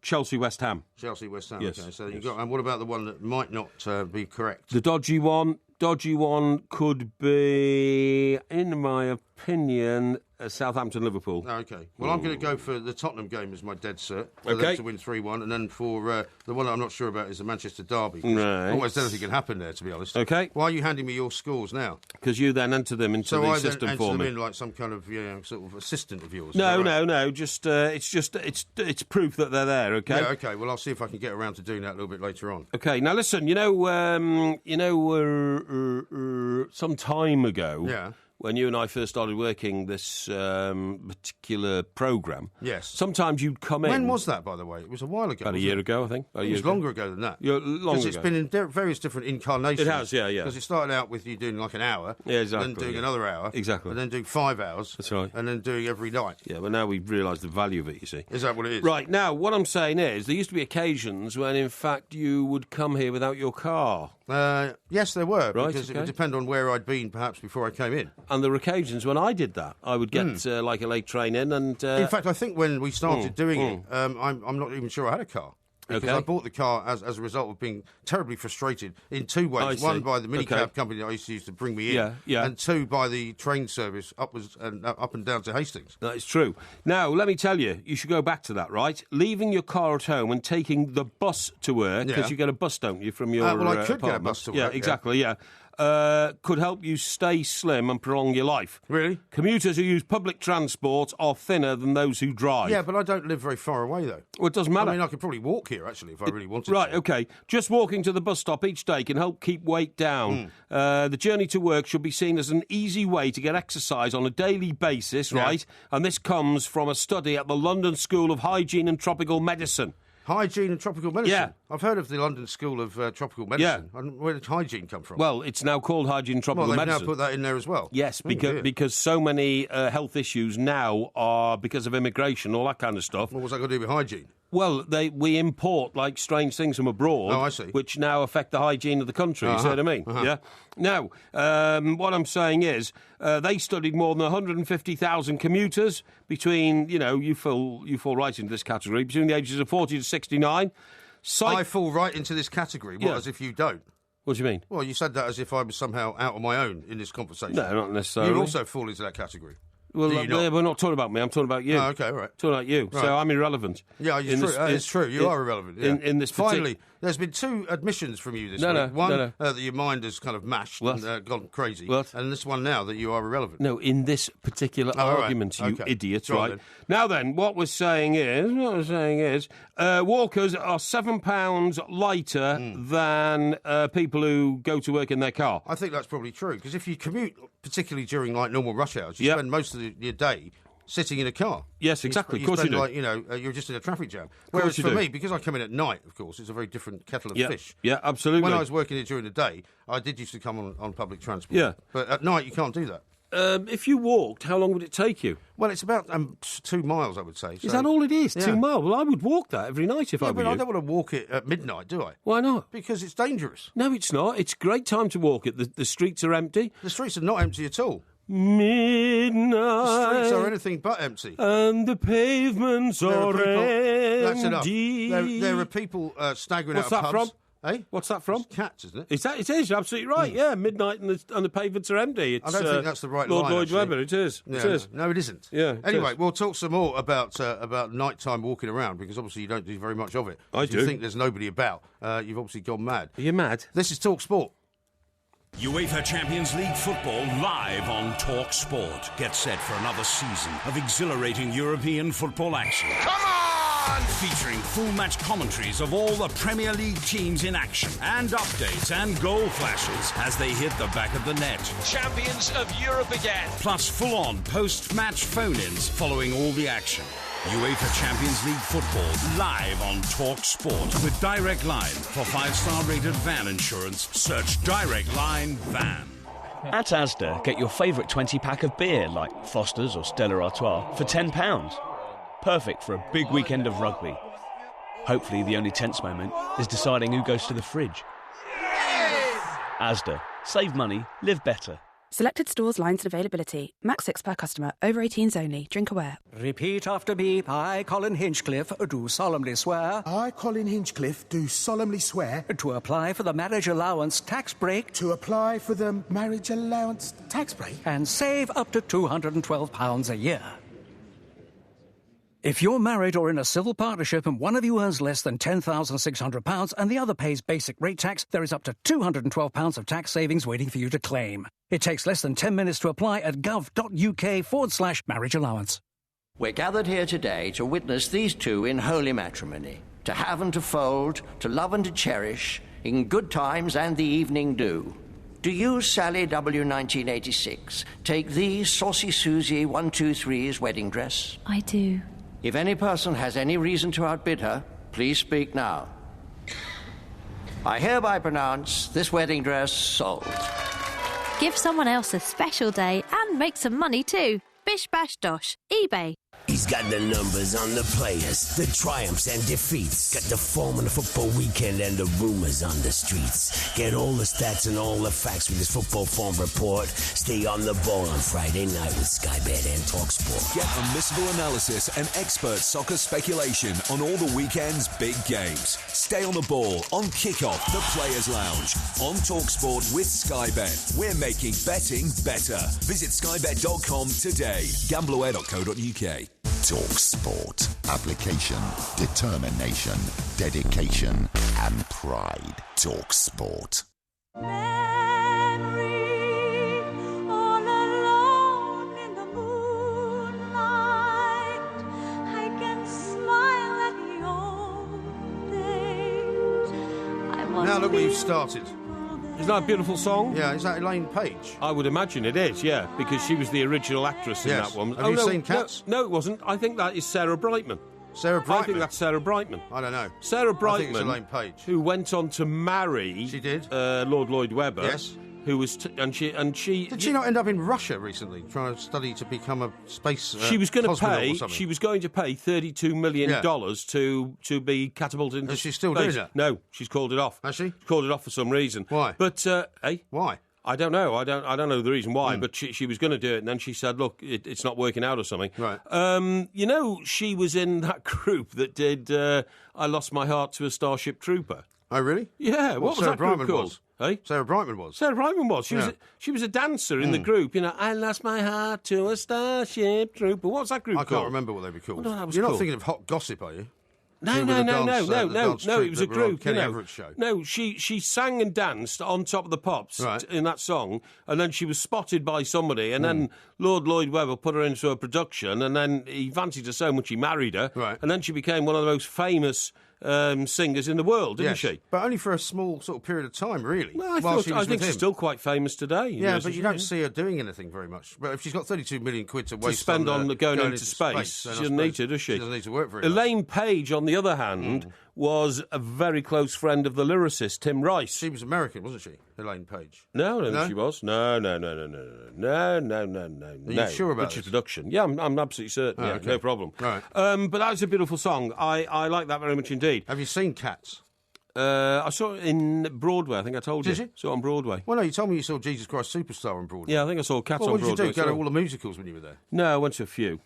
Chelsea West Ham. Chelsea West Ham. Yes. Okay. So you got. And what about the one that might not be correct? The dodgy one. Dodgy one could be, in my opinion, Southampton-Liverpool. Oh, okay. Well, I'm going to go for the Tottenham game as my dead cert. For Okay. them to win 3-1. And then for the one that I'm not sure about is the Manchester derby. Right. Almost anything can happen there, to be honest. Okay. Why are you handing me your scores now? Because you then enter them into so the I system then for enter me. them in like some kind of sort of assistant of yours. No. Just it's proof that they're there. Okay. Yeah. Okay. Well, I'll see if I can get around to doing that a little bit later on. Okay. Now listen. Some time ago. Yeah. When you and I first started working this particular programme. Yes. Sometimes you'd come in. When was that, by the way? It was a while ago. About a year ago, I think. It was longer ago than that. Longer It's been in various different incarnations. It has, yeah. Because it started out with you doing like an hour. Yeah, exactly. Then doing another hour. Exactly. And then doing 5 hours. That's right. And then doing every night. Yeah, but now we've realised the value of it, you see. Is that what it is? Right, now, what I'm saying is, there used to be occasions when, in fact, you would come here without your car. Yes, there were, Right, because it okay. would depend on where I'd been, perhaps, before I came in. And there were occasions when I did that. I would get, like, a late train in and... in fact, I think when we started doing it, I'm not even sure I had a car. Because I bought the car as a result of being terribly frustrated in 2 ways. One, by the minicab company that I used to use to bring me in. Yeah. And 2, by the train service up and down to Hastings. That is true. Now, let me tell you, you should go back to that, right? Leaving your car at home and taking the bus to work, because you get a bus, don't you, from your well, I could apartment. get a bus to work. Yeah, exactly, yeah. Could help you stay slim and prolong your life. Really? Commuters who use public transport are thinner than those who drive. Yeah, but I don't live very far away, though. Well, it doesn't matter. I mean, I could probably walk here, actually, if I really wanted Right, to. OK. Just walking to the bus stop each day can help keep weight down. The journey to work should be seen as an easy way to get exercise on a daily basis, right? And this comes from a study at the London School of Hygiene and Tropical Medicine. Hygiene and tropical medicine? Yeah. I've heard of the London School of Tropical Medicine. Yeah. Where did hygiene come from? Well, it's now called Hygiene and Tropical Medicine. Well, they've now put that in there as well? Yes, because so many health issues now are because of immigration, all that kind of stuff. Well, what's that got to do with hygiene? Well, we import, like, strange things from abroad. Oh, I see. Which now affect the hygiene of the country, you see what I mean? Yeah. Now, what I'm saying is, they studied more than 150,000 commuters between, you fall right into this category, between the ages of 40 to 69. I fall right into this category? What, as if you don't? What do you mean? Well, you said that as if I was somehow out on my own in this conversation. No, not necessarily. You also fall into that category. Well, Do you not? we're not talking about me. I'm talking about you. Oh, okay, all right. Talking about you. Right. So I'm irrelevant. Yeah, it's true. You are irrelevant. Yeah. In this Finally, there's been 2 admissions from you this week. One, that your mind has kind of mashed and gone crazy. What? And this one now that you are irrelevant. No, in this particular argument, you idiot, Go on right? then. Now then, what we're saying is walkers are £7 lighter than people who go to work in their car. I think that's probably true, because if you commute, particularly during like normal rush hours, you spend most of your day sitting in a car. Yes, exactly. Of course you do. Like, you're just in a traffic jam. Whereas for me, because I come in at night, of course, it's a very different kettle of fish. Yeah, absolutely. When I was working it during the day, I did used to come on public transport. Yeah. But at night, you can't do that. If you walked, how long would it take you? Well, it's about 2 miles, I would say. Is that all it is? Yeah. 2 miles? Well, I would walk that every night if I were but you. I don't want to walk it at midnight, do I? Why not? Because it's dangerous. No, it's not. It's a great time to walk it. The streets are empty. The streets are not empty at all. Midnight. The streets are anything but empty. And the pavements are empty. That's enough. There are people staggering What's out of that pubs. from? Eh? What's that from? It's cats, isn't it? It is. You're absolutely right. Yeah, midnight and the pavements are empty. It's, I don't think that's the right Lord line. Lloyd actually. Webber. It is. Yeah, it is. No, it isn't. Yeah. Anyway, we'll talk some more about nighttime walking around, because obviously you don't do very much of it. I If do. you think there's nobody about, you've obviously gone mad. Are you mad? This is Talk Sport. UEFA Champions League football live on Talk Sport. Get set for another season of exhilarating European football action. Come on! Featuring full match commentaries of all the Premier League teams in action and updates and goal flashes as they hit the back of the net. Champions of Europe again. Plus full-on post-match phone-ins following all the action. UEFA Champions League football live on Talk Sport with Direct Line. For 5-star rated van insurance, search Direct Line Van. At Asda, get your favourite 20-pack of beer like Foster's or Stella Artois for £10. Perfect for a big weekend of rugby. Hopefully the only tense moment is deciding who goes to the fridge. Asda. Save money, live better. Selected stores, lines and availability. Max 6 per customer. Over 18s only. Drink aware. Repeat after me. I, Colin Hinchcliffe, do solemnly swear. I, Colin Hinchcliffe, do solemnly swear. To apply for the marriage allowance tax break. To apply for the marriage allowance tax break. And save up to £212 a year. If you're married or in a civil partnership and one of you earns less than £10,600 and the other pays basic rate tax, there is up to £212 of tax savings waiting for you to claim. It takes less than 10 minutes to apply at gov.uk/marriage allowance. We're gathered here today to witness these two in holy matrimony, to have and to fold, to love and to cherish, in good times and the evening dew. Do you, Sally W. 1986, take thee, Saucy Susie 123's wedding dress? I do. If any person has any reason to outbid her, please speak now. I hereby pronounce this wedding dress sold. Give someone else a special day and make some money too. Bish Bash Dosh. eBay. He's got the numbers on the players, the triumphs and defeats. Got the form on the football weekend and the rumors on the streets. Get all the stats and all the facts with his football form report. Stay on the ball on Friday night with Sky Bet and Talk Sport. Get unmissable analysis and expert soccer speculation on all the weekend's big games. Stay on the ball on Kickoff, the Players Lounge, on Talk Sport with Sky Bet. We're making betting better. Visit skybet.com today. Gambleware.co.uk. Talk Sport. Application, determination, dedication, and pride. Talk Sport. Now look where you've started. Isn't that a beautiful song? Yeah, is that Elaine Page? I would imagine it is, yeah, because she was the original actress in Yes. that one. Have you seen Cats? No, it wasn't. I think that is Sarah Brightman. Sarah Brightman? I think that's Sarah Brightman. I don't know. Sarah I Brightman, think it's Elaine Page. who went on to marry. She did. Lord Lloyd Webber. Yes. Who was and she Did she not end up in Russia recently, trying to study to become a space? she was going to cosmonaut pay. or something? She was going to pay $32 million to be catapulted into Is she still space. doing that? No, she's called it off. Has she? Called it off for some reason. Why? But why? I don't know. I don't know the reason why. But she was going to do it, and then she said, "Look, it's not working out," or something. Right. You know, she was in that group that did "I Lost My Heart to a Starship Trooper." Oh, really? Yeah, what was Sarah that group Brightman called? was? Hey? Sarah Brightman was. Sarah Brightman was. She was a dancer in the group. You know, I lost my heart to a Starship Trooper. What's that group called? I can't remember what they were called. Well, no, You're cool. not thinking of Hot Gossip, are you? No. It was a group. Kenny Everett's show. No, she sang and danced on Top of the Pops in that song, and then she was spotted by somebody, and then Lord Lloyd Webber put her into a production, and then he fancied her so much he married her, and then she became one of the most famous singers in the world, didn't she? But only for a small sort of period of time, really. Well, I think she's still quite famous today. Yeah, but you don't see her doing anything very much. But if she's got 32 million quid to waste spend on going into space, she doesn't need to, does she? She doesn't need to work very Elaine much. Page, on the other hand, was a very close friend of the lyricist Tim Rice. She was American, wasn't she, Elaine Page? No, she was. No. Are you sure about British production? Yeah, I'm absolutely certain. Okay. No problem. Right. But that was a beautiful song. I like that very much indeed. Have you seen Cats? I saw it in Broadway. I think I told you. Did you? Saw it on Broadway. Well, no, you told me you saw Jesus Christ Superstar on Broadway. Yeah, I think I saw Cats on Broadway. What did you do? Go to all the musicals when you were there? No, I went to a few.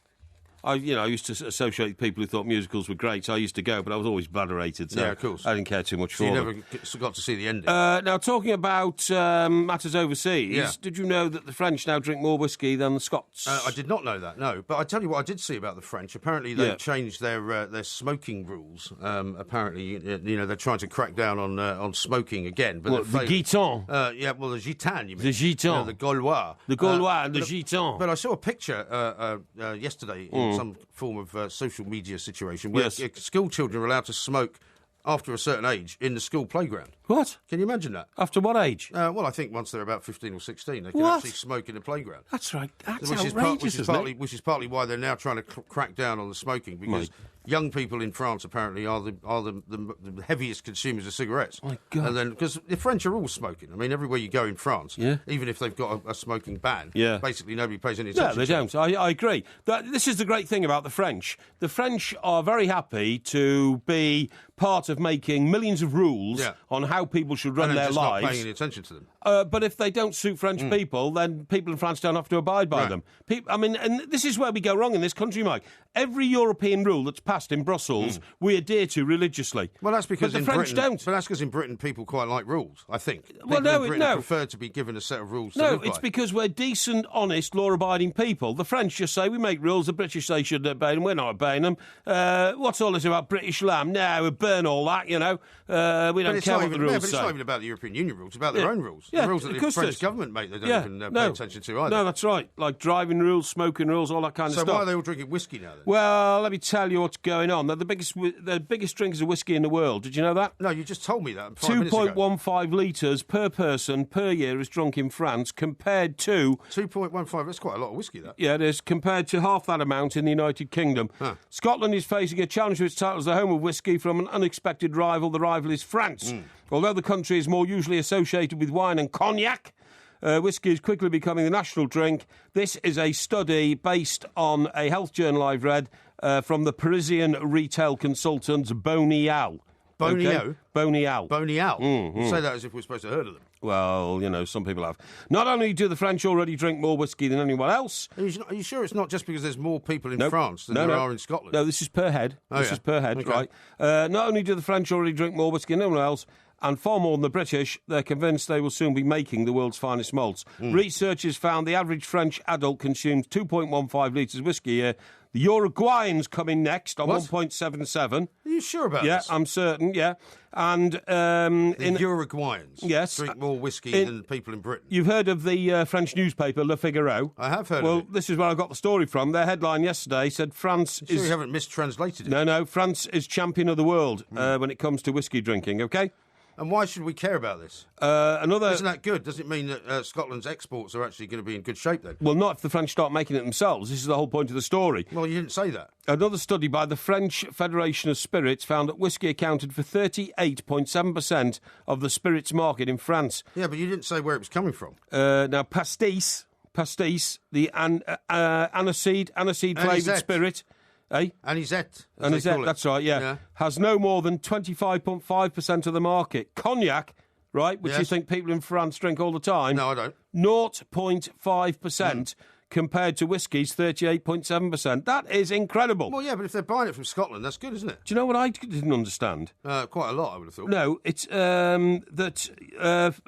I used to associate people who thought musicals were great, so I used to go, but I was always bladerated, so yeah, of course. I didn't care too much for you them. never got to see the ending. Now, talking about matters overseas, did you know that the French now drink more whiskey than the Scots? I did not know that, no. But I tell you what I did see about the French. Apparently they've changed their smoking rules. Apparently, they're trying to crack down on smoking again. But the Gitans? the Gitans, you mean. The Gitans. The Gaulois. The Gaulois and the Gitans. But I saw a picture yesterday in some form of social media situation where school children are allowed to smoke after a certain age in the school playground. What? Can you imagine that? After what age? Well, I think once they're about 15 or 16, they can actually smoke in the playground. That's right. That's outrageous, which is partly why they're now trying to crack down on the smoking, because young people in France apparently are the heaviest consumers of cigarettes. My God. And then, because the French are all smoking. I mean, everywhere you go in France, even if they've got a smoking ban, basically nobody pays any attention. No, they don't. I agree. This is the great thing about the French. The French are very happy to be part of making millions of rules on how people should run their lives. Not paying any attention to them. But if they don't suit French people, then people in France don't have to abide by them. And this is where we go wrong in this country, Mike. Every European rule that's passed in Brussels, we adhere to religiously. Well, that's because the French don't. But that's because in Britain people quite like rules, I think. Well, people in Britain prefer to be given a set of rules to live by. No, it's because we're decent, honest, law-abiding people. The French just say we make rules, the British say should obey them, we're not obeying them. What's all this about British lamb? No, we burn all that, we don't care what the rules say. But it's not even about the European Union rules, it's about their own rules. Yeah, the rules that the French government make, they don't even pay attention to either. No, that's right. Like driving rules, smoking rules, all that kind of stuff. So why are they all drinking whiskey now, then? Well, let me tell you what's going on. They're the biggest drinkers of whiskey in the world. Did you know that? No, you just told me that 5 minutes ago. 2.15 litres per person per year is drunk in France, compared to... 2.15, that's quite a lot of whiskey, that. Yeah, it is, compared to half that amount in the United Kingdom. Huh. Scotland is facing a challenge to its title as the home of whiskey from an unexpected rival. The rival is France. Although the country is more usually associated with wine and cognac, whiskey is quickly becoming the national drink. This is a study based on a health journal I've read from the Parisian retail consultants Bonial. Bonial? Okay? Bonial. Bonial? Mm-hmm. Say that as if we're supposed to have heard of them. Well, some people have. Not only do the French already drink more whiskey than anyone else... Are you sure it's not just because there's more people in France than there are in Scotland? No, this is per head. This is per head, right. Not only do the French already drink more whiskey than anyone else, and far more than the British, they're convinced they will soon be making the world's finest malts. Researchers found the average French adult consumes 2.15 litres of whiskey a year. The Uruguayans come in next on 1.77. Are you sure about this? Yeah, I'm certain, And the Uruguayans drink more whiskey than people in Britain. You've heard of the French newspaper Le Figaro? I have heard of it. Well, this is where I got the story from. Their headline yesterday said France is... Sure you haven't mistranslated it? No, France is champion of the world when it comes to whiskey drinking, OK? And why should we care about this? Isn't that good? Does it mean that Scotland's exports are actually going to be in good shape then? Well, not if the French start making it themselves. This is the whole point of the story. Well, you didn't say that. Another study by the French Federation of Spirits found that whiskey accounted for 38.7% of the spirits market in France. Yeah, but you didn't say where it was coming from. Now, pastis, the aniseed flavoured spirit... Eh? Anisette. Anisette, that's right, yeah. Has no more than 25.5% of the market. Cognac, right, which you think people in France drink all the time. No, I don't. 0.5% compared to whiskey's 38.7%. That is incredible. Well, yeah, but if they're buying it from Scotland, that's good, isn't it? Do you know what I didn't understand? Quite a lot, I would have thought. No, it's that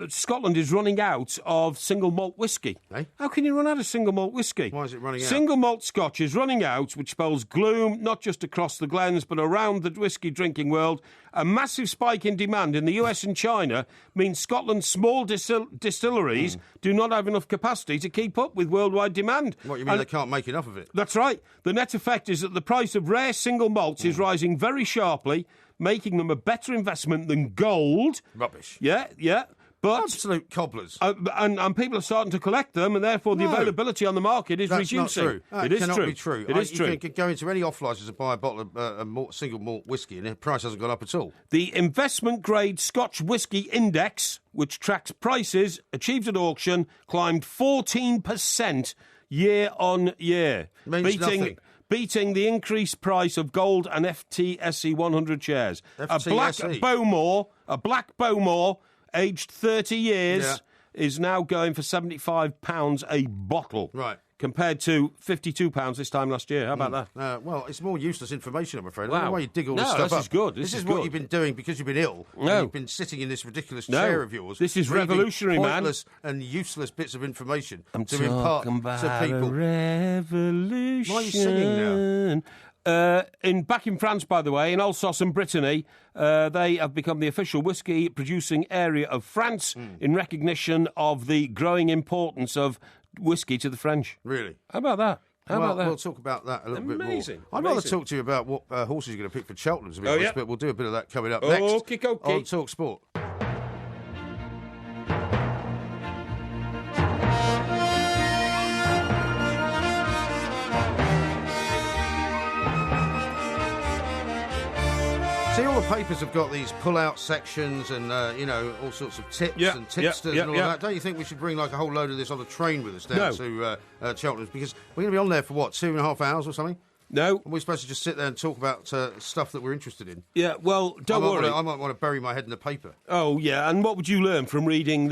Scotland is running out of single malt whiskey. How can you run out of single malt whiskey? Why is it running out? Single malt Scotch is running out, which spells gloom not just across the glens but around the whiskey drinking world. A massive spike in demand in the US and China means Scotland's small distilleries do not have enough capacity to keep up with worldwide demand. What, you mean they can't make enough of it? That's right. The net effect is that the price of rare single malts is rising very sharply, making them a better investment than gold. Rubbish. Yeah. But absolute cobblers. And people are starting to collect them, and therefore the availability on the market is reducing. That's not true. It is cannot true. Be true. It is true. You can go into any off-licence and buy a bottle of single malt whiskey, and the price hasn't gone up at all. The investment-grade Scotch Whisky Index, which tracks prices achieved at auction, climbed 14% year on year, beating the increased price of gold and FTSE 100 shares. FTSE. A black Bowmore, aged 30 years, is now going for £75 a bottle. Right. Compared to £52 this time last year. How about that? Well, it's more useless information, I'm afraid. Wow. I don't know why you dig all this stuff up. This is good. This is what you've been doing because you've been ill. No. And you've been sitting in this ridiculous chair of yours. This is revolutionary, man. Pointless and useless bits of information I'm to impart talking about to people. A revolution. Why are you singing now? Back in France, by the way, in Alsace and Brittany, they have become the official whiskey-producing area of France in recognition of the growing importance of whiskey to the French. Really? How about that? How about that? We'll talk about that a little bit more. Amazing. I'd rather talk to you about what horses you're going to pick for Cheltenham, to be honest, but we'll do a bit of that coming up next on Talk Sport. See, all the papers have got these pull-out sections and, all sorts of tips and tipsters and all that. Don't you think we should bring, like, a whole load of this on a train with us down to Cheltenham? Because we're going to be on there for, 2.5 hours or something? No. And we're supposed to just sit there and talk about stuff that we're interested in. Yeah, well, don't worry. I might want to bury my head in the paper. Oh, yeah, and what would you learn from reading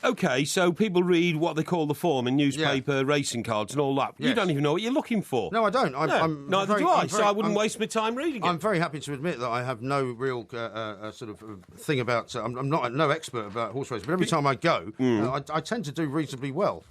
OK, so people read what they call the form in newspaper, racing cards and all that. Yes. You don't even know what you're looking for. No, I don't. Neither do I, so I wouldn't waste my time reading it. I'm very happy to admit that I have no real thing about... I'm not no expert about horse racing, but every time I go, I tend to do reasonably well.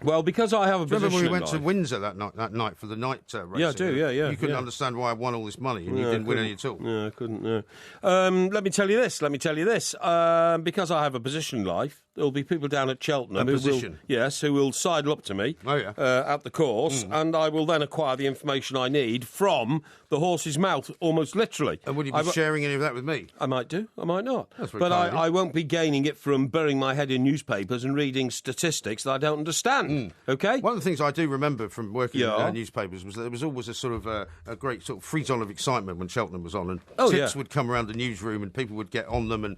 Well, because I have a position. Remember when we went to Windsor that night for the night racing? Yeah, I do, yeah. You couldn't understand why I won all this money and you didn't win any at all. No, I couldn't, no. Let me tell you this. Because I have a position in life, there'll be people down at Cheltenham who will sidle up to me at the course, and I will then acquire the information I need from the horse's mouth, almost literally. And would you be sharing any of that with me? I might do, I might not. But I won't be gaining it from burying my head in newspapers and reading statistics that I don't understand. OK? One of the things I do remember from working in newspapers was that there was always a sort of a great sort of frisson of excitement when Cheltenham was on, and tips would come around the newsroom and people would get on them, and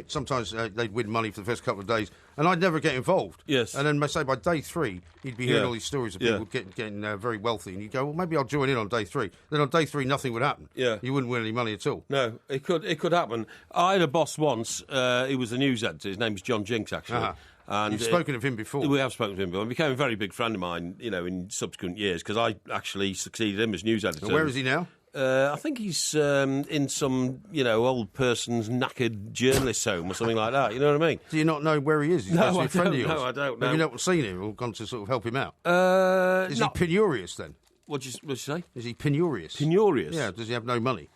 sometimes they'd win money for the first couple of days, and I'd never get involved. Yes. And then, say, by day 3, you'd be hearing all these stories of people getting very wealthy, and you'd go, well, maybe I'll join in on day 3. Then on day 3, nothing would happen. Yeah. You wouldn't win any money at all. No, it could happen. I had a boss once, he was the news editor, his name was John Jinks, actually. Uh-huh. And you've spoken of him before. We have spoken to him before. He became a very big friend of mine, in subsequent years, because I actually succeeded him as news editor. And where is he now? I think he's in some, old person's knackered journalist's home or something like that. You know what I mean? Do you not know where he is? He's supposed to be a friend of yours. No, I don't know. Have you not seen him or gone to sort of help him out? Is he penurious then? What'd you say? Is he penurious? Penurious? Yeah, does he have no money?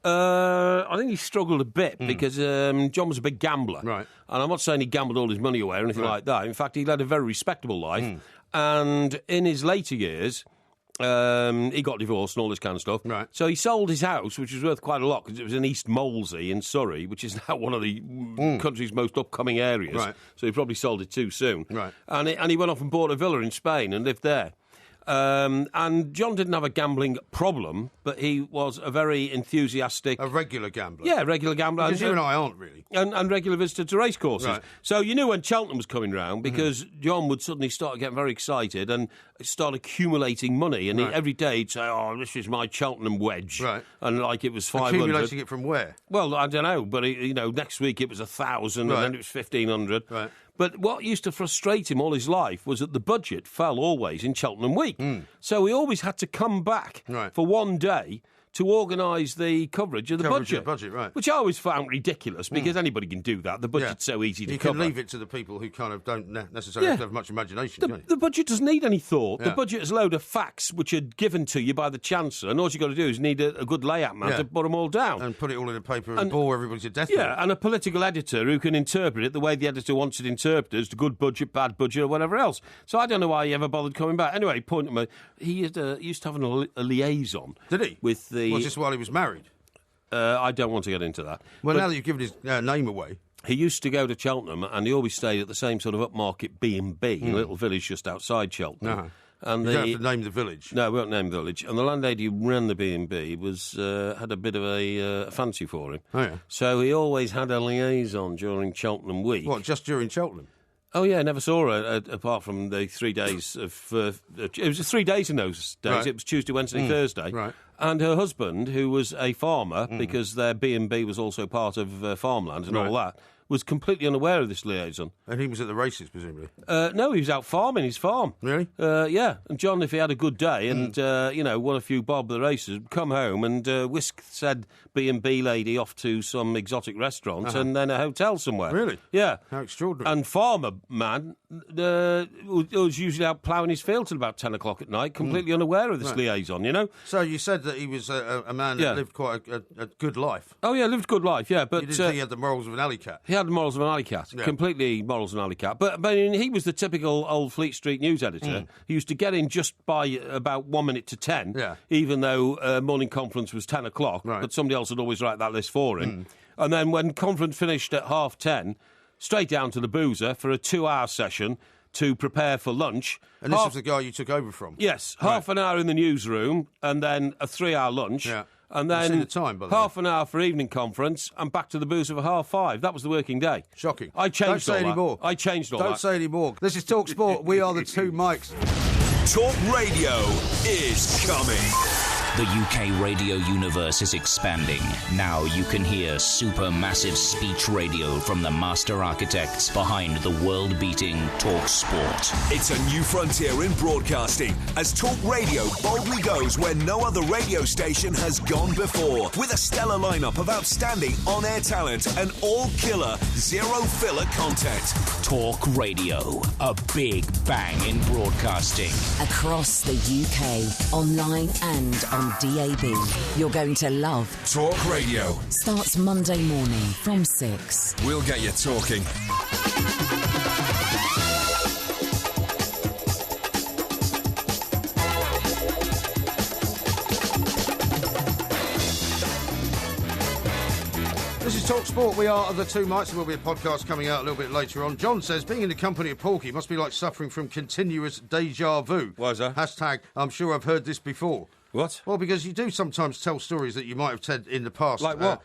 I think he struggled a bit because John was a big gambler. Right. And I'm not saying he gambled all his money away or anything like that. In fact, he led a very respectable life. And in his later years, he got divorced and all this kind of stuff. Right. So he sold his house, which was worth quite a lot because it was in East Molesey in Surrey, which is now one of the country's most upcoming areas. Right. So he probably sold it too soon. Right. And he went off and bought a villa in Spain and lived there. And John didn't have a gambling problem, but he was a very enthusiastic... A regular gambler? Yeah, regular gambler. Because you and I aren't, really. And regular visitor to racecourses. Right. So you knew when Cheltenham was coming round, because John would suddenly start getting very excited, and start accumulating money, and every day he'd say, "Oh, this is my Cheltenham wedge," and like it was 500. Accumulating it from where? Well, I don't know, but next week it was 1,000, and then it was 1,500. Right. But what used to frustrate him all his life was that the budget fell always in Cheltenham Week. So he always had to come back for one day to organise the coverage of the budget. Which I always found ridiculous, because anybody can do that. The budget's so easy to cover. You can leave it to the people who kind of don't necessarily have to have much imagination, can't you? The budget doesn't need any thought. The budget is a load of facts which are given to you by the Chancellor, and all you've got to do is need a good layout man to put them all down. And put it all in a paper and bore everybody to death. Yeah, and a political editor who can interpret it the way the editor wants it interpreted, as to good budget, bad budget, or whatever else. So I don't know why he ever bothered coming back. Anyway, point at me, he used to have a liaison. Did he? With the... Was this while he was married? I don't want to get into that. Well, now that you've given his name away. He used to go to Cheltenham, and he always stayed at the same sort of upmarket B&B, a little village just outside Cheltenham. And you don't have to name the village. No, we won't name the village. And the landlady who ran the B&B had a bit of a fancy for him. Oh, yeah. So he always had a liaison during Cheltenham Week. What, just during Cheltenham? Oh, yeah, never saw her, apart from the 3 days of... it was 3 days in those days. Right. It was Tuesday, Wednesday, Thursday. Right. And her husband, who was a farmer, because their B&B was also part of farmland and all that, was completely unaware of this liaison. And he was at the races, presumably? No, he was out farming his farm. Really? Yeah. And John, if he had a good day and, won a few bob at the races, would come home and whisk said B&B lady off to some exotic restaurant and then a hotel somewhere. Really? Yeah. How extraordinary. And farmer man was usually out ploughing his field till about 10 o'clock at night, completely unaware of this liaison, So you said that he was a man that lived quite a good life. Oh, yeah, lived a good life, yeah. But you didn't think he had the morals of an alley cat? He had the morals of an alley cat, completely morals of an alley cat. But he was the typical old Fleet Street news editor. He used to get in just by about 1 minute to 10, even though morning conference was 10 o'clock, but somebody else would always write that list for him. And then when conference finished at 10:30, straight down to the boozer for a 2-hour session to prepare for lunch. And this was the guy you took over from? Yes, half an hour in the newsroom and then a 3-hour lunch. Yeah. And then the time, by the half an hour for evening conference and back to the boozer for 5:30. That was the working day. Shocking. I changed Don't say all any that. more. I changed all that. Don't say any more. This is Talk Sport. We are the two mics. Talk Radio is coming. The UK radio universe is expanding. Now you can hear supermassive speech radio from the master architects behind the world-beating Talk Sport. It's a new frontier in broadcasting as Talk Radio boldly goes where no other radio station has gone before, with a stellar lineup of outstanding on-air talent and all-killer, zero-filler content. Talk Radio, a big bang in broadcasting. Across the UK, online and on DAB. You're going to love Talk Radio. Starts Monday morning from 6. We'll get you talking. This is Talk Sport. We are the two mics. There will be a podcast coming out a little bit later on. John says, being in the company of Porky must be like suffering from continuous deja vu. Why is that? Hashtag, I'm sure I've heard this before. What? Well, because you do sometimes tell stories that you might have said in the past. Like what?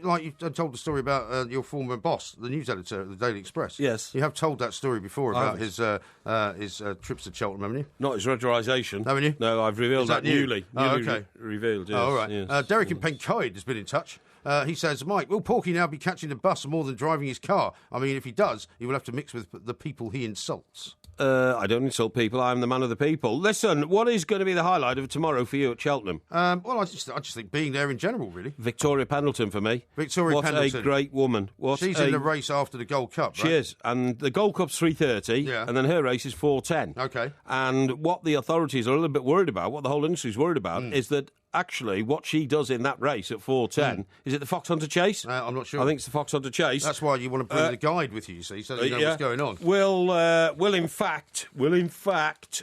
Like you told the story about your former boss, the news editor at the Daily Express. Yes. You have told that story before about his trips to Cheltenham, haven't you? Not his regularisation. Haven't you? No, I've revealed that newly. Okay. Revealed, yes. Oh, all right. Yes. Derek in Pencoed has been in touch. He says, Mike, will Porky now be catching the bus more than driving his car? I mean, if he does, he will have to mix with the people he insults. I don't insult people. I'm the man of the people. Listen, what is going to be the highlight of tomorrow for you at Cheltenham? Well, I just think being there in general, really. Victoria Pendleton for me. Victoria Pendleton. What a great woman. She's in the race after the Gold Cup, right? She is. And the Gold Cup's 3:30, and then her race is 4:10. Okay. And what the authorities are a little bit worried about, what the whole industry is worried about, is that actually what she does in that race at 4:10, is it the Fox Hunter Chase? I'm not sure. I think it's the Fox Hunter Chase. That's why you want to bring the guide with you see, so that you know what's going on. Will in fact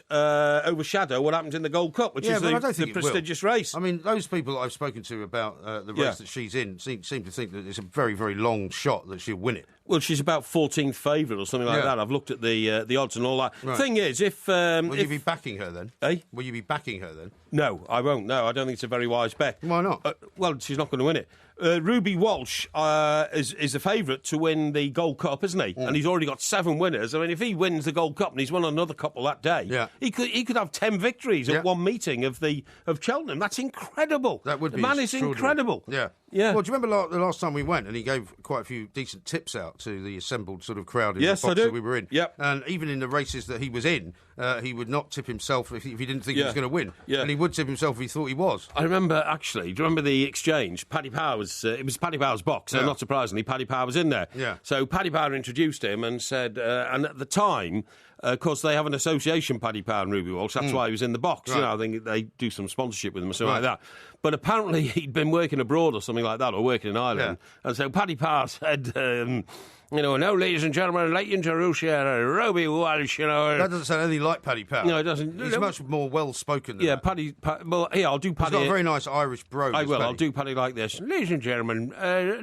overshadow what happened in the Gold Cup, which is the prestigious race. I mean, those people that I've spoken to about the race that she's in seem to think that it's a very, very long shot that she'll win it. Well, she's about 14th favourite or something like that. I've looked at the odds and all that. Right. Thing is, will you be backing her then? Will you be backing her then? No, I won't. No, I don't think it's a very wise bet. Why not? Well, she's not going to win it. Ruby Walsh is a favourite to win the Gold Cup, isn't he? And he's already got 7 winners. I mean, if he wins the Gold Cup and he's won another couple that day, he could have 10 victories at one meeting of Cheltenham. That's incredible. That would be the man is incredible. Yeah. Yeah. Well, do you remember the last time we went and he gave quite a few decent tips out to the assembled sort of crowd in the box that we were in? Yep. And even in the races that he was in, he would not tip himself if he didn't think he was going to win. Yeah. And he would tip himself if he thought he was. I remember, actually, do you remember the exchange? Paddy Power was, it was Paddy Power's box, so not surprisingly, Paddy Power was in there. Yeah. So Paddy Power introduced him and said, and at the time, of course, they have an association, Paddy Power and Ruby Walsh. That's why he was in the box. Right. You know, I think they do some sponsorship with him or something like that. But apparently he'd been working abroad or something like that, or working in Ireland. Yeah. And so Paddy Power said, now, ladies and gentlemen, late in Jerusalem, Ruby Walsh, That doesn't sound anything like Paddy Power. No, it doesn't. He's much more well-spoken than that. Paddy, well, here, I'll do Paddy. He's got a very nice Irish brogue. I will. I'll do Paddy like this. Ladies and gentlemen,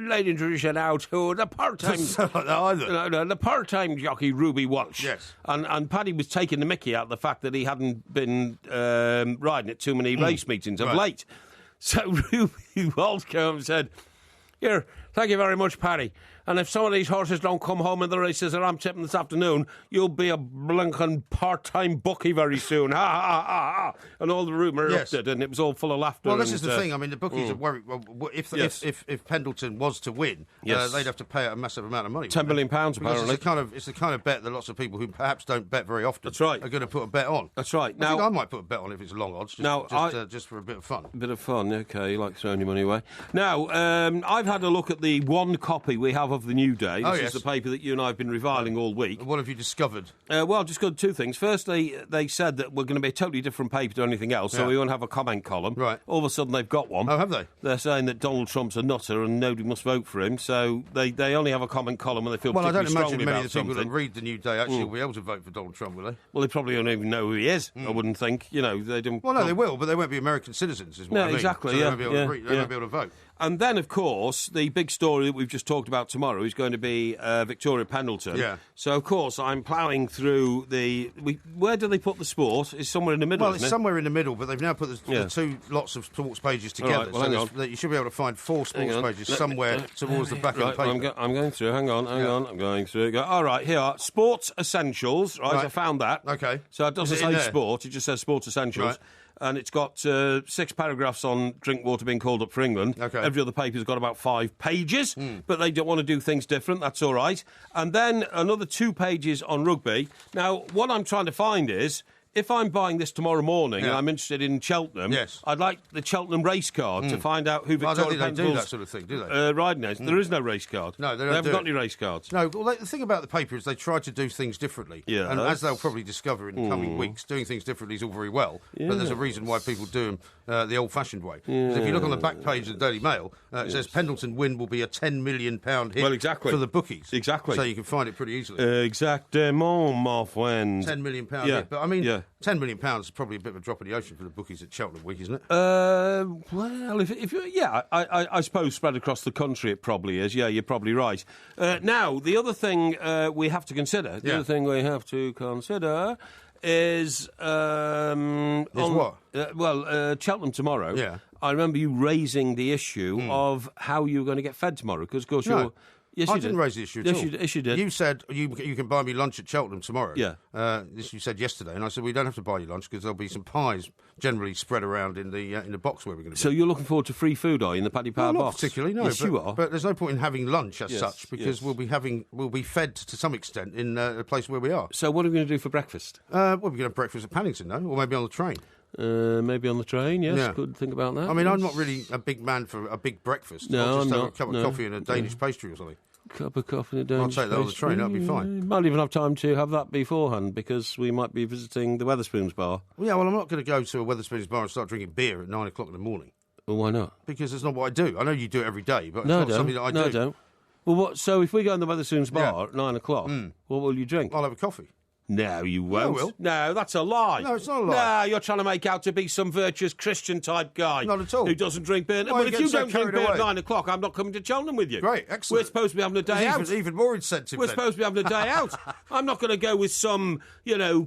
late in Jerusalem now to the part-time... Doesn't sound like that either. No, the part-time jockey, Ruby Walsh. Yes. And Paddy was taking the mickey out of the fact that he hadn't been riding at too many race meetings of late. So Ruby Walsh came and said, "Here, thank you very much, Paddy. And if some of these horses don't come home in the races that I'm tipping this afternoon, you'll be a blinking part-time bookie very soon." Ha, ha, ha, ha. And all the room erupted, and it was all full of laughter. Well, this is the thing. I mean, the bookies are worried. Well, if Pendleton was to win, they'd have to pay a massive amount of money. £10 million, apparently. It's the kind of bet that lots of people who perhaps don't bet very often are going to put a bet on. That's right. I think I might put a bet on if it's long odds, just for a bit of fun. A bit of fun, OK. You like throwing your money away. Now, I've had a look at the one copy we have of the New Day. This is the paper that you and I have been reviling all week. What have you discovered? Well, I've discovered 2 things. Firstly, they said that we're going to be a totally different paper to anything else, so we won't have a comment column. Right. All of a sudden, they've got one. Oh, have they? They're saying that Donald Trump's a nutter and nobody must vote for him, so they only have a comment column when they feel particularly strongly about something. Well, I don't imagine many of the people that read the New Day actually will be able to vote for Donald Trump, will they? Well, they probably don't even know who he is, I wouldn't think. You know, they don't... Well, no, they will, but they won't be American citizens, is what I mean. Exactly, so they won't be able to read, they won't be able to vote. And then, of course, the big story that we've just talked about tomorrow is going to be Victoria Pendleton. Yeah. So, of course, I'm ploughing through where do they put the sport? It's somewhere in the middle, Well, it's somewhere in the middle, but they've now put the 2 lots of sports pages together. Right, well, so you should be able to find 4 sports pages somewhere towards the back of the paper. Well, I'm going through. Hang on. I'm going through. All right, here are Sports Essentials. Right, I found that. OK. So it doesn't say sport, it just says Sports Essentials. Right. And it's got 6 paragraphs on drink water being called up for England. Okay. Every other paper's got about 5 pages, but they don't want to do things different. That's all right. And then another 2 pages on rugby. Now, what I'm trying to find is, if I'm buying this tomorrow morning and I'm interested in Cheltenham, I'd like the Cheltenham race card to find out who Victoria Pendleton's... I don't think they do that sort of thing, do they? Riding is. There is no race card. No, they haven't got any race cards. No, well, the thing about the paper is they try to do things differently. Yeah, and as they'll probably discover in the coming weeks, doing things differently is all very well, but there's a reason why people do them the old-fashioned way. Because if you look on the back page of the Daily Mail, it says Pendleton win will be a £10 million hit for the bookies. Exactly. So you can find it pretty easily. Exactement, my friend. £10 million hit. But, I mean, £10 million is probably a bit of a drop in the ocean for the bookies at Cheltenham Week, isn't it? Well, I suppose spread across the country it probably is. Yeah, you're probably right. Now, the other thing we have to consider, is... what? Cheltenham tomorrow. Yeah. I remember you raising the issue of how you were going to get fed tomorrow, because, of course, you're... Yes, I didn't raise the issue at all. Yes, you did. You said you can buy me lunch at Cheltenham tomorrow. Yeah. This you said yesterday, and I said we don't have to buy you lunch because there'll be some pies generally spread around in the box where we're going to be. So you're looking forward to free food, are you, in the Paddy Power box? Not particularly, no. Yes, you are. But there's no point in having lunch as such because we'll be fed to some extent in the place where we are. So what are we going to do for breakfast? We're going to have breakfast at Paddington, though, or maybe on the train. Maybe on the train, yes. Yeah. Could think about that. I mean, I'm not really a big man for a big breakfast. No, I'll just I'm have not. a cup of coffee and a Danish pastry or something. Cup of coffee and a Danish I'll take that on the train, that'll be fine. Might even have time to have that beforehand because we might be visiting the Wetherspoons bar. Well, yeah, well, I'm not going to go to a Wetherspoons bar and start drinking beer at 9 o'clock in the morning. Well, why not? Because it's not what I do. I know you do it every day, but it's not something that I do. No, I don't. Well, what? So if we go in the Wetherspoons bar at 9 o'clock, what will you drink? I'll have a coffee. No, you won't. I will. No, that's a lie. No, it's not a lie. No, you're trying to make out to be some virtuous Christian-type guy. Not at all. Who doesn't drink beer. Well, if you don't drink beer at 9 o'clock, I'm not coming to Cheltenham with you. Great, excellent. We're supposed to be having a day out. Even more incentive We're supposed to be having a day out. I'm not going to go with some,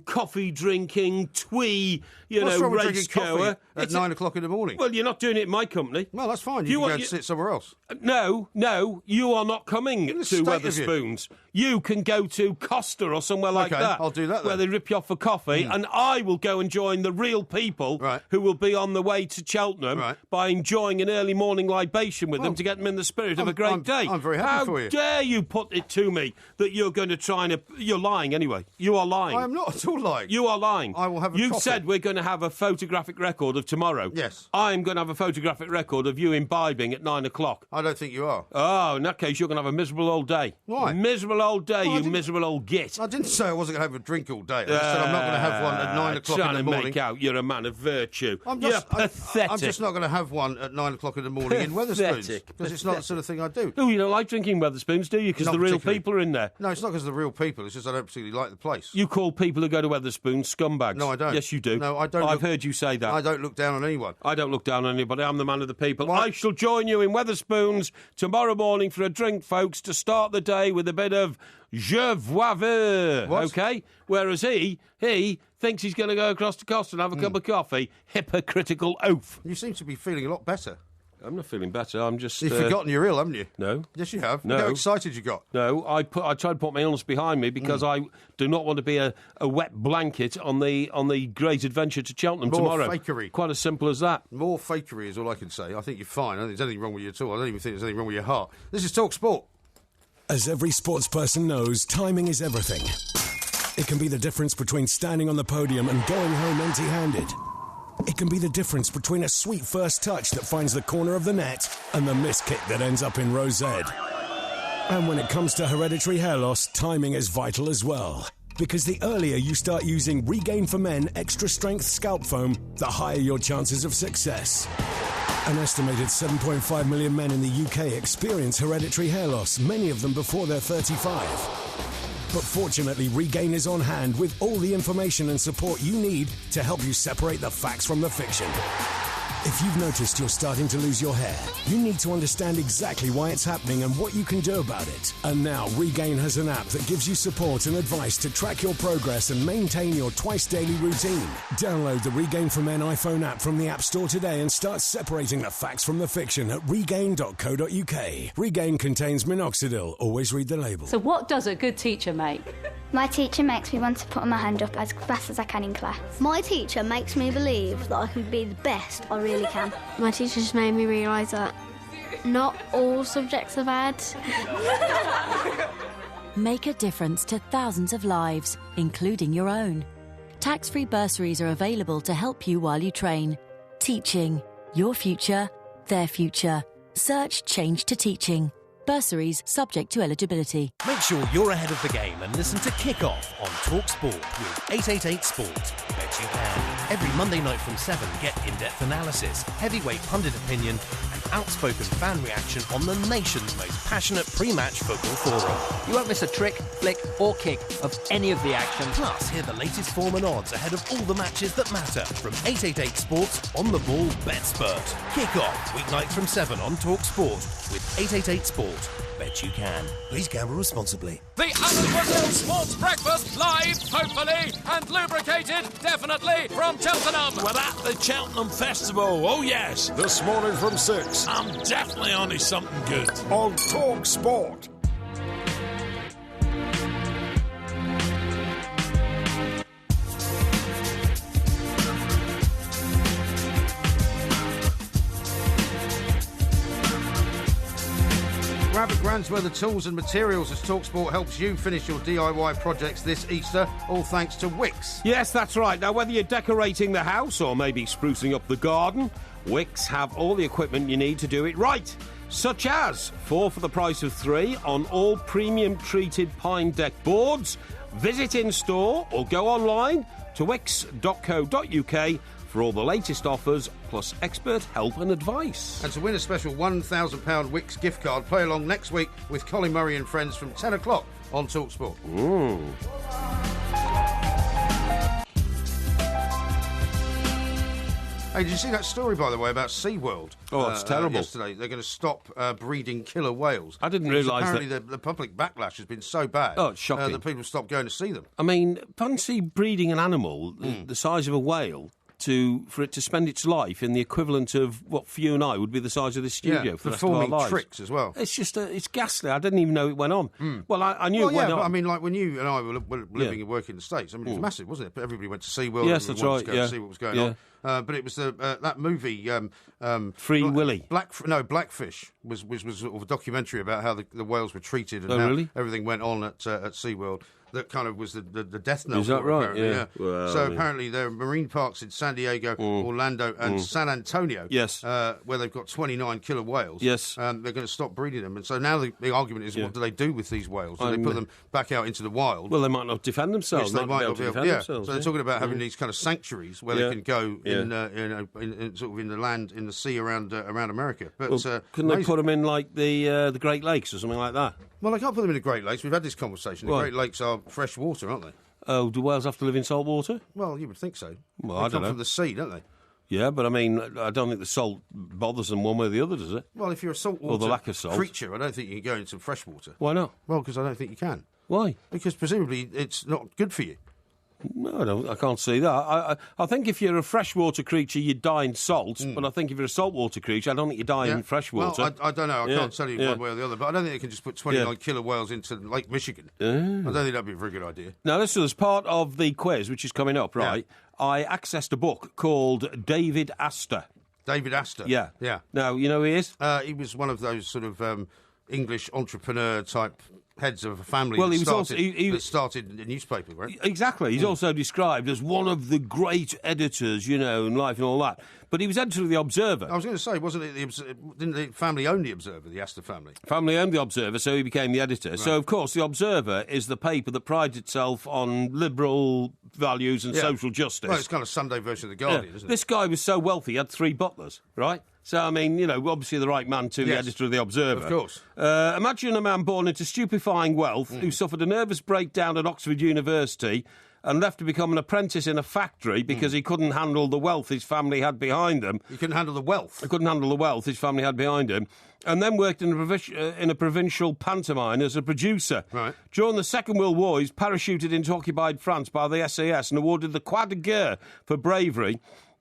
coffee-drinking, twee, racegoer at 9 o'clock in the morning. Well, you're not doing it in my company. Well, that's fine. You can go and sit somewhere else. No, you are not coming to Wetherspoons. You can go to Costa or somewhere like that. I'll do that then. Where they rip you off for coffee, and I will go and join the real people who will be on the way to Cheltenham by enjoying an early morning libation with them to get them in the spirit of a great day. I'm very happy for you. How dare you put it to me that you're going to try and... You're lying anyway. You are lying. I am not at all lying. You are lying. I will have a You've coffee. said we're going to have a photographic record of tomorrow. Yes. I'm going to have a photographic record of you imbibing at 9 o'clock. I don't think you are. Oh, in that case, you're going to have a miserable old day. Why? A miserable old day, miserable old git. I didn't say I wasn't going to have a drink all day. I just said I'm not going to have one at 9 o'clock in the morning. Trying to make out you're a man of virtue. You're pathetic. I'm just not going to have one at 9 o'clock in the morning in Wetherspoons. Because it's not the sort of thing I do. Oh, you don't like drinking Wetherspoons, do you? Because the real people are in there. No, it's not because of the real people. It's just I don't particularly like the place. You call people who go to Wetherspoons scumbags. No, I don't. Yes, you do. No, I don't. I've heard you say that. I don't look down on anyone. I don't look down on anybody. I'm the man of the people. I shall join you in Wetherspoons tomorrow morning for a drink, folks, to start the day with a bit of je vois ver. What? OK? Whereas he thinks he's going to go across to Costa and have a cup of coffee. Hypocritical oath. You seem to be feeling a lot better. I'm not feeling better. I'm just... You've forgotten you're ill, haven't you? No. Yes, you have. No. Look how excited you got. No, I tried to put my illness behind me because I do not want to be a wet blanket on the great adventure to Cheltenham tomorrow. More fakery. Quite as simple as that. More fakery is all I can say. I think you're fine. I don't think there's anything wrong with you at all. I don't even think there's anything wrong with your heart. This is Talk Sport. As every sports person knows, timing is everything. It can be the difference between standing on the podium and going home empty-handed. It can be the difference between a sweet first touch that finds the corner of the net and the missed kick that ends up in row Z. And when it comes to hereditary hair loss, timing is vital as well. Because the earlier you start using Regain for Men Extra Strength Scalp Foam, the higher your chances of success. An estimated 7.5 million men in the UK experience hereditary hair loss, many of them before they're 35. But fortunately, Regain is on hand with all the information and support you need to help you separate the facts from the fiction. If you've noticed you're starting to lose your hair, you need to understand exactly why it's happening and what you can do about it. And now Regain has an app that gives you support and advice to track your progress and maintain your twice-daily routine. Download the Regain for Men iPhone app from the App Store today and start separating the facts from the fiction at regain.co.uk. Regain contains minoxidil. Always read the label. So what does a good teacher make? My teacher makes me want to put my hand up as fast as I can in class. My teacher makes me believe that I can be the best I really can. My teacher just made me realise that not all subjects are bad. Make a difference to thousands of lives, including your own. Tax-free bursaries are available to help you while you train. Teaching. Your future. Their future. Search Change to Teaching. Bursaries subject to eligibility. Make sure you're ahead of the game and listen to Kick Off on Talk Sport with 888 Sport. Bet you can. Every Monday night from 7, get in-depth analysis, heavyweight pundit opinion, and outspoken fan reaction on the nation's most passionate pre-match football forum. You won't miss a trick, flick, or kick of any of the action. Plus, hear the latest form and odds ahead of all the matches that matter from 888 Sport's On The Ball Bet Spurt. Kick Off, weeknight from 7 on Talk Sport with 888 Sport. Bet you can. Please gamble responsibly. The Alan Brazil Sports Breakfast, live, hopefully, and lubricated, definitely, from Cheltenham. We're at the Cheltenham Festival, oh yes. This morning from 6. I'm definitely onto something good. On Talk Sport. Grab at Grand's where the tools and materials as TalkSport helps you finish your DIY projects this Easter, all thanks to Wix. Yes, that's right. Now, whether you're decorating the house or maybe sprucing up the garden, Wix have all the equipment you need to do it right. Such as 4 for the price of 3 on all premium treated pine deck boards. Visit in store or go online to wix.co.uk for all the latest offers, plus expert help and advice. And to win a special £1,000 Wix gift card, play along next week with Colin Murray and friends from 10 o'clock on TalkSport. Hey, did you see that story, by the way, about SeaWorld? Oh, it's terrible. Yesterday, they're going to stop breeding killer whales. I didn't realise that. Apparently, the public backlash has been so bad. Oh, it's shocking. That people stopped going to see them. I mean, fancy breeding an animal the size of a whale for it to spend its life in the equivalent of what for you and I would be the size of this studio for the rest of our performing lives. tricks as well. It's just it's ghastly. I didn't even know it went on. Well, I knew it went on. But I mean, like when you and I were living and working in the States, I mean, it was massive, wasn't it? But everybody went to SeaWorld. Yes, that's right. To go and see what was going on. But it was that movie, Free Willy. Blackfish was sort of a documentary about how the whales were treated and how everything went on at SeaWorld. That kind of was the death knell. Is that right? Yeah. Well, so apparently there are marine parks in San Diego, Orlando, and San Antonio. Yes. Where they've got 29 killer whales. Yes. And they're going to stop breeding them. And so now the argument is, what do they do with these whales? Do they put them back out into the wild? Well, they might not defend themselves. They might not be able to defend themselves. So they're talking about having these kind of sanctuaries where they can go in sort of in the land, in the sea around America. But couldn't they put them in like the Great Lakes or something like that? Well, I can't put them in the Great Lakes. We've had this conversation. The Great Lakes are fresh water, aren't they? Oh, do whales have to live in salt water? Well, you would think so. Well, they I don't know. They come from the sea, don't they? Yeah, but I mean, I don't think the salt bothers them one way or the other, does it? Well, if you're a saltwater or the lack of salt creature, I don't think you can go into fresh water. Why not? Well, because I don't think you can. Why? Because presumably it's not good for you. No, I can't see that. I think if you're a freshwater creature, you die in salt. But I think if you're a saltwater creature, I don't think you die in freshwater. Well, I don't know. I can't tell you one way or the other. But I don't think they can just put 29 killer whales into Lake Michigan. I don't think that'd be a very good idea. Now, listen, as part of the quiz, which is coming up, right, I accessed a book called David Astor. David Astor? Yeah. Yeah. Now, you know who he is? He was one of those sort of English entrepreneur-type heads of a family that started a newspaper, right? Exactly. He's also described as one of the great editors, in life and all that. But he was editor of The Observer. I was going to say, wasn't it didn't the family own The Observer, the Astor family? Family owned The Observer, so he became the editor. Right. So, of course, The Observer is the paper that prides itself on liberal values and social justice. Well, it's kind of Sunday version of The Guardian, isn't it? This guy was so wealthy, he had 3 butlers, right? So, I mean, obviously the right man to the editor of The Observer. Of course. Imagine a man born into stupefying wealth who suffered a nervous breakdown at Oxford University and left to become an apprentice in a factory because he couldn't handle the wealth his family had behind him. He couldn't handle the wealth? He couldn't handle the wealth his family had behind him. And then worked in a provincial pantomime as a producer. Right. During the Second World War, he's parachuted into occupied France by the SAS and awarded the Croix de Guerre for bravery.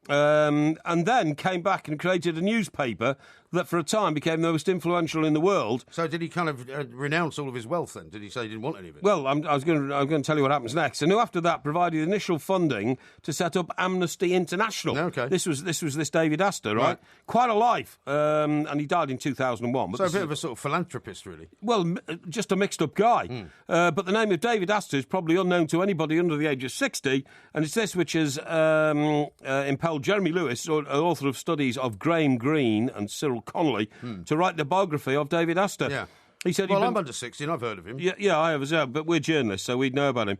And then came back and created a newspaper that for a time became the most influential in the world. So did he kind of renounce all of his wealth then? Did he say he didn't want any of it? Well, I was going to tell you what happens next. And who after that provided initial funding to set up Amnesty International. Okay. This was this David Astor, right? Quite a life. And he died in 2001. But so a bit of a sort of philanthropist, really. Well, just a mixed-up guy. But the name of David Astor is probably unknown to anybody under the age of 60, and it's this which has impelled Jeremy Lewis, author of studies of Graham Greene and Cyril Connolly, to write the biography of David Astor. Yeah. He said I'm under 60 and I've heard of him. Yeah, I have as well, but we're journalists, so we'd know about him.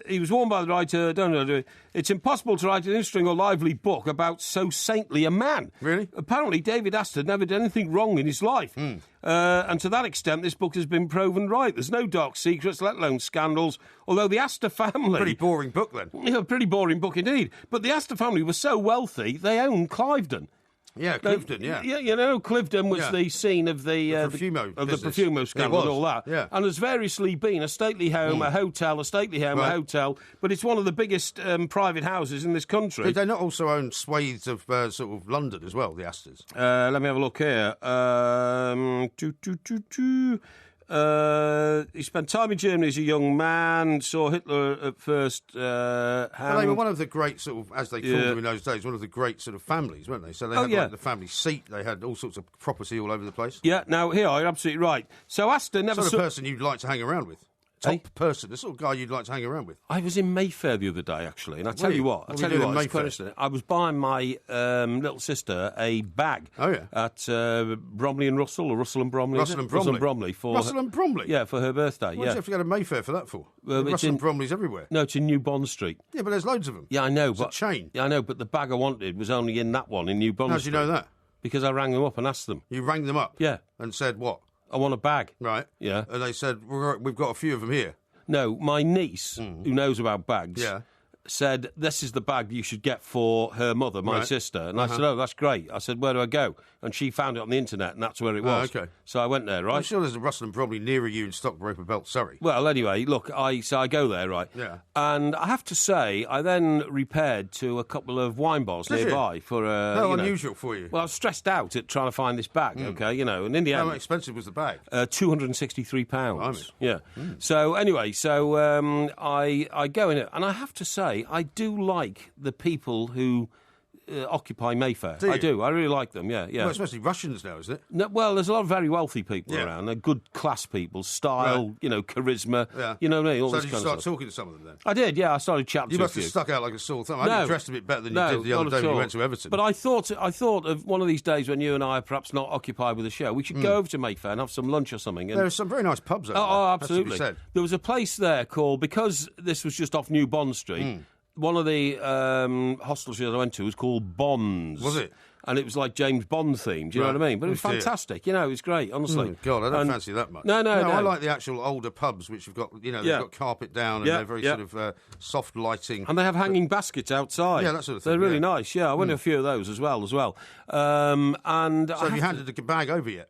He was warned by the writer, it's impossible to write an interesting or lively book about so saintly a man. Really? Apparently, David Astor never did anything wrong in his life. And to that extent, this book has been proven right. There's no dark secrets, let alone scandals, although the Astor family... Pretty boring book, then. Yeah, pretty boring book indeed. But the Astor family was so wealthy, they owned Cliveden. Yeah, Cliveden, yeah. Yeah, Cliveden was the scene of the Profumo scandal and all that. Yeah. And there's variously been a stately home, a hotel, a stately home, a hotel, but it's one of the biggest private houses in this country. Did they not also own swathes of sort of London as well, the Astors? Let me have a look here. He spent time in Germany as a young man, saw Hitler at first hand. Well, they were one of the great sort of, as they called them in those days, one of the great sort of families, weren't they? So they had like the family seat, they had all sorts of property all over the place. Yeah, now here, you're absolutely right. So Astor never... Sort of person you'd like to hang around with. Top person, the sort of guy you'd like to hang around with. I was in Mayfair the other day, actually, and I tell you what, I was buying my little sister a bag at Bromley and Russell, or Russell and Bromley. Russell and Bromley. Russell and Bromley? Yeah, for her birthday. What did you have to go to Mayfair for that for? Well, Russell and Bromley's everywhere. No, it's in New Bond Street. Yeah, but there's loads of them. Yeah, I know. It's a chain. Yeah, I know, but the bag I wanted was only in that one, in New Bond Street. How do you know that? Because I rang them up and asked them. You rang them up? Yeah. And said what? I want a bag. Right. Yeah. And they said, we've got a few of them here. No, my niece, who knows about bags, said, this is the bag you should get for her mother, my sister. And I said, oh, that's great. I said, where do I go? And she found it on the internet, and that's where it was. Okay. So I went there, right? I'm sure there's a Russell and Bromley nearer you in Stockbroker Belt, Surrey. Well, anyway, look, I go there, right? Yeah. And I have to say, I then repaired to a couple of wine bars nearby for a... No, unusual for you. Well, I was stressed out at trying to find this bag, okay, and in the end... How expensive was the bag? £263. Blimey. Yeah. So, anyway, I go in it, and I have to say, I do like the people who occupy Mayfair. Do you? I do. I really like them, yeah. Well, it's mostly Russians now, isn't it? No, well, there's a lot of very wealthy people around. They're good class people, style, charisma, you know what I mean? All So this did you kind start of stuff. talking to some of them then? I did, yeah. I started chatting You to a must have few. stuck out like a sore thumb. I dressed a bit better than you did the other not day at when you all. went to Everton. But I thought of one of these days when you and I are perhaps not occupied with a show, we should go over to Mayfair and have some lunch or something. And there are some very nice pubs over there. Oh, has to be absolutely. said. There was a place there called, because this was just off New Bond Street, one of the hostels that I went to was called Bonds. Was it? And it was like James Bond themed, do you know what I mean? But it was fantastic, it was great, honestly. God, I don't fancy that much. No. I like the actual older pubs, which have got, they've got carpet down and they're very sort of soft lighting. And they have hanging baskets outside. Yeah, that sort of thing. They're really nice, I went to a few of those as well. So have you handed the bag over yet?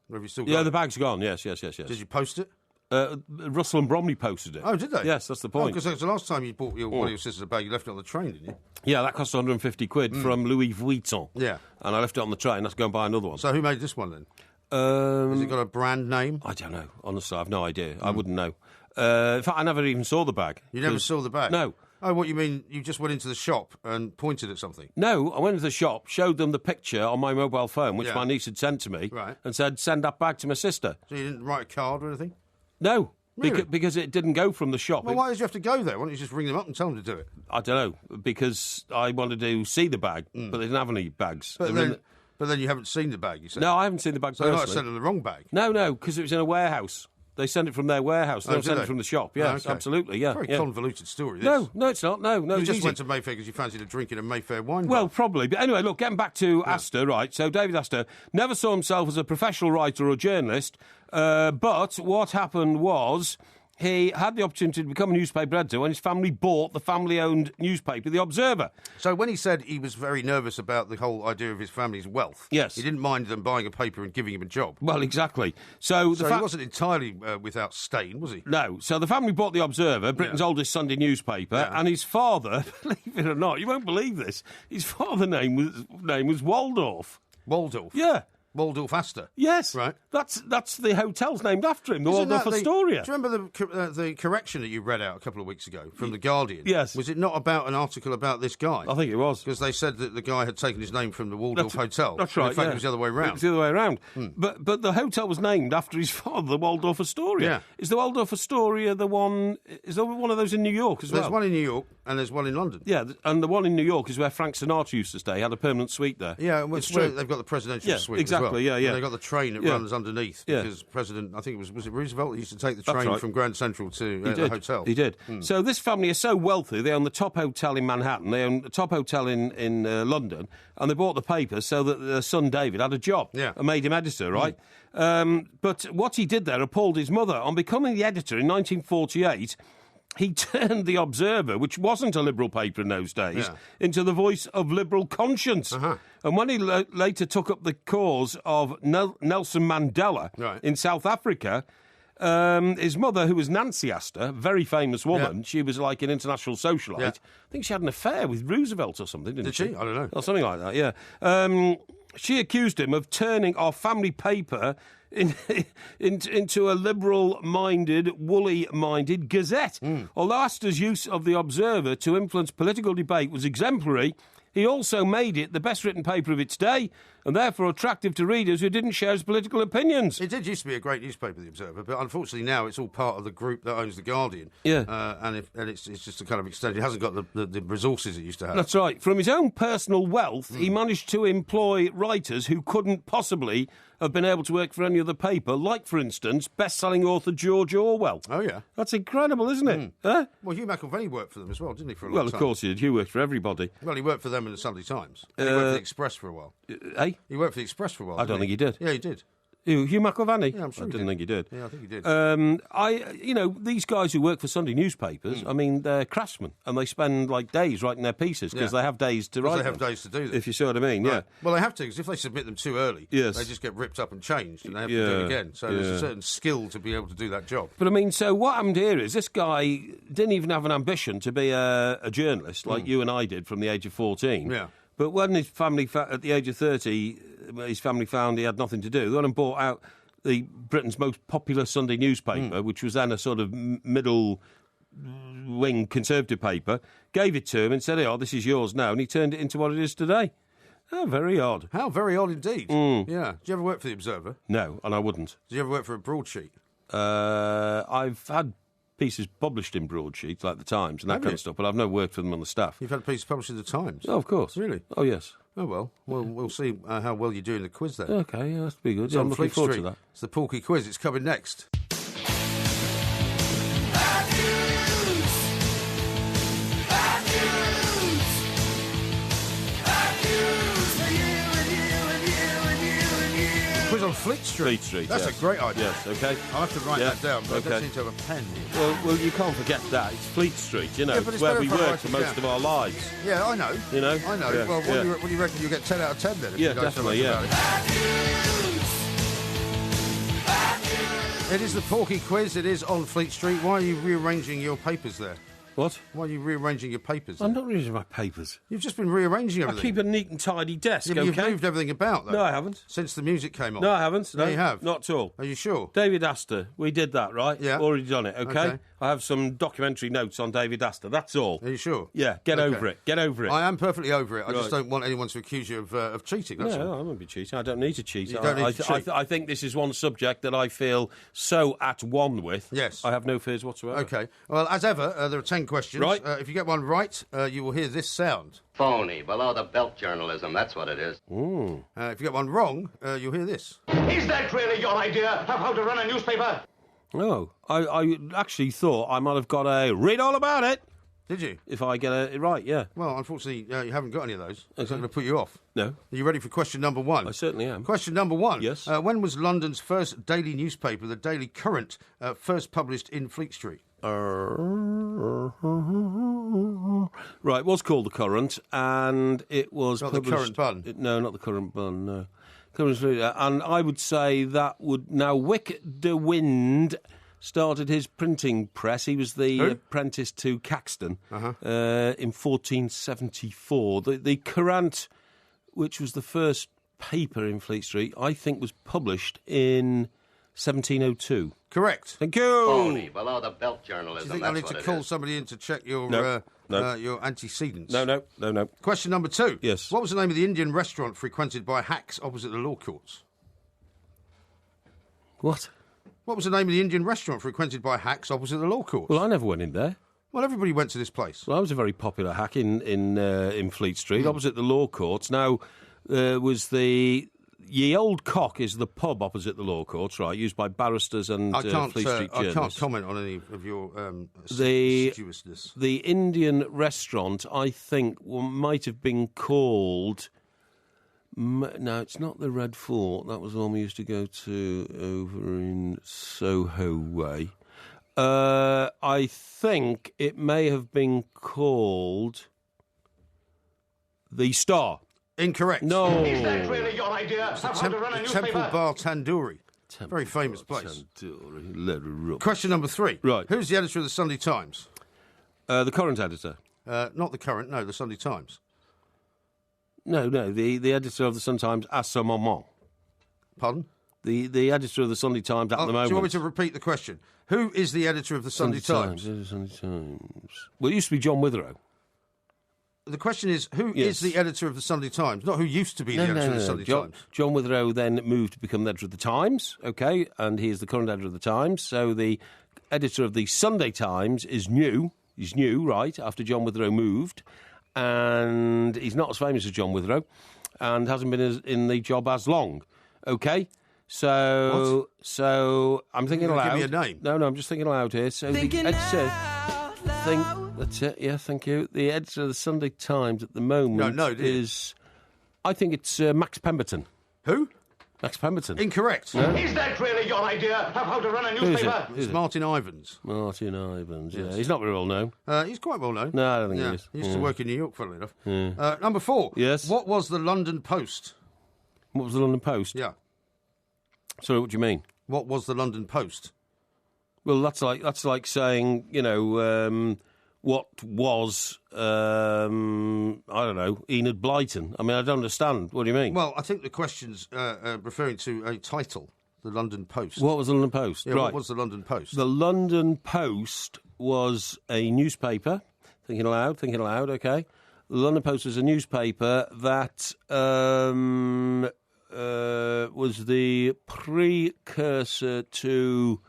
Or have you still got the bag's gone, yes. Did you post it? Russell and Bromley posted it. Oh, did they? Yes, that's the point. Because the last time you bought one of your sisters a bag, you left it on the train, didn't you? Yeah, that cost 150 quid from Louis Vuitton. Yeah. And I left it on the train. Let's go and buy another one. So who made this one then? Has it got a brand name? I don't know. Honestly, I have no idea. I wouldn't know. In fact, I never even saw the bag. You never saw the bag? No. Oh, what you mean? You just went into the shop and pointed at something? No, I went into the shop, showed them the picture on my mobile phone, which my niece had sent to me, and said, send that bag to my sister. So you didn't write a card or anything? No. Really? Because it didn't go from the shop. Well, why did you have to go there? Why don't you just ring them up and tell them to do it? I don't know, because I wanted to see the bag, but they didn't have any bags. But then you haven't seen the bag, you said? No, I haven't seen the bag so they personally. might have sent them the wrong bag? No, because it was in a warehouse. They sent it from their warehouse. They don't send it from the shop. Yes, absolutely, yeah. Very convoluted story, this. No, it's not. No, you just easy. went to Mayfair because you fancied a drink in a Mayfair wine bar. Well, probably. But anyway, look, getting back to Astor, right. So David Astor never saw himself as a professional writer or journalist, but what happened was he had the opportunity to become a newspaper editor when his family bought the family-owned newspaper, The Observer. So when he said he was very nervous about the whole idea of his family's wealth, yes, he didn't mind them buying a paper and giving him a job. Well, exactly. So he wasn't entirely without stain, was he? No. So the family bought The Observer, Britain's oldest Sunday newspaper, and his father, believe it or not, you won't believe this, his father's name was Waldorf. Waldorf? Yeah. Waldorf Astor? Yes. Right. That's the hotel's named after him, the Waldorf Astoria. Do you remember the correction that you read out a couple of weeks ago from The Guardian? Yes. Was it not about an article about this guy? I think it was. Because they said that the guy had taken his name from the Waldorf Hotel. That's right, In fact, it was the other way around. It was the other way around. But the hotel was named after his father, the Waldorf Astoria. Yeah. Is the Waldorf Astoria the one... Is there one of those in New York as well? There's one in New York and there's one in London. Yeah, and the one in New York is where Frank Sinatra used to stay. He had a permanent suite there. Yeah, it's where they've got the presidential suite exactly, as well. Yeah. And they've got the train that runs underneath because President, I think was it Roosevelt, he used to take the train from Grand Central to the hotel. He did. So this family is so wealthy, they own the top hotel in Manhattan, they own the top hotel in London, and they bought the paper so that their son David had a job and made him editor, right? But what he did there appalled his mother. On becoming the editor in 1948, he turned The Observer, which wasn't a liberal paper in those days, into the voice of liberal conscience. And when he later took up the cause of Nelson Mandela in South Africa, his mother, who was Nancy Astor, very famous woman, she was like an international socialite. I think she had an affair with Roosevelt or something, didn't she? Did she? I don't know. Or something like that, yeah. She accused him of turning our family paper into a liberal-minded, woolly-minded gazette. Although Astor's use of The Observer to influence political debate was exemplary, he also made it the best-written paper of its day and therefore attractive to readers who didn't share his political opinions. It did used to be a great newspaper, The Observer, but unfortunately now it's all part of the group that owns The Guardian. Yeah. And it's just a kind of extended. It hasn't got the resources it used to have. That's right. From his own personal wealth, he managed to employ writers who couldn't possibly have been able to work for any other paper, like, for instance, best-selling author George Orwell. Oh, yeah. That's incredible, isn't it? Huh? Well, Hugh McIlvanney worked for them as well, didn't he, for a long time? Well, of course he did. Hugh worked for everybody. Well, he worked for them in the Sunday Times. And he worked for the Express for a while. Eh? He worked for the Express for a while. I don't think he did. Yeah, he did. Who, Hugh McIlvanney? Yeah, I'm sure I he didn't think he did. Yeah, I think he did. These guys who work for Sunday newspapers, I mean, they're craftsmen, and they spend, like, days writing their pieces, because they have days to write them. They have days to do them. If you see what I mean, yeah. Well, they have to, because if they submit them too early, they just get ripped up and changed, and they have to do it again. So there's a certain skill to be able to do that job. But, I mean, so what happened here is this guy didn't even have an ambition to be a journalist, like you and I did from the age of 14. Yeah. But when his family, at the age of 30, his family found he had nothing to do, they went and bought out the Britain's most popular Sunday newspaper, which was then a sort of middle-wing Conservative paper, gave it to him and said, this is yours now, and he turned it into what it is today. How very odd. How very odd indeed. Yeah. Did you ever work for the Observer? No, and I wouldn't. Did you ever work for a broadsheet? I've had pieces published in broadsheets, like the Times and that kind of stuff, but I've never worked for them on the staff. You've had pieces published in the Times? Oh, of course. Really? Oh, yes. Oh, well, we'll see how well you do in the quiz then. OK, yeah, that's be good. Yeah, I'm looking forward to that. It's the Porky Quiz. It's coming next. Quiz on Fleet Street. Fleet Street, That's a great idea. Yes, OK. I'll have to write that down, but I don't seem to have a pen here. Well, you can't forget that. It's Fleet Street, you know. Yeah, but it's it's where we better if I work write for it most down. of our lives. Yeah, I know. You know? I know. Yeah, Well, what do you reckon? You'll get 10 out of 10 then? If you know so much about it. It is the Porky Quiz. It is on Fleet Street. Why are you rearranging your papers there? What? Why are you rearranging your papers? I'm not rearranging my papers. You've just been rearranging everything. I keep a neat and tidy desk, You've moved everything about, though. No, I haven't. Since the music came on. No, I haven't. No, you have? Not at all. Are you sure? David Astor. We did that, right? Yeah. Already done it, okay? I have some documentary notes on David Astor. That's all. Are you sure? Yeah, get over it. Get over it. I am perfectly over it. I just don't want anyone to accuse you of cheating, that's all. No, I won't be cheating. I don't need to cheat. You don't need to cheat. I think this is one subject that I feel so at one with. Yes. I have no fears whatsoever. OK. Well, as ever, there are 10 questions. Right. If you get one right, you will hear this sound. Phony, below-the-belt journalism, that's what it is. Ooh. If you get one wrong, you'll hear this. Is that really your idea of how to run a newspaper? Oh, I actually thought I might have got a read all about it. Did you? If I get it right, yeah. Well, unfortunately, you haven't got any of those. It's not going to put you off. No. Are you ready for question number 1? I certainly am. Question number 1. Yes. When was London's first daily newspaper, the Daily Current, first published in Fleet Street? Right, it was called The Current, and it was Not published... the Current Bun? No, not The Current Bun, no. And I would say that would... Now, Wick de Wind started his printing press. He was the apprentice to Caxton in 1474. The Courant, which was the first paper in Fleet Street, I think was published in 1702. Correct. Thank you. Phony, below-the-belt journalism, Do you think I need to call somebody in to check your your antecedents? No. Question number 2. Yes. What was the name of the Indian restaurant frequented by hacks opposite the law courts? What? What was the name of the Indian restaurant frequented by hacks opposite the law courts? Well, I never went in there. Well, everybody went to this place. Well, I was a very popular hack in Fleet Street, opposite the law courts. Now, was the... Ye Old Cock is the pub opposite the law courts, right, used by barristers and Fleet Street journalists. I can't comment on any of your assiduousness. The Indian restaurant, I think, might have been called... No, it's not the Red Fort. That was the one we used to go to over in Soho Way. I think it may have been called the Star. Incorrect. No. Is that really your idea of how to run a newspaper? Temple Bar Tandoori. Very famous place. Tandoori. Question number 3. Right. Who's the editor of the Sunday Times? The current editor. Not the current, no, the Sunday Times. No, the editor of the Sunday Times à ce moment. Pardon? The editor of the Sunday Times at the moment. Do you want me to repeat the question? Who is the editor of the Sunday Times? Sunday Times. Well, it used to be John Witherow. The question is, who is the editor of the Sunday Times? Not who used to be the editor of the Sunday Times. John Witherow then moved to become the editor of the Times, OK, and he is the current editor of the Times. So the editor of the Sunday Times is new. He's new, right, after John Witherow moved. And he's not as famous as John Witherow and hasn't been in the job as long, OK? So I'm thinking aloud. Give me a name. No, I'm just thinking aloud here. So Thinking the editor... That's it, yeah, thank you. The editor of the Sunday Times at the moment is... I think it's Max Pemberton. Who? Max Pemberton. Incorrect. No? Is that really your idea of how to run a newspaper? It's Martin Ivans. Martin Ivans, Yes. He's not very well known. He's quite well known. No, I don't think he is. He used to work in New York, funnily enough. Yeah. Number 4. Yes. What was the London Post? What was the London Post? Yeah. Sorry, what do you mean? What was the London Post? Well, that's like saying, what was, I don't know, Enid Blyton. I mean, I don't understand. What do you mean? Well, I think the question's referring to a title, the London Post. What was the London Post? Yeah, right. What was the London Post? The London Post was a newspaper. Thinking aloud, okay. The London Post was a newspaper that was the precursor to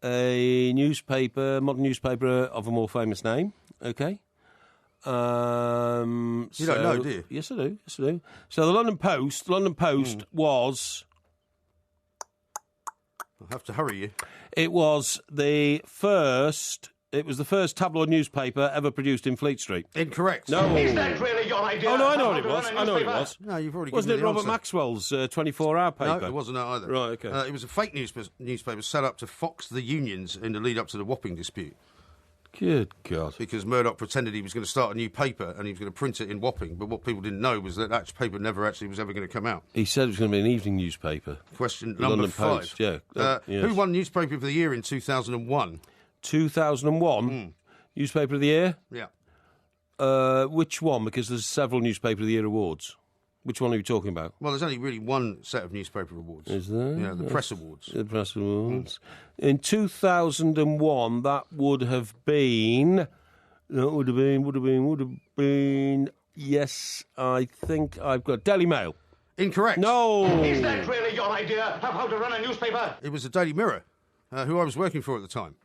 a newspaper, modern newspaper of a more famous name, okay? You don't know, do you? Yes, I do. So the London Post was... I'll have to hurry you. It was the first tabloid newspaper ever produced in Fleet Street. Incorrect. No. Is that really your idea? Oh, no, I know of what it how was. to run a I know what it newspaper? was. No, you've already Wasn't given it the Robert answer. Maxwell's 24-hour paper? No, it wasn't that either. Right, okay. It was a fake newspaper set up to fox the unions in the lead-up to the Wapping dispute. Good God. Because Murdoch pretended he was going to start a new paper and he was going to print it in Wapping, but what people didn't know was that paper never actually was ever going to come out. He said it was going to be an evening newspaper. Question The number London 5. Post, yeah. Yes. Who won Newspaper of the Year in 2001? 2001? Newspaper of the Year? Yeah. Which one? Because there's several Newspaper of the Year awards. Which one are you talking about? Well, there's only really one set of newspaper awards. Is there? Yeah, the Press Awards. The Press Awards. In 2001, that would have been... would have been... Yes, I think I've got... Daily Mail. Incorrect. No! Is that really your idea of how to run a newspaper? It was the Daily Mirror, who I was working for at the time,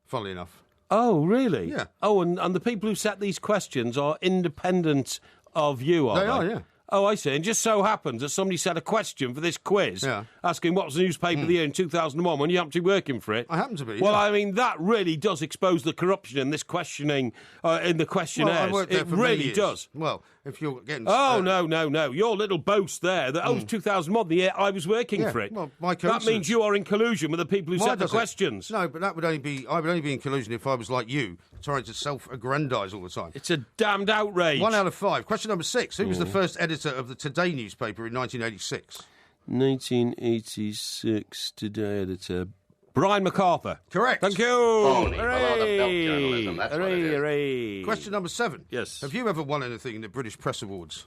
funnily enough. Oh, really? Yeah. Oh, and the people who set these questions are independent of you, are they? They are, yeah. Oh, I see. And just so happens that somebody set a question for this quiz, asking what was the newspaper of the year in 2001 when you happen to be working for it. I happen to be. Well, yeah. I mean, that really does expose the corruption in this questioning, in the questionnaires. Well, I worked there it for many really years. does. Well, if you're getting... Oh, no. Your little boast there, that it was 2001, the year I was working for it. Well, my that means you are in collusion with the people who set the questions. No, but I would only be in collusion if I was like you, trying to self-aggrandise all the time. It's a damned outrage. 1 out of 5. Question number 6. Who was the first editor of the Today newspaper in 1986? 1986 Today editor. Brian MacArthur. Correct. Thank you. Phony, below the belt journalism, that's what it is. Hooray. Question number 7. Yes. Have you ever won anything in the British Press Awards?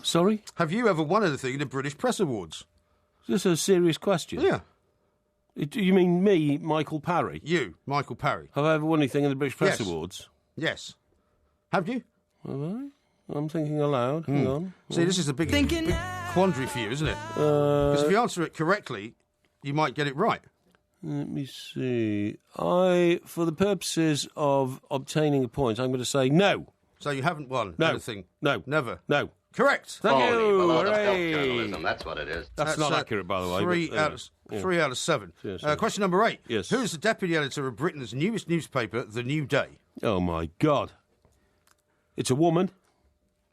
Sorry? Have you ever won anything in the British Press Awards? Is this a serious question? Yeah. You mean me, Michael Parry? You, Michael Parry. Have I ever won anything in the British Press Yes. Awards? Yes. Have you? Have I? I'm thinking aloud. Hang on. See, this is a big quandary for you, isn't it? Because if you answer it correctly, you might get it right. Let me see. For the purposes of obtaining a point, I'm going to say no. So you haven't won anything? No. Never? No. Correct. Thank Phony, you. below the belt Hooray. journalism, that's what it is. That's not accurate, by the way. 3 but, out of 7. Yes, Question number 8. Yes. Who is the deputy editor of Britain's newest newspaper, The New Day? Oh, my God. It's a woman.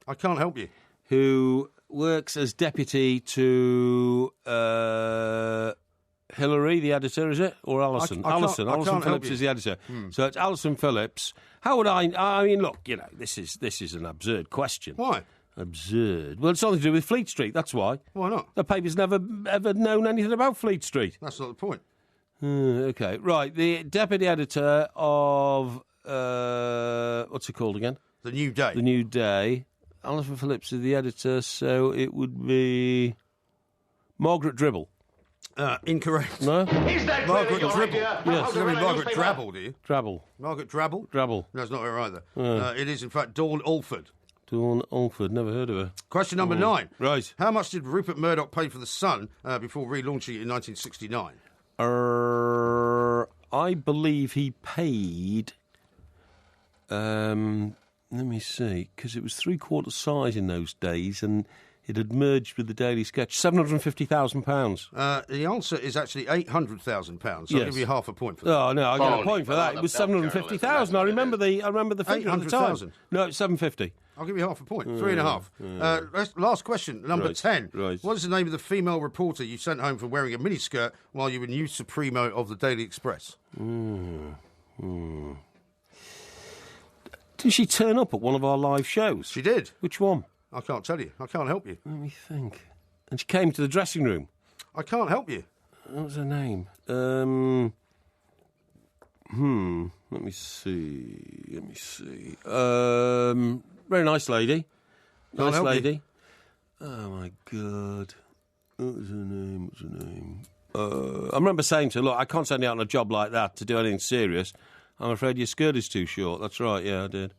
I can't help you. Who works as deputy to Hillary, the editor, is it? Or Alison? Alison Phillips is the editor. So it's Alison Phillips. How would I mean, look, this is an absurd question. Why? Absurd. Well, it's something to do with Fleet Street, that's why. Why not? The paper's never, ever known anything about Fleet Street. That's not the point. Okay, right. The deputy editor of, what's it called again? The New Day. The New Day. Alison Phillips is the editor, so it would be Margaret Dribble. Incorrect. No? Is that Margaret really your Dribble. idea? Yes. How to You run mean a Margaret newspaper? Drabble, do you? Drabble. Margaret Drabble? Drabble. No, it's not her either. It is, in fact, Dawn Alford. Dawn Alford, never heard of her. Question number 9. Right. How much did Rupert Murdoch pay for The Sun before relaunching it in 1969? I believe he paid... let me see, because it was 3/4 size in those days, and it had merged with the Daily Sketch. £750,000. The answer is actually £800,000. So I'll give you half a point for that. Oh no, I got a Phony. point for that. It was Below the belt 750,000. I remember the figure at the time. 800,000. No, it's 750. I'll give you half a point. 3.5. Last question, number 10. Right. What is the name of the female reporter you sent home for wearing a miniskirt while you were news supremo of the Daily Express? Didn't she turn up at one of our live shows? She did. Which one? I can't tell you. I can't help you. Let me think. And she came to the dressing room. I can't help you. What was her name? Let me see. Very nice lady. Can't help lady. Oh, my God. What was her name? I remember saying to her, look, I can't send you out on a job like that to do anything serious. I'm afraid your skirt is too short. That's right, yeah, I did.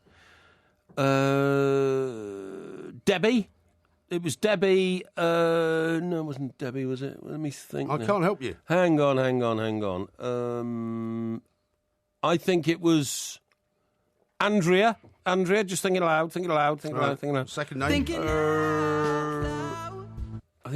Debbie? It was Debbie. No, it wasn't Debbie, was it? Let me think. I can't help you. Hang on. I think it was Andrea. Andrea, just think it aloud. Think it aloud. Second name? I think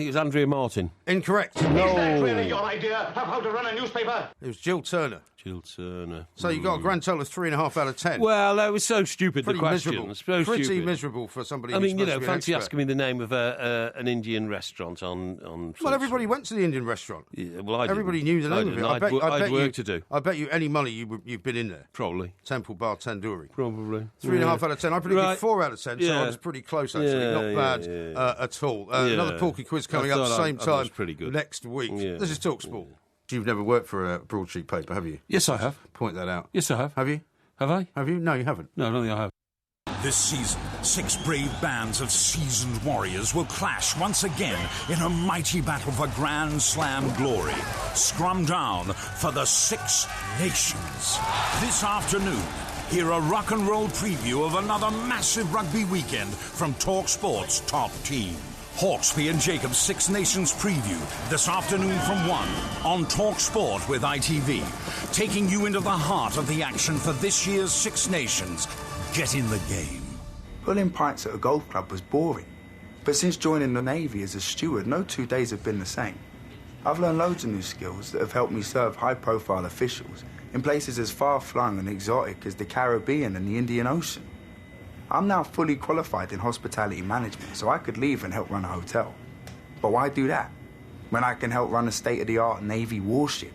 it was Andrea Martin. Incorrect. No. Is that really your idea of how to run a newspaper? It was Jill Turner. Jill Turner. So you got a grand total of 3.5 out of 10. Well, that was so stupid, Pretty the question. miserable. Pretty miserable for somebody I who's mean, supposed to be an fancy expert. asking me the name of an Indian restaurant on... Well, everybody went to the Indian restaurant. Yeah, well, I Everybody didn't. knew the name of it. I had work to do. I bet you any money you've been in there. Probably. Temple Bar Tandoori. Probably. 3.5 out of 10. I predicted 4 out of 10, so Yeah. I was pretty close, actually. Not bad at all. Another Porky Quiz coming up the same time pretty good. next week. Yeah. This is TalkSport. You've never worked for a broadsheet paper, have you? Yes, I have. Point that out. Yes, I have. Have you? Have I? Have you? No, you haven't. No, I don't think I have. This season, 6 brave bands of seasoned warriors will clash once again in a mighty battle for Grand Slam glory. Scrum down for the 6 Nations. This afternoon, hear a rock and roll preview of another massive rugby weekend from TalkSport's top team. Hawksby and Jacobs' 6 Nations preview this afternoon from 1 on TalkSport with ITV, taking you into the heart of the action for this year's 6 Nations. Get in the game. Pulling pints at a golf club was boring, but since joining the Navy as a steward, no 2 days have been the same. I've learned loads of new skills that have helped me serve high-profile officials in places as far-flung and exotic as the Caribbean and the Indian Ocean. I'm now fully qualified in hospitality management, so I could leave and help run a hotel. But why do that when I can help run a state-of-the-art Navy warship?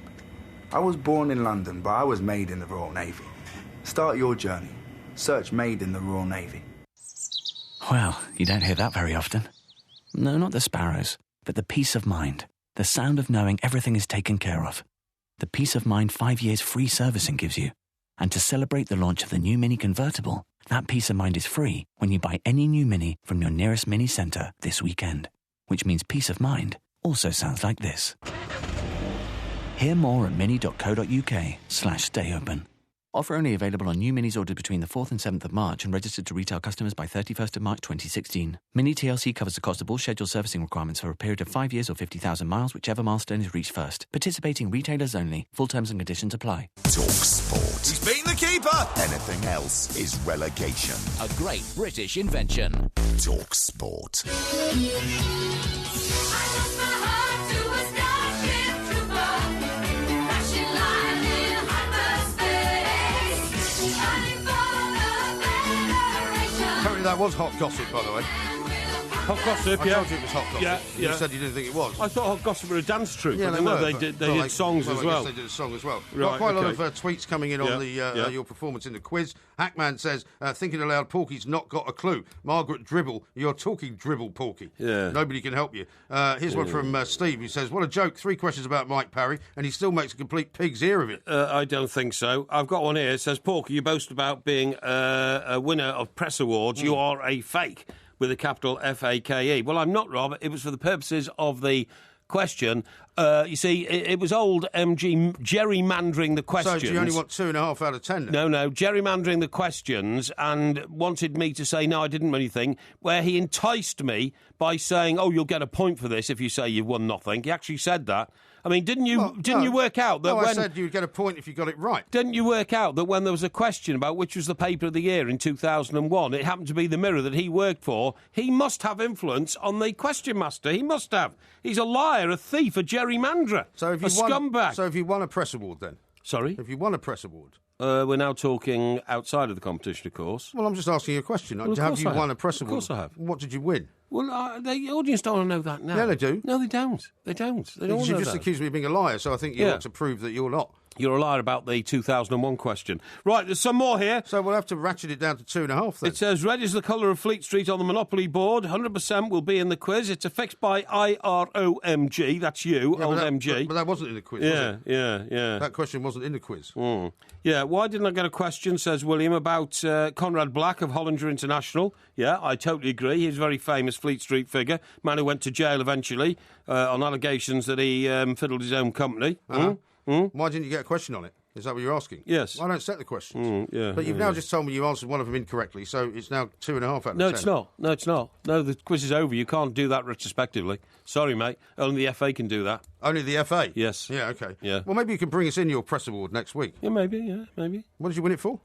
I was born in London, but I was made in the Royal Navy. Start your journey. Search Made in the Royal Navy. Well, you don't hear that very often. No, not the sparrows, but the peace of mind. The sound of knowing everything is taken care of. The peace of mind 5 years free servicing gives you. And to celebrate the launch of the new Mini convertible, that peace of mind is free when you buy any new Mini from your nearest Mini centre this weekend. Which means peace of mind also sounds like this. Hear more at mini.co.uk/stay-open. Offer only available on new Minis ordered between the 4th and 7th of March and registered to retail customers by 31st of March 2016. Mini TLC covers the cost of all scheduled servicing requirements for a period of 5 years or 50,000 miles, whichever milestone is reached first. Participating retailers only. Full terms and conditions apply. TalkSport. He's beaten the keeper! Anything else is relegation. A great British invention. TalkSport. Apparently that was hot gossip, by the way. Hot Gossip, I told you it was hot gossip. Yeah. You said you didn't think it was. I thought Hot Gossip were a dance troupe. Yeah, but they no, were. they did songs as I well. guess they did a song as well. Right, Got quite a lot okay. of tweets coming in on your performance in the quiz. Hackman says, thinking aloud, Porky's not got a clue. Margaret Dribble, you're talking dribble, Porky. Yeah. Nobody can help you. Here's one from Steve, who says, what a joke. 3 questions about Mike Parry, and he still makes a complete pig's ear of it. I don't think so. I've got one here. It says, Porky, you boast about being a winner of press awards. You are a fake. With a capital F-A-K-E. Well, I'm not, Rob. It was for the purposes of the question. You see, it was old MG gerrymandering the questions. So do you only want 2.5 out of 10 then? No, gerrymandering the questions and wanted me to say, no, I didn't win anything, where he enticed me by saying, oh, you'll get a point for this if you say you've won nothing. He actually said that. I mean, didn't you work out that when... I said you'd get a point if you got it right. Didn't you work out that when there was a question about which was the paper of the year in 2001, it happened to be the Mirror that he worked for, he must have influence on the question master. He must have. He's a liar, a thief, a gerrymanderer, So if you scumbag. So if you won a press award then? Sorry? If you won a press award, We're now talking outside of the competition, of course. Well, I'm just asking you a question. Well, have you won a press award? Of course I have. What did you win? Well, the audience don't want to know that now. Yeah, they do. No, they don't. They don't. They don't Because know you just that. accused me of being a liar, so I think you ought to prove that you're not. You're a liar about the 2001 question. Right, there's some more here. So we'll have to ratchet it down to 2.5 then. It says, red is the colour of Fleet Street on the Monopoly board. 100% will be in the quiz. It's affixed by IROMG. That's you, Yeah, old but that, MG. But that wasn't in the quiz, was it? Yeah. That question wasn't in the quiz. Yeah, why didn't I get a question, says William, about Conrad Black of Hollinger International? Yeah, I totally agree. He's a very famous Fleet Street figure. Man who went to jail eventually on allegations that he fiddled his own company. Why didn't you get a question on it? Is that what you're asking? Yes. Well, I don't set the questions. But you've now just told me you answered one of them incorrectly, so it's now 2.5 out of 10. No, it's not. No, it's not. No, the quiz is over. You can't do that retrospectively. Sorry, mate. Only the FA can do that. Only the FA? Yes. Yeah, OK. Yeah. Well, maybe you can bring us in your press award next week. Yeah, maybe. What did you win it for?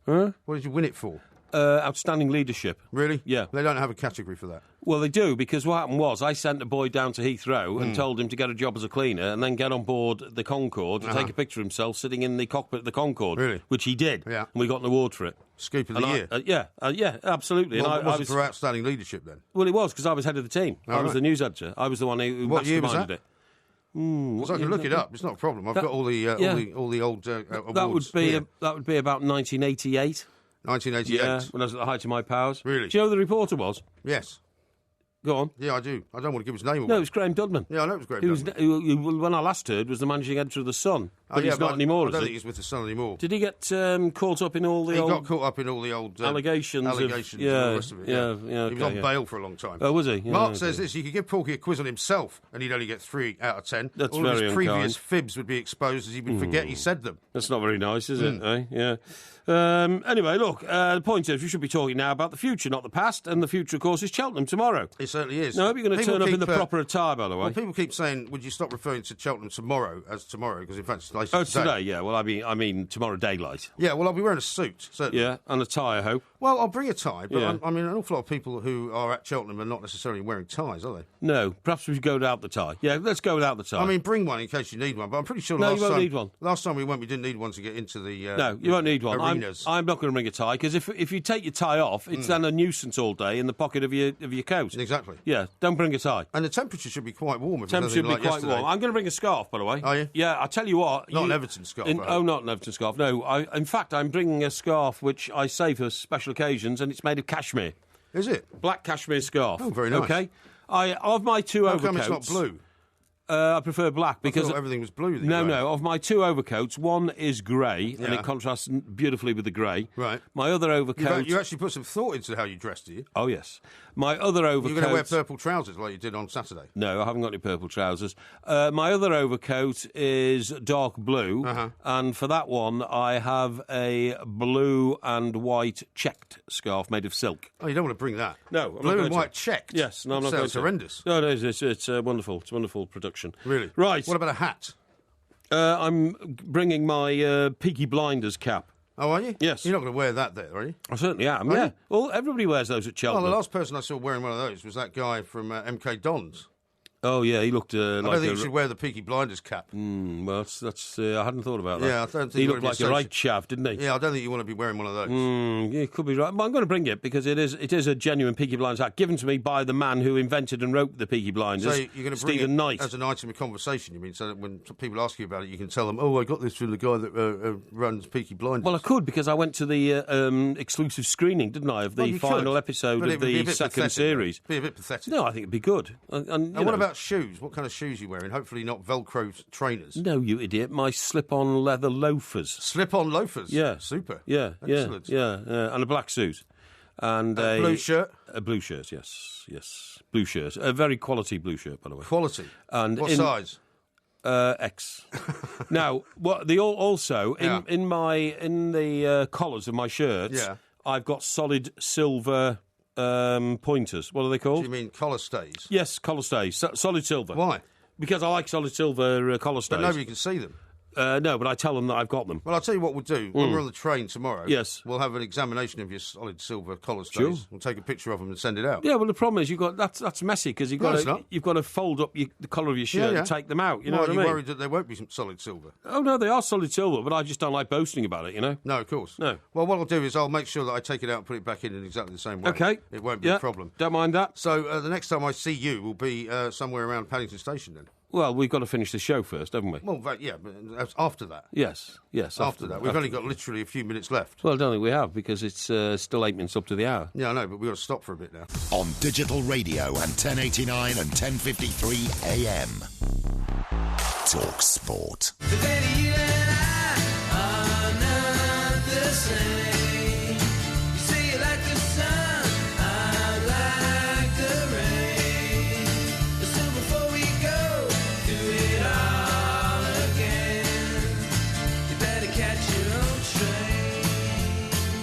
Huh? What did you win it for? Outstanding leadership. Really? Yeah. They don't have a category for that. Well, they do, because what happened was I sent a boy down to Heathrow and told him to get a job as a cleaner and then get on board the Concorde and take a picture of himself sitting in the cockpit of the Concorde. Really? Which he did. Yeah. And we got an award for it. Scoop of the year? Yeah, absolutely. Well, and was it for outstanding leadership then? Well, it was, because I was head of the team. I was right. the news editor. I was the one who What year was masterminded that? it. Because I can look it up. It's not a problem. I've got all the old awards. That would be about 1988. 1988. Yeah, when I was at the height of my powers. Really? Do you know who the reporter was? Yes. Go on. Yeah, I do. I don't want to give his name away. No, it was Graham Dudman. Yeah, I know it was Graham Dudman. Who, when I last heard, was the managing editor of The Sun. But he's not anymore, I don't is think he? he's with The Sun anymore. Did he get caught up in all the He old... got caught up in all the old... allegations and all the rest of it. Yeah, He was on bail for a long time. Oh, was he? Yeah, Mark says this, you could give Porky a quiz on himself and he'd only get 3 out of 10. That's all very of his unkind. previous fibs would be exposed as he would forget he said them. That's not very nice, is it? Yeah. Anyway, look, the point is we should be talking now about the future, not the past, and the future, of course, is Cheltenham tomorrow. It certainly is. Now, I hope you're going to People turn up in keep, the proper attire, by the way. Well, people keep saying, would you stop referring to Cheltenham tomorrow as tomorrow? Because, in fact, it's later Oh, it's today, yeah. Well, I mean tomorrow daylight. Yeah, well, I'll be wearing a suit, certainly. Yeah, and a tie, I hope. Well, I'll bring a tie, but Yeah. I mean, an awful lot of people who are at Cheltenham are not necessarily wearing ties, are they? No, perhaps we should go without the tie. Yeah, let's go without the tie. I mean, bring one in case you need one, but I'm pretty sure No, you won't need one. Last time we went, we didn't need one to get into the no, you won't need one. arenas. I'm not going to bring a tie, because if you take your tie off, it's then a nuisance all day in the pocket of your coat. Exactly. Yeah, don't bring a tie. And the temperature should be quite warm. If Temperature it's should be like quite yesterday. warm. I'm going to bring a scarf, by the way. Are you? Yeah, I'll tell you what. Not an Everton scarf, I hope. Not an Everton scarf, no. In fact, I'm bringing a scarf which I save for special occasions, and it's made of cashmere. Is it? Black cashmere scarf. Oh, very nice. Okay. Of my two How overcoats... come it's not blue? I prefer black because... I thought everything was blue. No. Of my two overcoats, one is grey, and Yeah. it contrasts beautifully with the grey. Right. My other overcoat... You actually put some thought into how you dressed, do you? Oh, yes. My other overcoat... You're going to wear purple trousers like you did on Saturday? No, I haven't got any purple trousers. My other overcoat is dark blue, and for that one, I have a blue and white checked scarf made of silk. Oh, you don't want to bring that? No. I'm not Blue going and to. white checked? Yes. No, I'm not going Sounds to. horrendous. No, it's wonderful. It's a wonderful production. Really? Right. What about a hat? I'm bringing my Peaky Blinders cap. Oh, are you? Yes. You're not going to wear that there, are you? I certainly am, Are yeah. you? Well, everybody wears those at Cheltenham. Well, the last person I saw wearing one of those was that guy from MK Dons. Oh, yeah, he looked I like don't think you should wear the Peaky Blinders cap. Well, that's I hadn't thought about that. Yeah, I don't think he you looked want like to be a right chav, didn't he? Yeah, I don't think you want to be wearing one of those. Yeah, it could be right. But I'm going to bring it because it is a genuine Peaky Blinders hat given to me by the man who invented and wrote the Peaky Blinders, So you're going to bring Stephen it Knight. as an item of conversation, you mean, so that when people ask you about it, you can tell them, oh, I got this from the guy that runs Peaky Blinders. Well, I could because I went to the exclusive screening, didn't I, of the you final could, episode but it of would be a the bit second pathetic, series. It'd be a bit pathetic. No, I think it'd be good. And what about shoes? What kind of shoes are you wearing? Hopefully not Velcro trainers. No, you idiot. My slip-on leather loafers. Slip-on loafers? Yeah. Super. Yeah, Excellent. yeah. And a black suit. And a blue shirt? A blue shirt, yes. Blue shirt. A very quality blue shirt, by the way. Quality? And what size? X. Now, what the also in the collars of my shirts, I've got solid silver pointers. What are they called? Do you mean collar stays? Yes, collar stays. Solid silver. Why? Because I like solid silver collar stays. But nobody can see them. No, but I tell them that I've got them. Well, I'll tell you what we'll do. When we're on the train tomorrow, yes, we'll have an examination of your solid silver collar stays. Sure. We'll take a picture of them and send it out. Yeah, well, the problem is that's messy because you've got to fold up the collar of your shirt and take them out. You know what I mean? Are you worried that there won't be some solid silver? Oh, no, they are solid silver, but I just don't like boasting about it, you know? No, of course. No. Well, what I'll do is I'll make sure that I take it out and put it back in exactly the same way. Okay. It won't be a problem. Don't mind that. So the next time I see you will be somewhere around Paddington Station then? Well, we've got to finish the show first, haven't we? Well, but after that. Yes. After that. We've only got literally a few minutes left. Well, I don't think we have, because it's still 8 minutes up to the hour. Yeah, I know, but we've got to stop for a bit now. On digital radio and 1089 and 1053 AM. Talk Sport. Today you and I are not the same. You say you like the sun, I like the rain. So before we go, do it all again. You better catch your own train.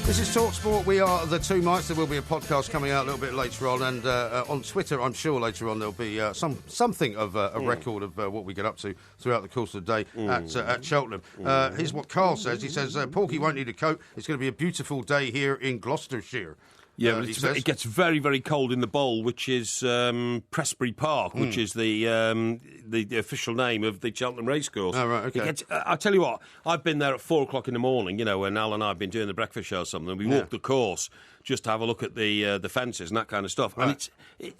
This is Talk Sport. We are the Two Mites. There will be a podcast coming out a little bit later on, and on Twitter, I'm sure later on there'll be something of a record of what we get up to throughout the course of the day at Cheltenham. Here's what Carl says. He says, Porky won't need a coat. It's going to be a beautiful day here in Gloucestershire. Yeah, but it gets very, very cold in the bowl, which is Prestbury Park, which is the official name of the Cheltenham Racecourse. Oh, right, okay. I tell you what, I've been there at 4 o'clock in the morning, you know, when Al and I have been doing the breakfast show or something, and we walked the course just to have a look at the fences and that kind of stuff. Right.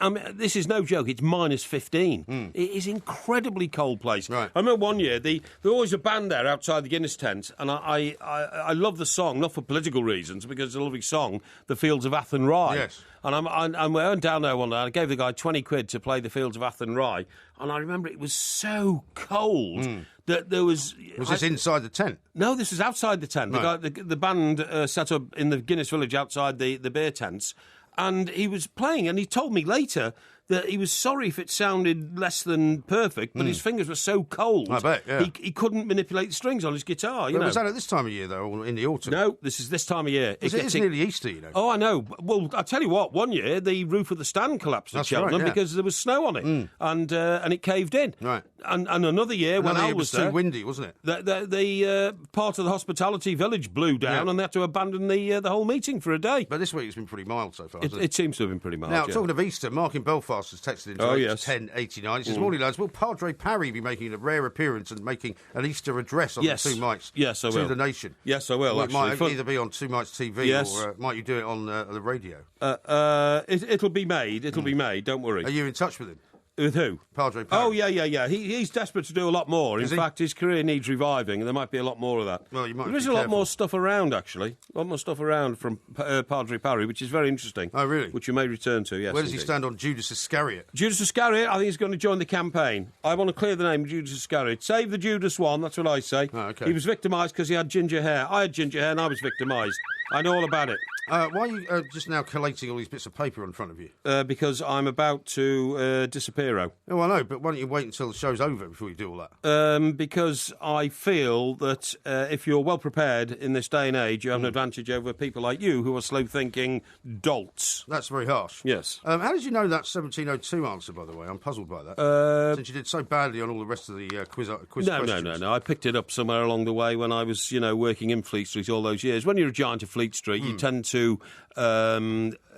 And this is no joke, it's minus 15. It is incredibly cold place. Right. I remember one year, there was always a band there outside the Guinness tent, and I love the song, not for political reasons, because it's a lovely song, The Fields of Athen Rye. Yes. And we went down there one day, and I gave the guy 20 quid to play The Fields of Athen Rye, and I remember it was so cold that there was... Was this inside the tent? No, this was outside the tent. Right. The band set up in the Guinness Village outside the beer tents, and he was playing, and he told me later that he was sorry if it sounded less than perfect, but his fingers were so cold. I bet, yeah. He couldn't manipulate the strings on his guitar, you know. Was that at this time of year, though, or in the autumn? No, this is this time of year. It is nearly Easter, you know. Oh, I know. Well, I'll tell you what, one year the roof of the stand collapsed at Cheltenham because there was snow on it, and it caved in. Right. And another year when Al was there... too windy, wasn't it? The part of the hospitality village blew down and they had to abandon the whole meeting for a day. But this week it's been pretty mild so far, hasn't it? It seems to have been pretty mild, Now, talking of Easter, Mark in Belfast has texted into 1089. He says, morning, lads. Will Padre Parry be making a rare appearance and making an Easter address on the Two Mites I will. to the nation? Yes, I will, It might actually. either be on Two Mites TV or might you do it on the radio? It'll be made. It'll be made. Don't worry. Are you in touch with him? With who? Padre Parry. Oh, yeah. He's desperate to do a lot more. In fact, his career needs reviving, and there might be a lot more of that. Well, you might There is a lot more stuff around, actually. A lot more stuff around from Padre Parry, which is very interesting. Oh, really? Which you may return to, yes. Where does he stand on Judas Iscariot? Judas Iscariot, I think he's going to join the campaign. I want to clear the name of Judas Iscariot. Save the Judas one, that's what I say. Oh, okay. He was victimised because he had ginger hair. I had ginger hair and I was victimised. I know all about it. Why are you just now collating all these bits of paper in front of you? Because I'm about to disappear. Oh, I know, but why don't you wait until the show's over before you do all that? Because I feel that if you're well prepared in this day and age, you have an advantage over people like you who are slow-thinking dolts. That's very harsh. Yes. How did you know that 1702 answer, by the way? I'm puzzled by that. Since you did so badly on all the rest of the quiz questions. No. I picked it up somewhere along the way when I was, working in Fleet Street all those years. When you're a giant of Fleet Street, you tend to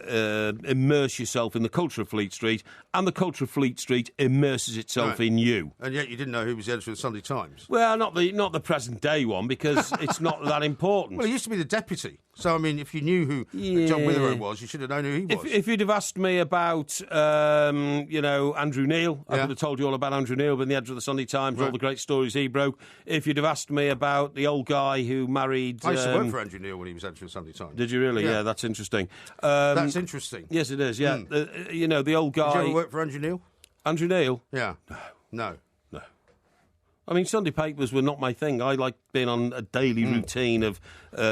immerse yourself in the culture of Fleet Street, and the culture of Fleet Street immerses itself in you. And yet you didn't know who was the editor of the Sunday Times? Well, not the present day one, because it's not that important. Well, he used to be the deputy. So, I mean, if you knew who John Witherow was, you should have known who he was. If you'd have asked me about, Andrew Neil, I would have told you all about Andrew Neil, being the editor of the Sunday Times, all the great stories he broke. If you'd have asked me about the old guy who married... I used to work for Andrew Neil when he was editor of the Sunday Times. Did you really? Yeah, that's interesting. That's interesting. Yes, it is, yeah. The old guy... Did you ever work for Andrew Neil? Andrew Neil? Yeah. No. I mean, Sunday papers were not my thing. I like being on a daily routine of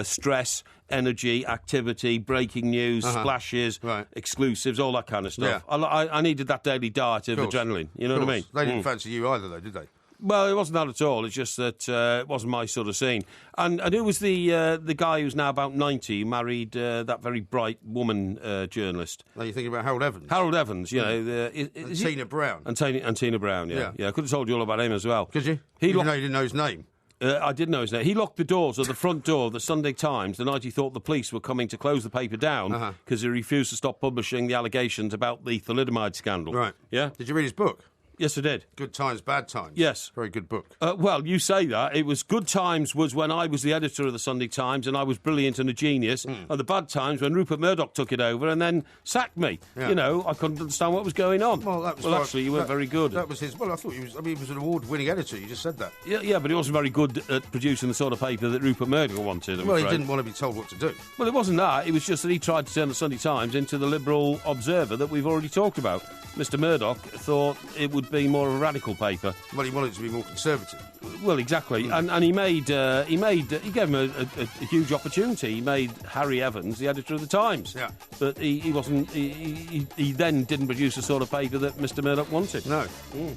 stress, energy, activity, breaking news, splashes, exclusives, all that kind of stuff. Yeah. I needed that daily diet of adrenaline. You know what I mean? They didn't fancy you either, though, did they? Well, it wasn't that at all. It's just that it wasn't my sort of scene. And who was the guy who's now about 90 who married that very bright woman journalist? Are you thinking about Harold Evans? Harold Evans, and Tina Brown. And Tina Brown, yeah. I could have told you all about him as well. Could you? You didn't know his name? I did know his name. He locked the doors of the front door of the Sunday Times the night he thought the police were coming to close the paper down because he refused to stop publishing the allegations about the thalidomide scandal. Right. Yeah? Did you read his book? Yes, I did. Good Times, Bad Times. Yes. Very good book. Well, you say that. It was Good Times was when I was the editor of the Sunday Times and I was brilliant and a genius. And the Bad Times when Rupert Murdoch took it over and then sacked me. Yeah. You know, I couldn't understand what was going on. Well, Actually, you weren't very good. That was his... Well, I thought he was... I mean, he was an award-winning editor. You just said that. Yeah, but he wasn't very good at producing the sort of paper that Rupert Murdoch wanted. I'm Well, he afraid. didn't want to be told what to do. Well, it wasn't that. It was just that he tried to turn the Sunday Times into the Liberal Observer that we've already talked about. Mr. Murdoch thought it would be more of a radical paper. Well, he wanted it to be more conservative. Well, exactly. And he gave him a huge opportunity. He made Harry Evans the editor of the Times. Yeah. But he wasn't. He then didn't produce the sort of paper that Mr. Murdoch wanted. No.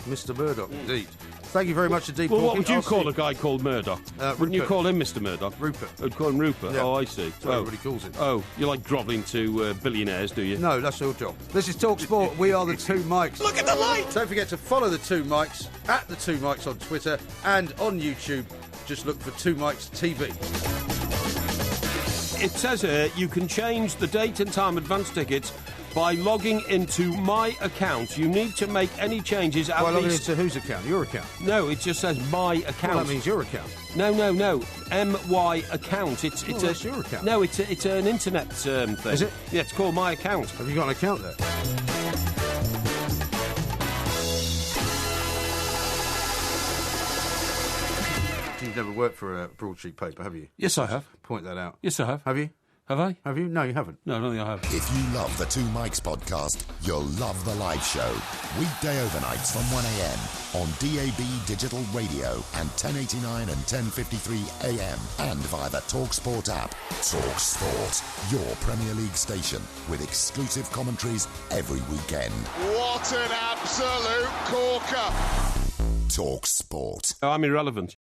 Mr. Murdoch, indeed. Thank you very much indeed, Well, Porky. what would you I'll call see- a guy called Murdoch? Wouldn't you Rupert. call him Mr. Murdoch? Rupert. I'd call him Rupert. Yeah. Oh, I see. That's what everybody calls him. Oh, you like grovelling to billionaires, do you? No, that's your job. This is Talk Sport. We are the Two Mics. Look at the light! Don't forget to follow the Two Mics at the Two Mics on Twitter and on YouTube. Just look for Two Mics TV. It says here you can change the date and time advance tickets by logging into my account. You need to make any changes at By logging least... into whose account? Your account? No, it just says my account. Well, that means your account. No. MY account. It's that's your account. No, it's an internet thing. Is it? Yeah, it's called my account. Have you got an account there? You've never worked for a broadsheet paper, have you? Yes, I have. Point that out. Yes, I have. Have you? Have I? Have you? No, you haven't. No, I don't think I have. If you love the Two Mics podcast, you'll love the live show. Weekday overnights from 1am on DAB Digital Radio and 1089 and 1053 AM and via the TalkSport app. TalkSport, your Premier League station with exclusive commentaries every weekend. What an absolute corker! TalkSport. I'm irrelevant.